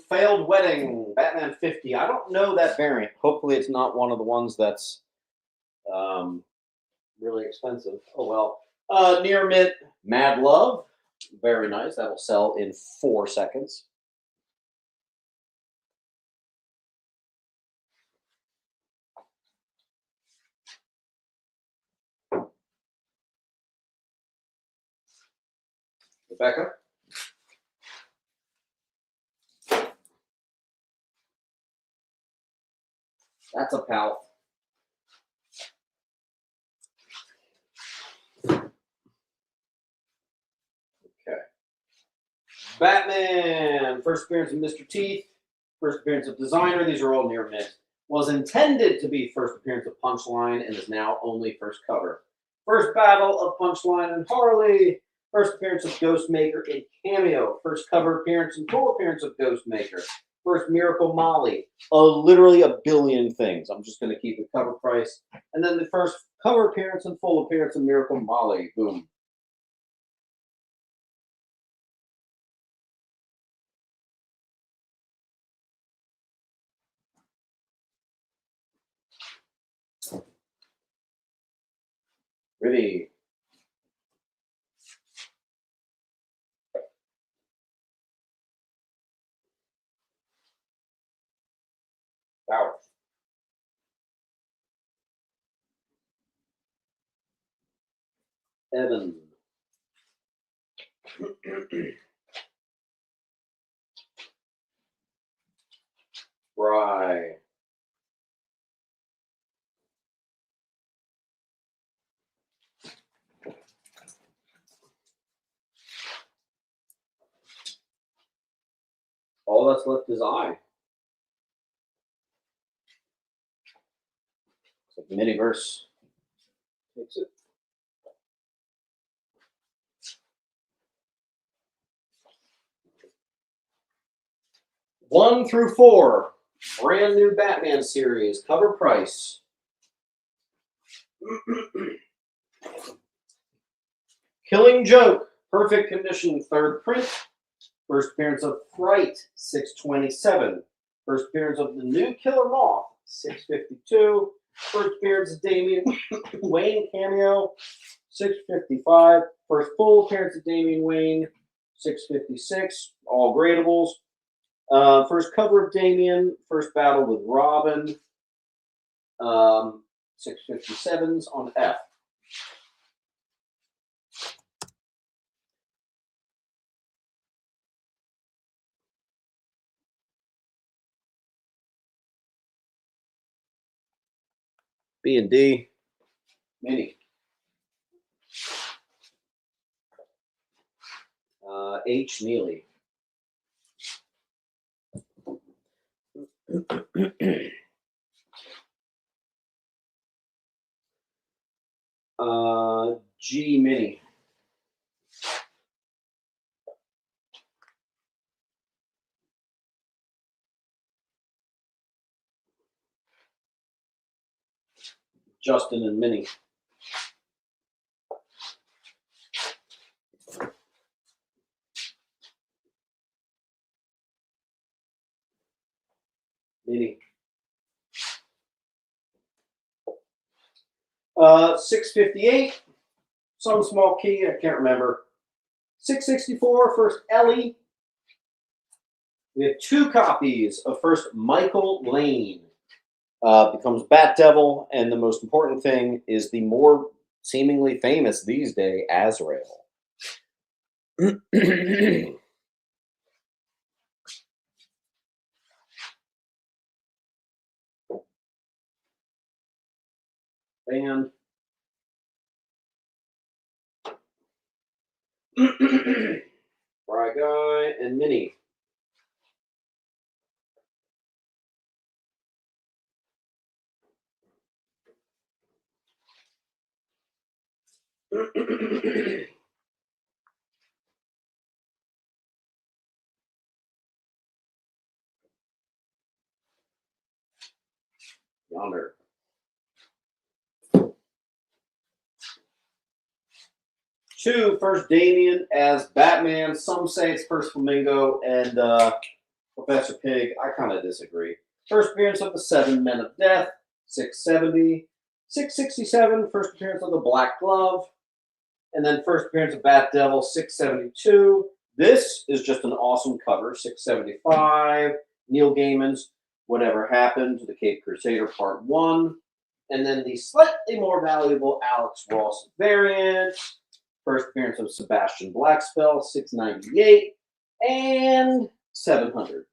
Failed Wedding, Batman 50. I don't know that variant. Hopefully it's not one of the ones that's really expensive. Oh well. Near mint, Mad Love. Very nice. That'll sell in 4 seconds. Rebecca. That's a pal. Okay. Batman, first appearance of Mr. Teeth, first appearance of Designer. These are all near mint. Was intended to be first appearance of Punchline and is now only first cover. First battle of Punchline and Harley. First appearance of Ghostmaker in Cameo. First cover appearance and full appearance of Ghostmaker. First Miracle Molly. Literally a billion things. I'm just going to keep the cover price. And then the first cover appearance and full appearance of Miracle Molly. Boom. Ready. Power. Evan. Bry. All that's left is I. It's like Miniverse takes it. One through 4, brand new Batman series, cover price. Killing Joke, perfect condition, third print. First appearance of Fright, 627. First appearance of the new Killer Moth, 652. First appearance of Damian Wayne cameo, 655. First full appearance of Damian Wayne, 656. All gradables. First cover of Damian, first battle with Robin, 657s on F. B and D, mini. H. Neely. G Mini. Justin and Minnie. Mini. 658. Some small key, I can't remember. 664, first Ellie. We have 2 copies of first Michael Lane. Becomes Bat Devil, and the most important thing is the more seemingly famous these days, Azrael. Band. Fry Guy and Minnie. Yonder. Two, first Damien as Batman. Some say it's first Flamingo and Professor Pig. I kind of disagree. First appearance of the 7 Men of Death, 670. 667, first appearance of the Black Glove. And then first appearance of Bat Devil, 672. This is just an awesome cover, 675. Neil Gaiman's Whatever Happened to the Caped Crusader Part 1. And then the slightly more valuable Alex Ross variant. First appearance of Sebastian Blackspell, 698. And 700.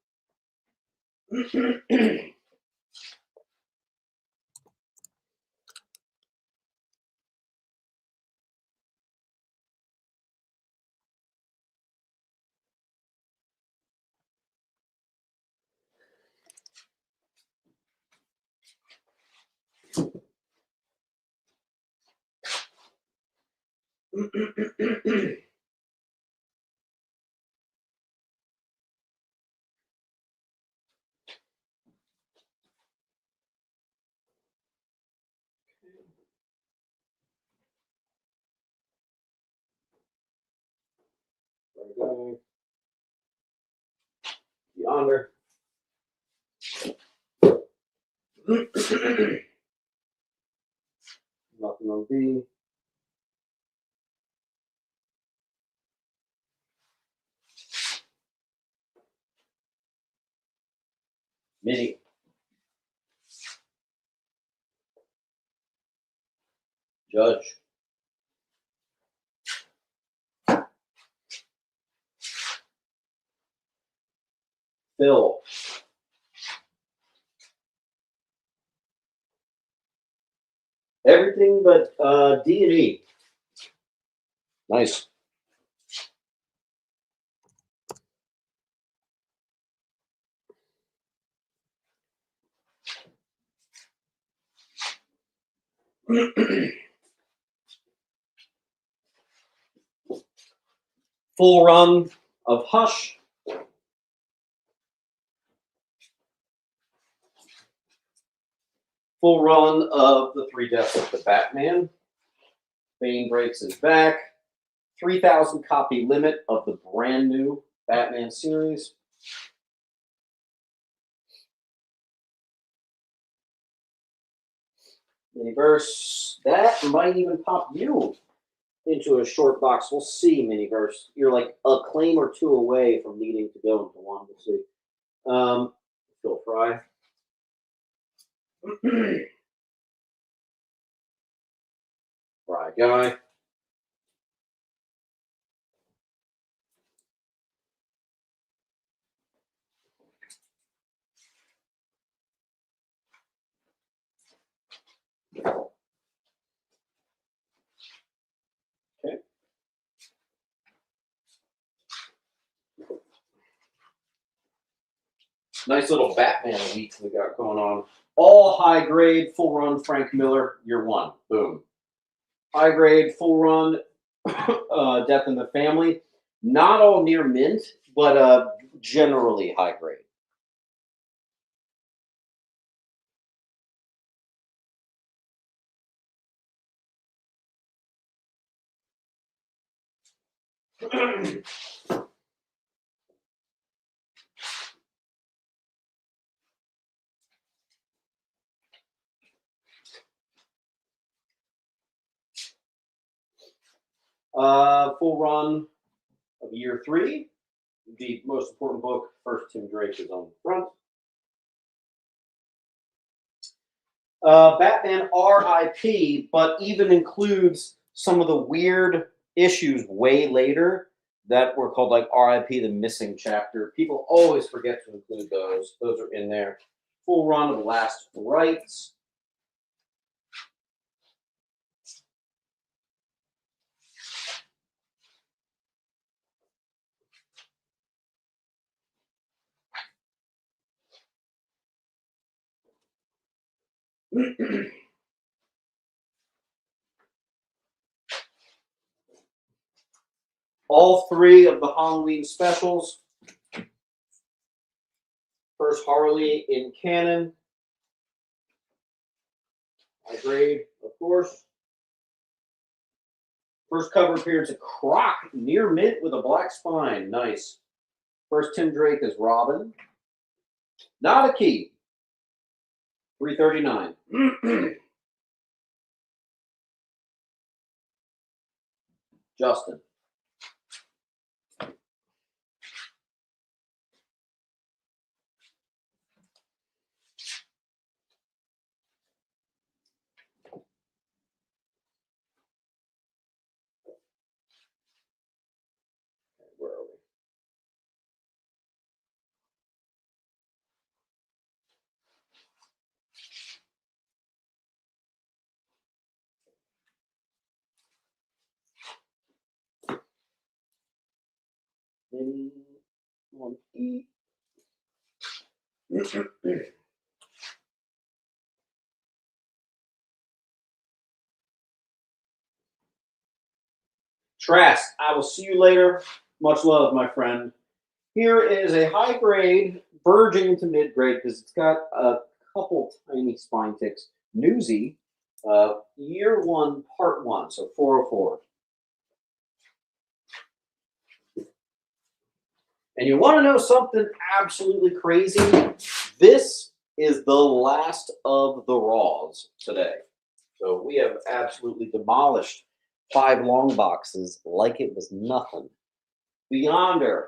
Yonder. Nothing on B. Mini. Judge. Phil. Everything but D&E. Nice. Full run of Hush. Full run of the 3 Deaths of the Batman. Bane breaks his back. 3,000 copy limit of the brand new Batman series. Miniverse. That might even pop you into a short box. We'll see, Miniverse. You're like a claim or 2 away from needing to go into one. We'll see. Phil Fry. Fry Guy. Okay. Nice little Batman week we got going on. All high grade, full run Frank Miller, year 1. Boom. High grade, full run, Death in the Family. Not all near mint, but generally high grade. Full run of year 3. The most important book, first Tim Drake, is on the front. Batman R.I.P., but even includes some of the weird issues way later that were called like R.I.P. the Missing Chapter. People always forget to include those. Those are in there. Full run of Last Rites. All 3 of the Halloween specials. First Harley in canon. High grade, of course. First cover appearance of Croc, near mint with a black spine. Nice. First Tim Drake is Robin. Not a key. $3.39. Justin. Where are we? On E. Trask, I will see you later. Much love, my friend. Here is a high grade, verging into mid grade because it's got a couple tiny spine ticks. Newsy, year 1, part 1, so 404. And you want to know something absolutely crazy? This is the last of the Raws today. So we have absolutely demolished 5 long boxes like it was nothing. Beyonder.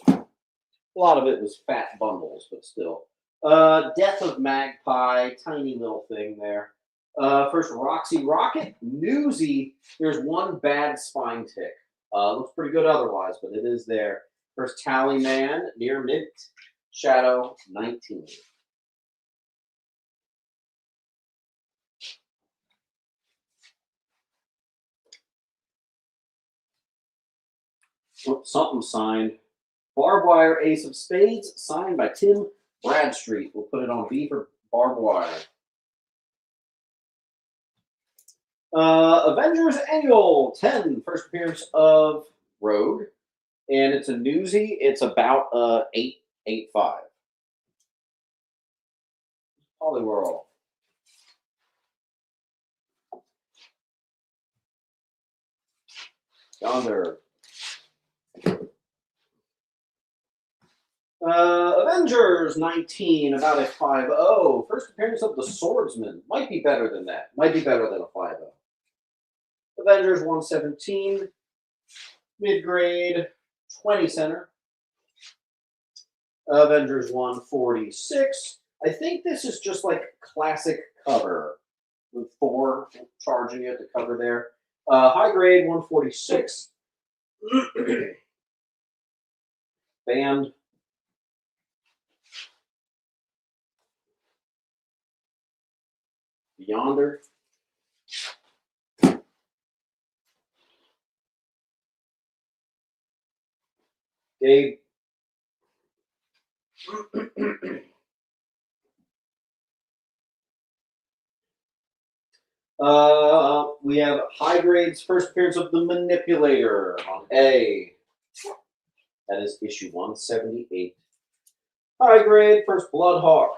A lot of it was fat bundles, but still. Death of Magpie, tiny little thing there. First, Roxy Rocket. Newsy, there's one bad spine tick. Looks pretty good otherwise, but it is there. First, Tally Man, near mint. Shadow, 19. Something signed. Barbed Wire Ace of Spades, signed by Tim Bradstreet. We'll put it on B for Barbed Wire. Avengers Annual 10, first appearance of Rogue. And it's a newsy. It's about 885. Polyworld. Yonder. Avengers 19, about a 5-0. First appearance of the Swordsman. Might be better than that. Might be better than a 5-0. Avengers 117, mid-grade, 20 center. Avengers 146. I think this is just like classic cover with Thor charging it, the cover there. High grade 146. Band. Yonder. Gabe. We have High Grade's first appearance of the Manipulator on A. That is issue 178. High Grade, first Bloodhawk.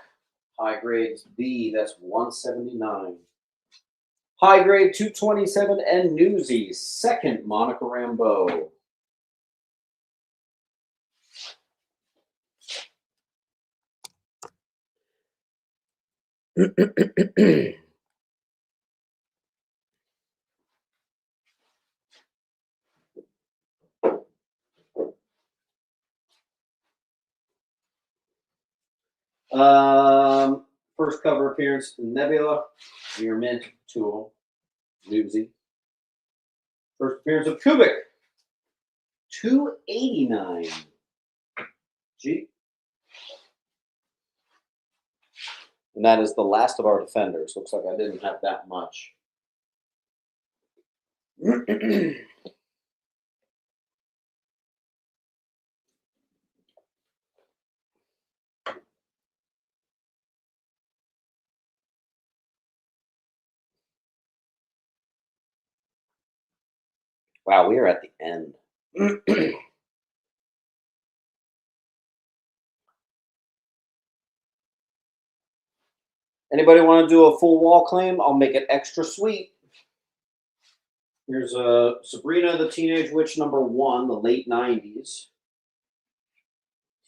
High Grade's B, that's 179. High Grade 227 and Newsies, second Monica Rambeau. First cover appearance, Nebula, Your Mint, Tool, Newsy. First appearance of Kubik, 289. G. And that is the last of our defenders. Looks like I didn't have that much. Wow, we are at the end. Anybody want to do a full wall claim? I'll make it extra sweet. Here's Sabrina the Teenage Witch #1, the late 90s.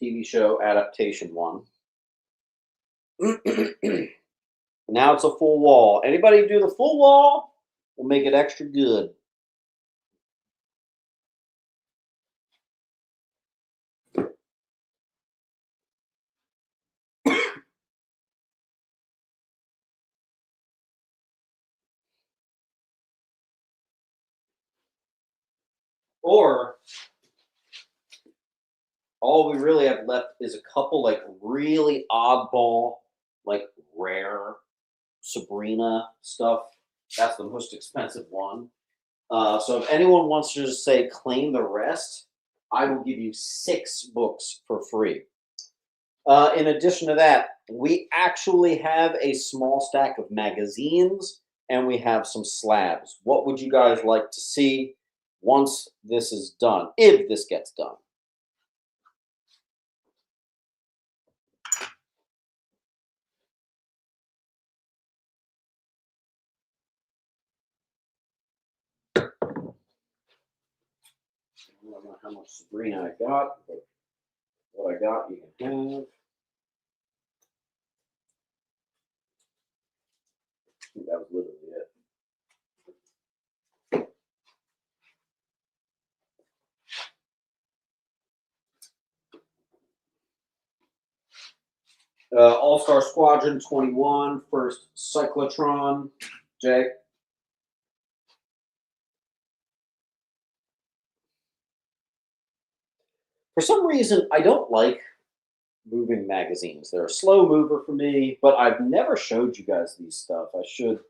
TV show adaptation one. Now it's a full wall. Anybody do the full wall? We'll make it extra good. Or all we really have left is a couple like really oddball, like rare Sabrina stuff. That's the most expensive one. So if anyone wants to just say claim the rest, I will give you 6 books for free. In addition to that, we actually have a small stack of magazines and we have some slabs. What would you guys like to see once this is done, if this gets done? I don't know how much Sabrina I got, but what I got you can have. I think that was literally it. All-Star Squadron 21, first Cyclotron. Jay? For some reason, I don't like moving magazines. They're a slow mover for me, but I've never showed you guys these stuff. I should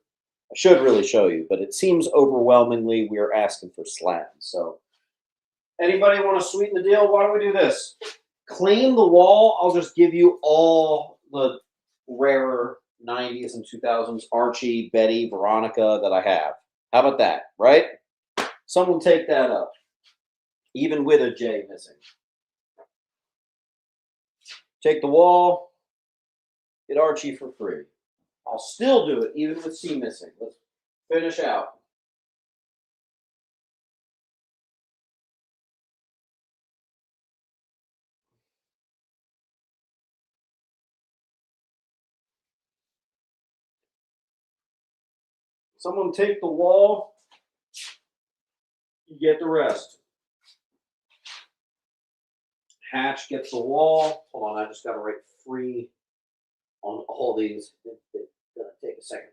really show you, but it seems overwhelmingly we are asking for slabs. So anybody want to sweeten the deal? Why don't we do this? Claim the wall. I'll just give you all the rarer 90s and 2000s Archie, Betty, Veronica that I have. How about that, right? Someone take that up, even with a J missing. Take the wall, get Archie for free. I'll still do it, even with C missing. Let's finish out. Someone take the wall, you get the rest. Hatch gets the wall. Hold on, I just got to write free on all these. It's going to take a second.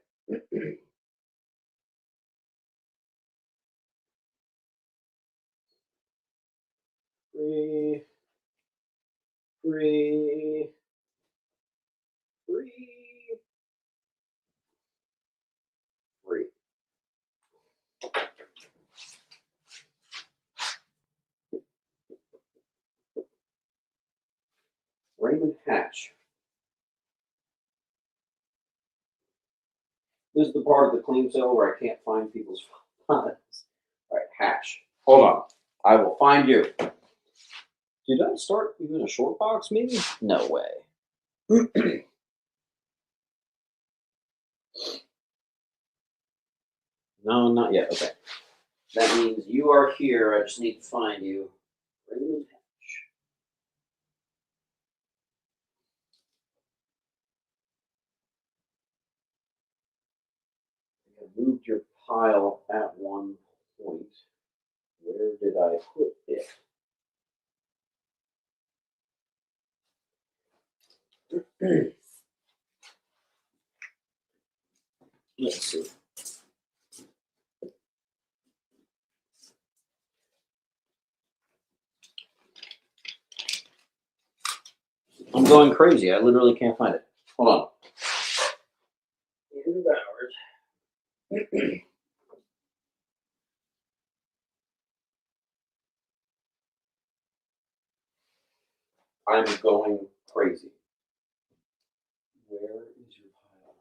Free. Raymond Hatch. This is the part of the claim sale where I can't find people's files. All right, hash. Hold on. I will find you. Did I start even a short box, maybe? No way. No, not yet. Okay. That means you are here. I just need to find you. Raymond Hatch. I moved your pile at one point. Where did I put it? Let's see. I'm going crazy. I literally can't find it. Hold on. I'm going crazy. Where is your pile?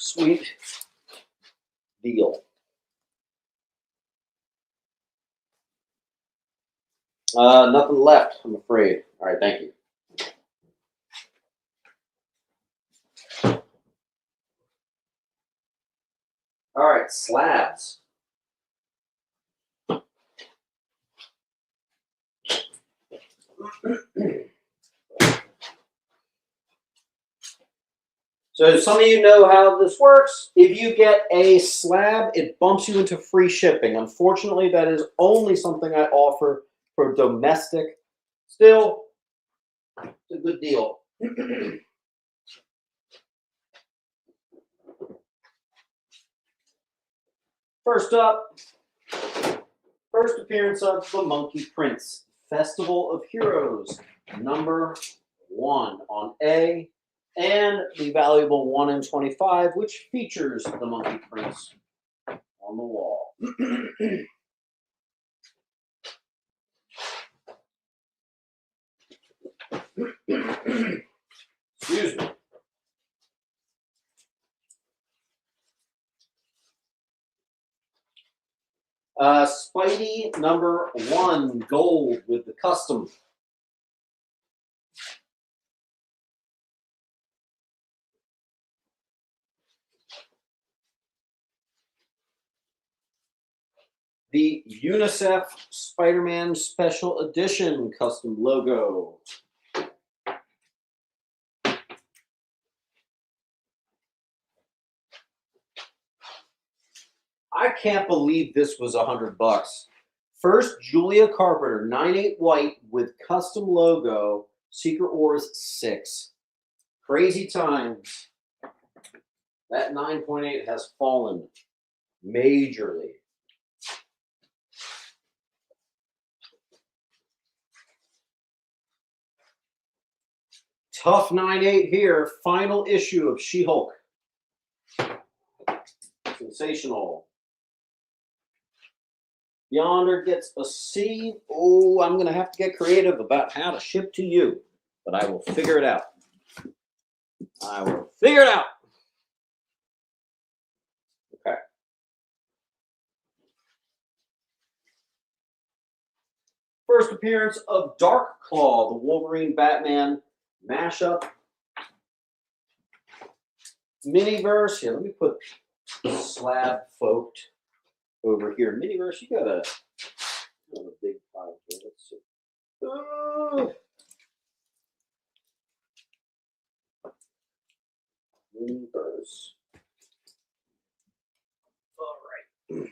Sweet deal. Nothing left, I'm afraid. All right, thank you. All right, slabs. So some of you know how this works. If you get a slab, it bumps you into free shipping. Unfortunately, that is only something I offer for domestic. Still, it's a good deal. First up, first appearance of the Monkey Prince, Festival of Heroes, #1 on A, and the valuable 1 in 25, which features the Monkey Prince on the wall. Excuse me. Spidey #1, gold with the custom. The UNICEF Spider-Man Special Edition custom logo. I can't believe this was $100. First, Julia Carpenter, 9/8 white with custom logo, Secret Wars 6. Crazy times. That 9.8 has fallen majorly. Tough 9/8 here. Final issue of She-Hulk. Sensational. Yonder gets a C. Oh, I'm going to have to get creative about how to ship to you, but I will figure it out. I will figure it out. Okay. First appearance of Dark Claw, the Wolverine Batman mashup. Miniverse. Here, let me put Slab Folked over here. Miniverse, you got a big pile here. Let's see. Miniverse. All right.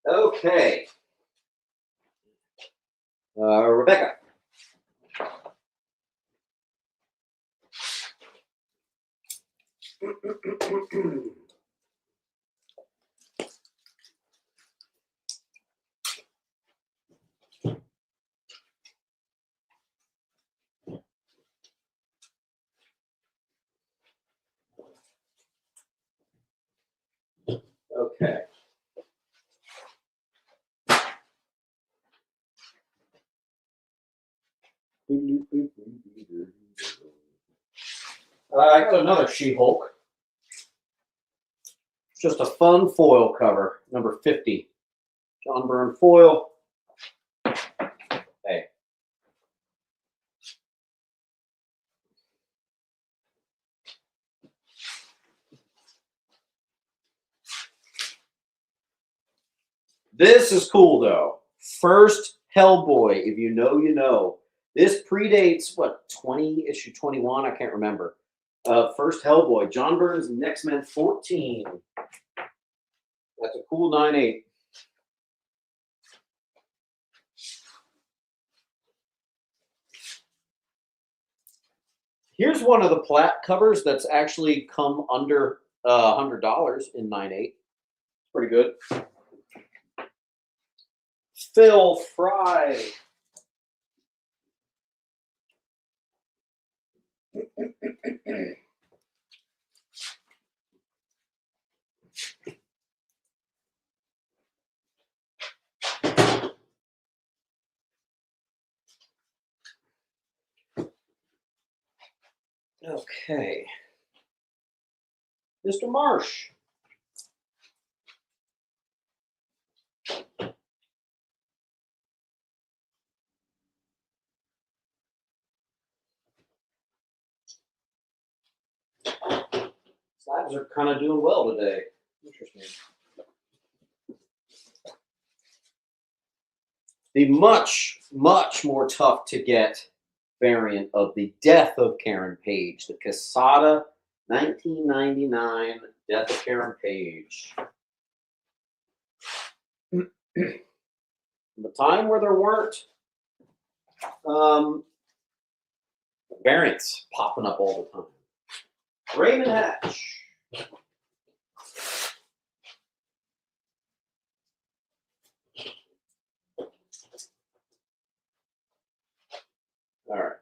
Okay. Rebecca. Okay. I got another She-Hulk. Just a fun foil cover, number 50. John Byrne foil. Hey. This is cool, though. First Hellboy, if you know, you know. This predates, what, issue 21? I can't remember. First Hellboy, John Byrne's X-Men 14. That's a cool 9/8. Here's one of the plat covers that's actually come under $100 in 9/8. Pretty good. Phil Fry. Okay. Mr. Marsh. Slabs are kind of doing well today. Interesting. The much, much more tough to get variant of the Death of Karen Page, the Quesada 1999 Death of Karen Page. The time where there weren't variants popping up all the time. Raymond Hatch. All right.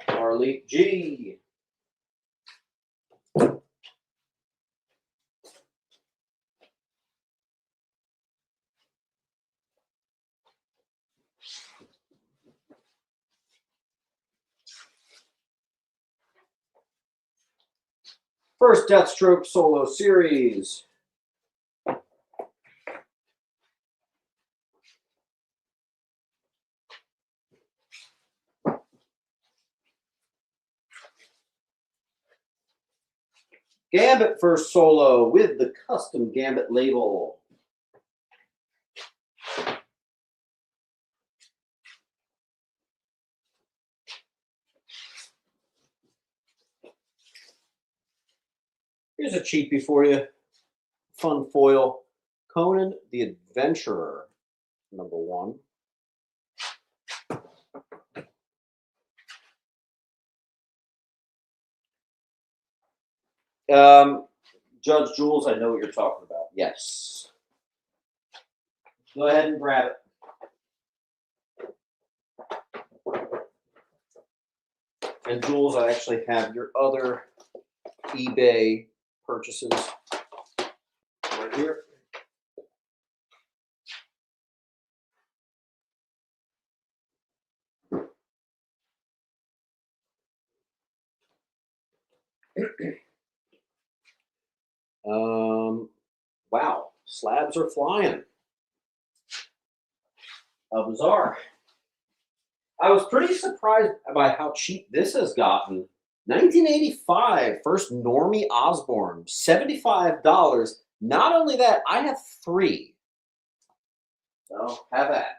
Marley G. First Deathstroke solo series. Gambit first solo with the custom Gambit label. Here's a cheapie for you. Fun foil. Conan the Adventurer, number 1. Judge Jules, I know what you're talking about. Yes. Go ahead and grab it. And Jules, I actually have your other eBay purchases right here. Wow, slabs are flying. Bizarre. I was pretty surprised by how cheap this has gotten. 1985, first Normie Osborn, $75. Not only that, I have 3. So have that.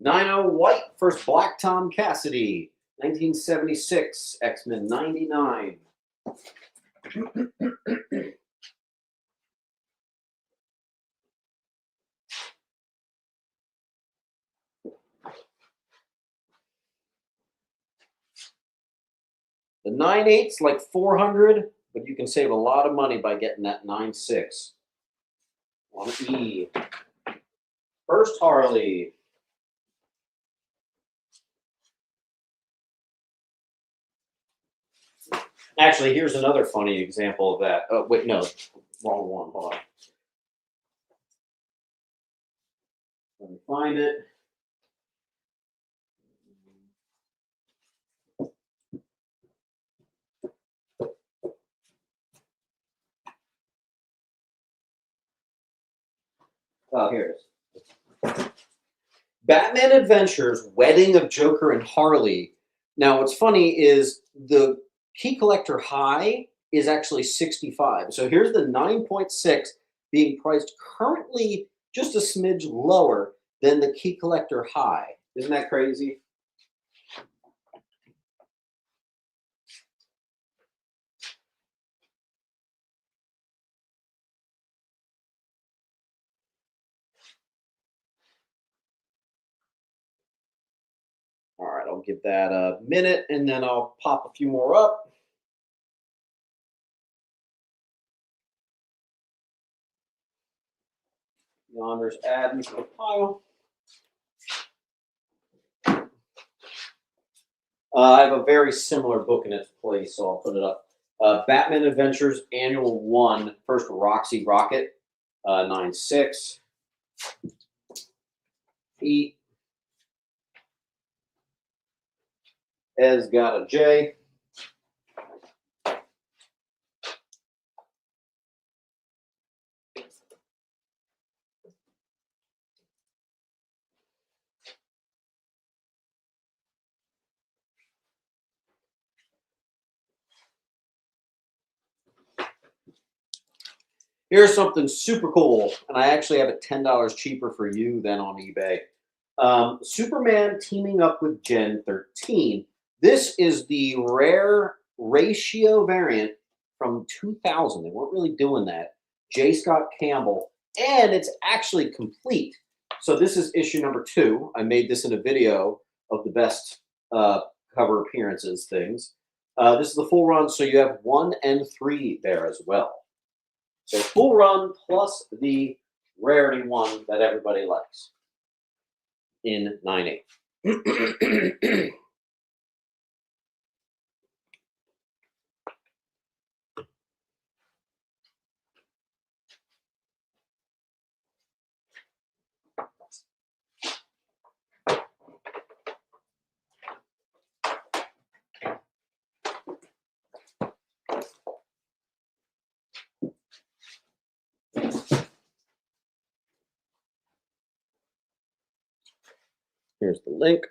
9-0 white, first black Tom Cassidy. 1976, X-Men 99. The 9/8's like 400, but you can save a lot of money by getting that 9/6 on E. First Harley. Actually, here's another funny example of that. Oh, wait, no, wrong one. Hold on. Let me find it. Oh, here it is. Batman Adventures, Wedding of Joker and Harley. Now, what's funny is the key collector high is actually 65. So here's the 9.6 being priced currently just a smidge lower than the key collector high. Isn't that crazy? All right, I'll give that a minute and then I'll pop a few more up. Yonder's adding to the pile. I have a very similar book in its place, so I'll put it up. Batman Adventures Annual 1, first Roxy Rocket, 9/6. E. Ez got a J. Here's something super cool, and I actually have it $10 cheaper for you than on eBay. Superman teaming up with Gen 13. This is the rare ratio variant from 2000. They weren't really doing that. J. Scott Campbell, and it's actually complete. So this is issue number 2. I made this in a video of the best cover appearances things. This is the full run, so you have 1 and 3 there as well. So full run plus the rarity one that everybody likes in 9/8. Here's the link.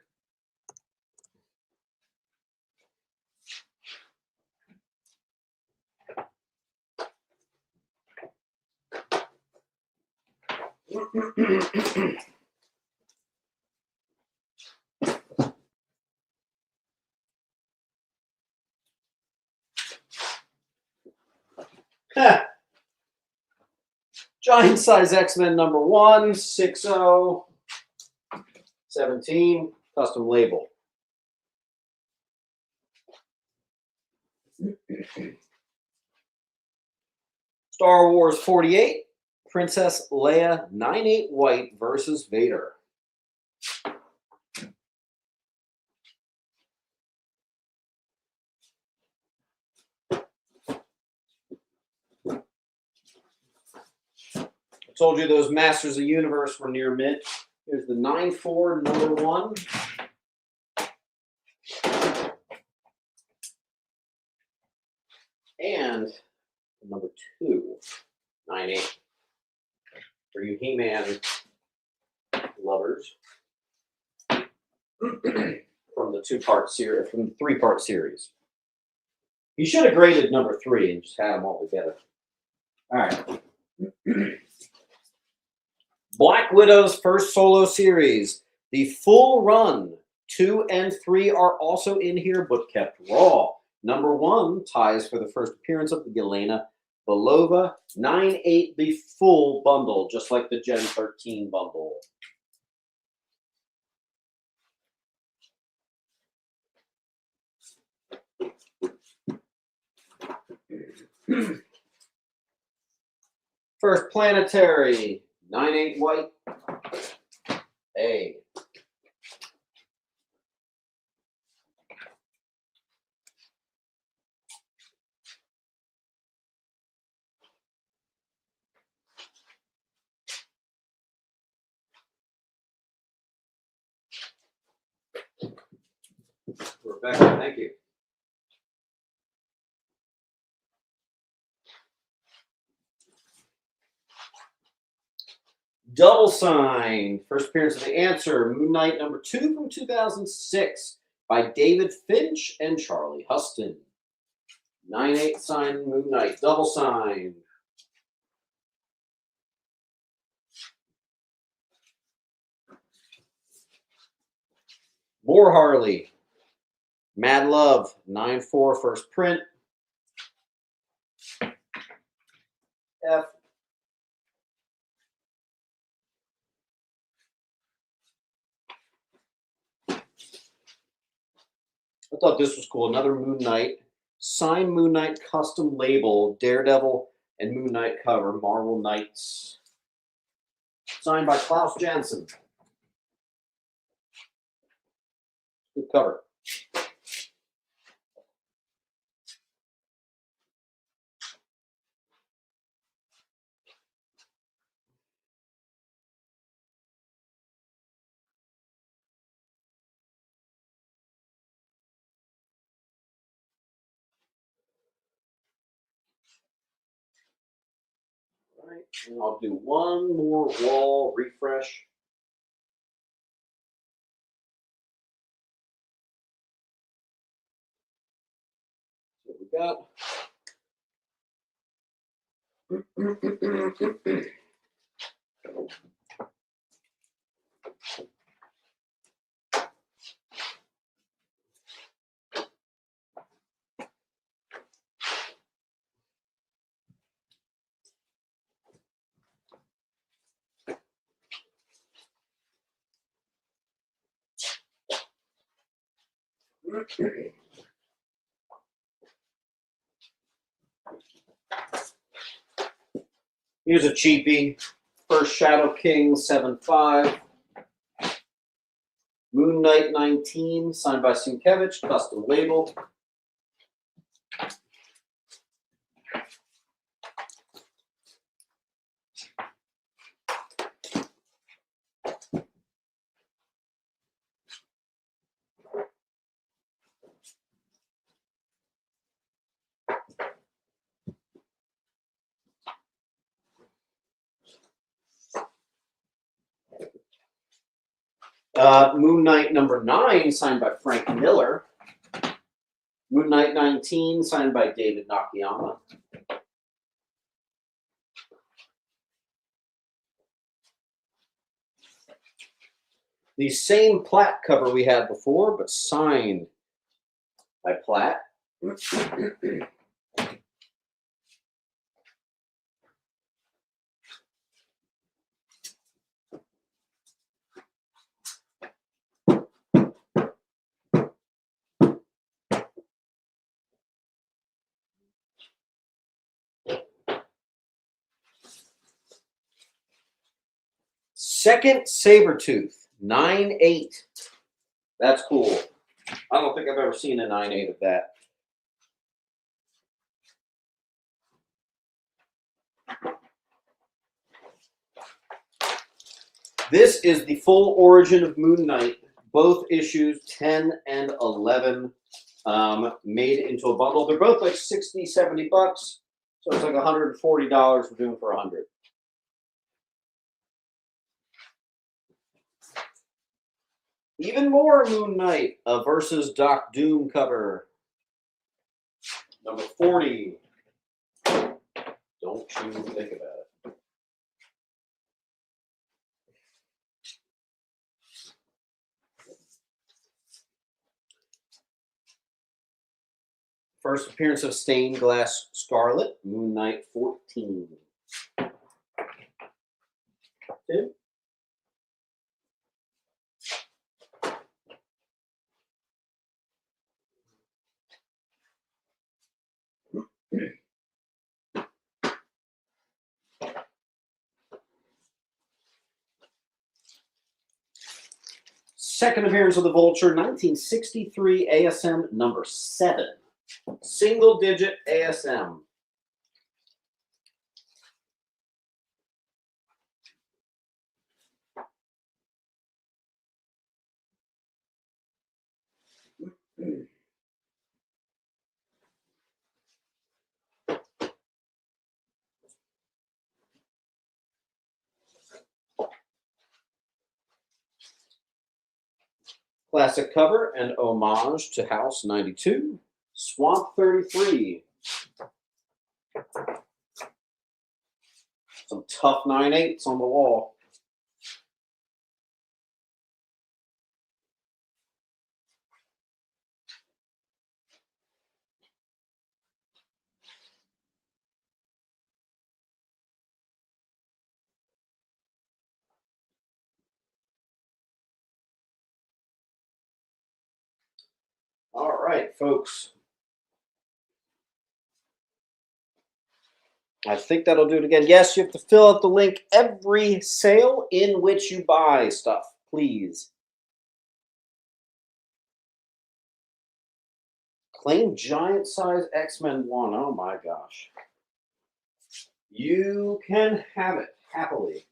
Giant size X-Men number 1, 6/0, 17, custom label. Star Wars 48, Princess Leia 9/8 white versus Vader. I told you those Masters of the Universe were near mint. Here's the 9/4 number 1. And number 2, 9/8. For you He-Man lovers. From the 2-part series, from the 3-part series. You should have graded number 3 and just had them all together. All right. Black Widow's first solo series, The full run, 2 and 3 are also in here, but kept raw. Number 1 ties for the first appearance of Yelena Belova. 9/8, the full bundle, just like the Gen 13 bundle. First Planetary, 9/8 white. A. Rebecca, thank you. Double Sign, first appearance of The Answer, Moon Knight number 2 from 2006 by David Finch and Charlie Huston. 9/8 sign Moon Knight, Double Sign. More Harley, Mad Love, 9/4 first print. F. I thought this was cool. Another Moon Knight. Signed Moon Knight custom label, Daredevil and Moon Knight cover, Marvel Knights. Signed by Klaus Janson. Good cover. Right, and I'll do one more wall refresh. What we got? Here's a cheapie. First Shadow King 7/5. Moon Knight 19, signed by Sienkiewicz, custom label. Moon Knight number 9, signed by Frank Miller. Moon Knight 19, signed by David Nakayama. The same Platt cover we had before, but signed by Platt. Second Sabretooth, 9/8. That's cool. I don't think I've ever seen a 9/8 of that. This is the full origin of Moon Knight. Both issues, 10 and 11, made into a bundle. They're both like 60, 70 bucks. So it's like $140 we're doing for 100. Even more Moon Knight, a versus Doc Doom cover. Number 40. Don't you think about it. First appearance of Stained Glass Scarlet, Moon Knight 14. Tim? Second appearance of the Vulture, 1963 ASM number 7. Single digit ASM. Classic cover and homage to House 92, Swamp 33. Some tough 9/8s on the wall. All right, folks. I think that'll do it again. Yes, you have to fill out the link every sale in which you buy stuff, please. Claim giant size X-Men 1. Oh my gosh. You can have it happily.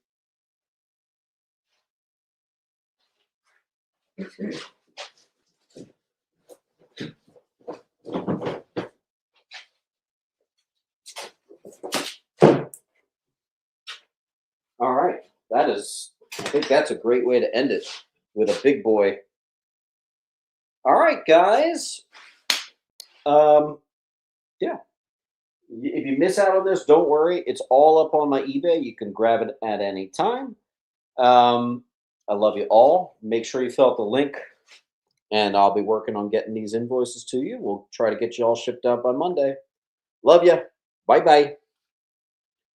All right. I think that's a great way to end it with a big boy. All right, guys. Yeah. If you miss out on this, don't worry. It's all up on my eBay. You can grab it at any time. I love you all. Make sure you fill out the link, and I'll be working on getting these invoices to you. We'll try to get you all shipped out by Monday. Love you. Bye-bye.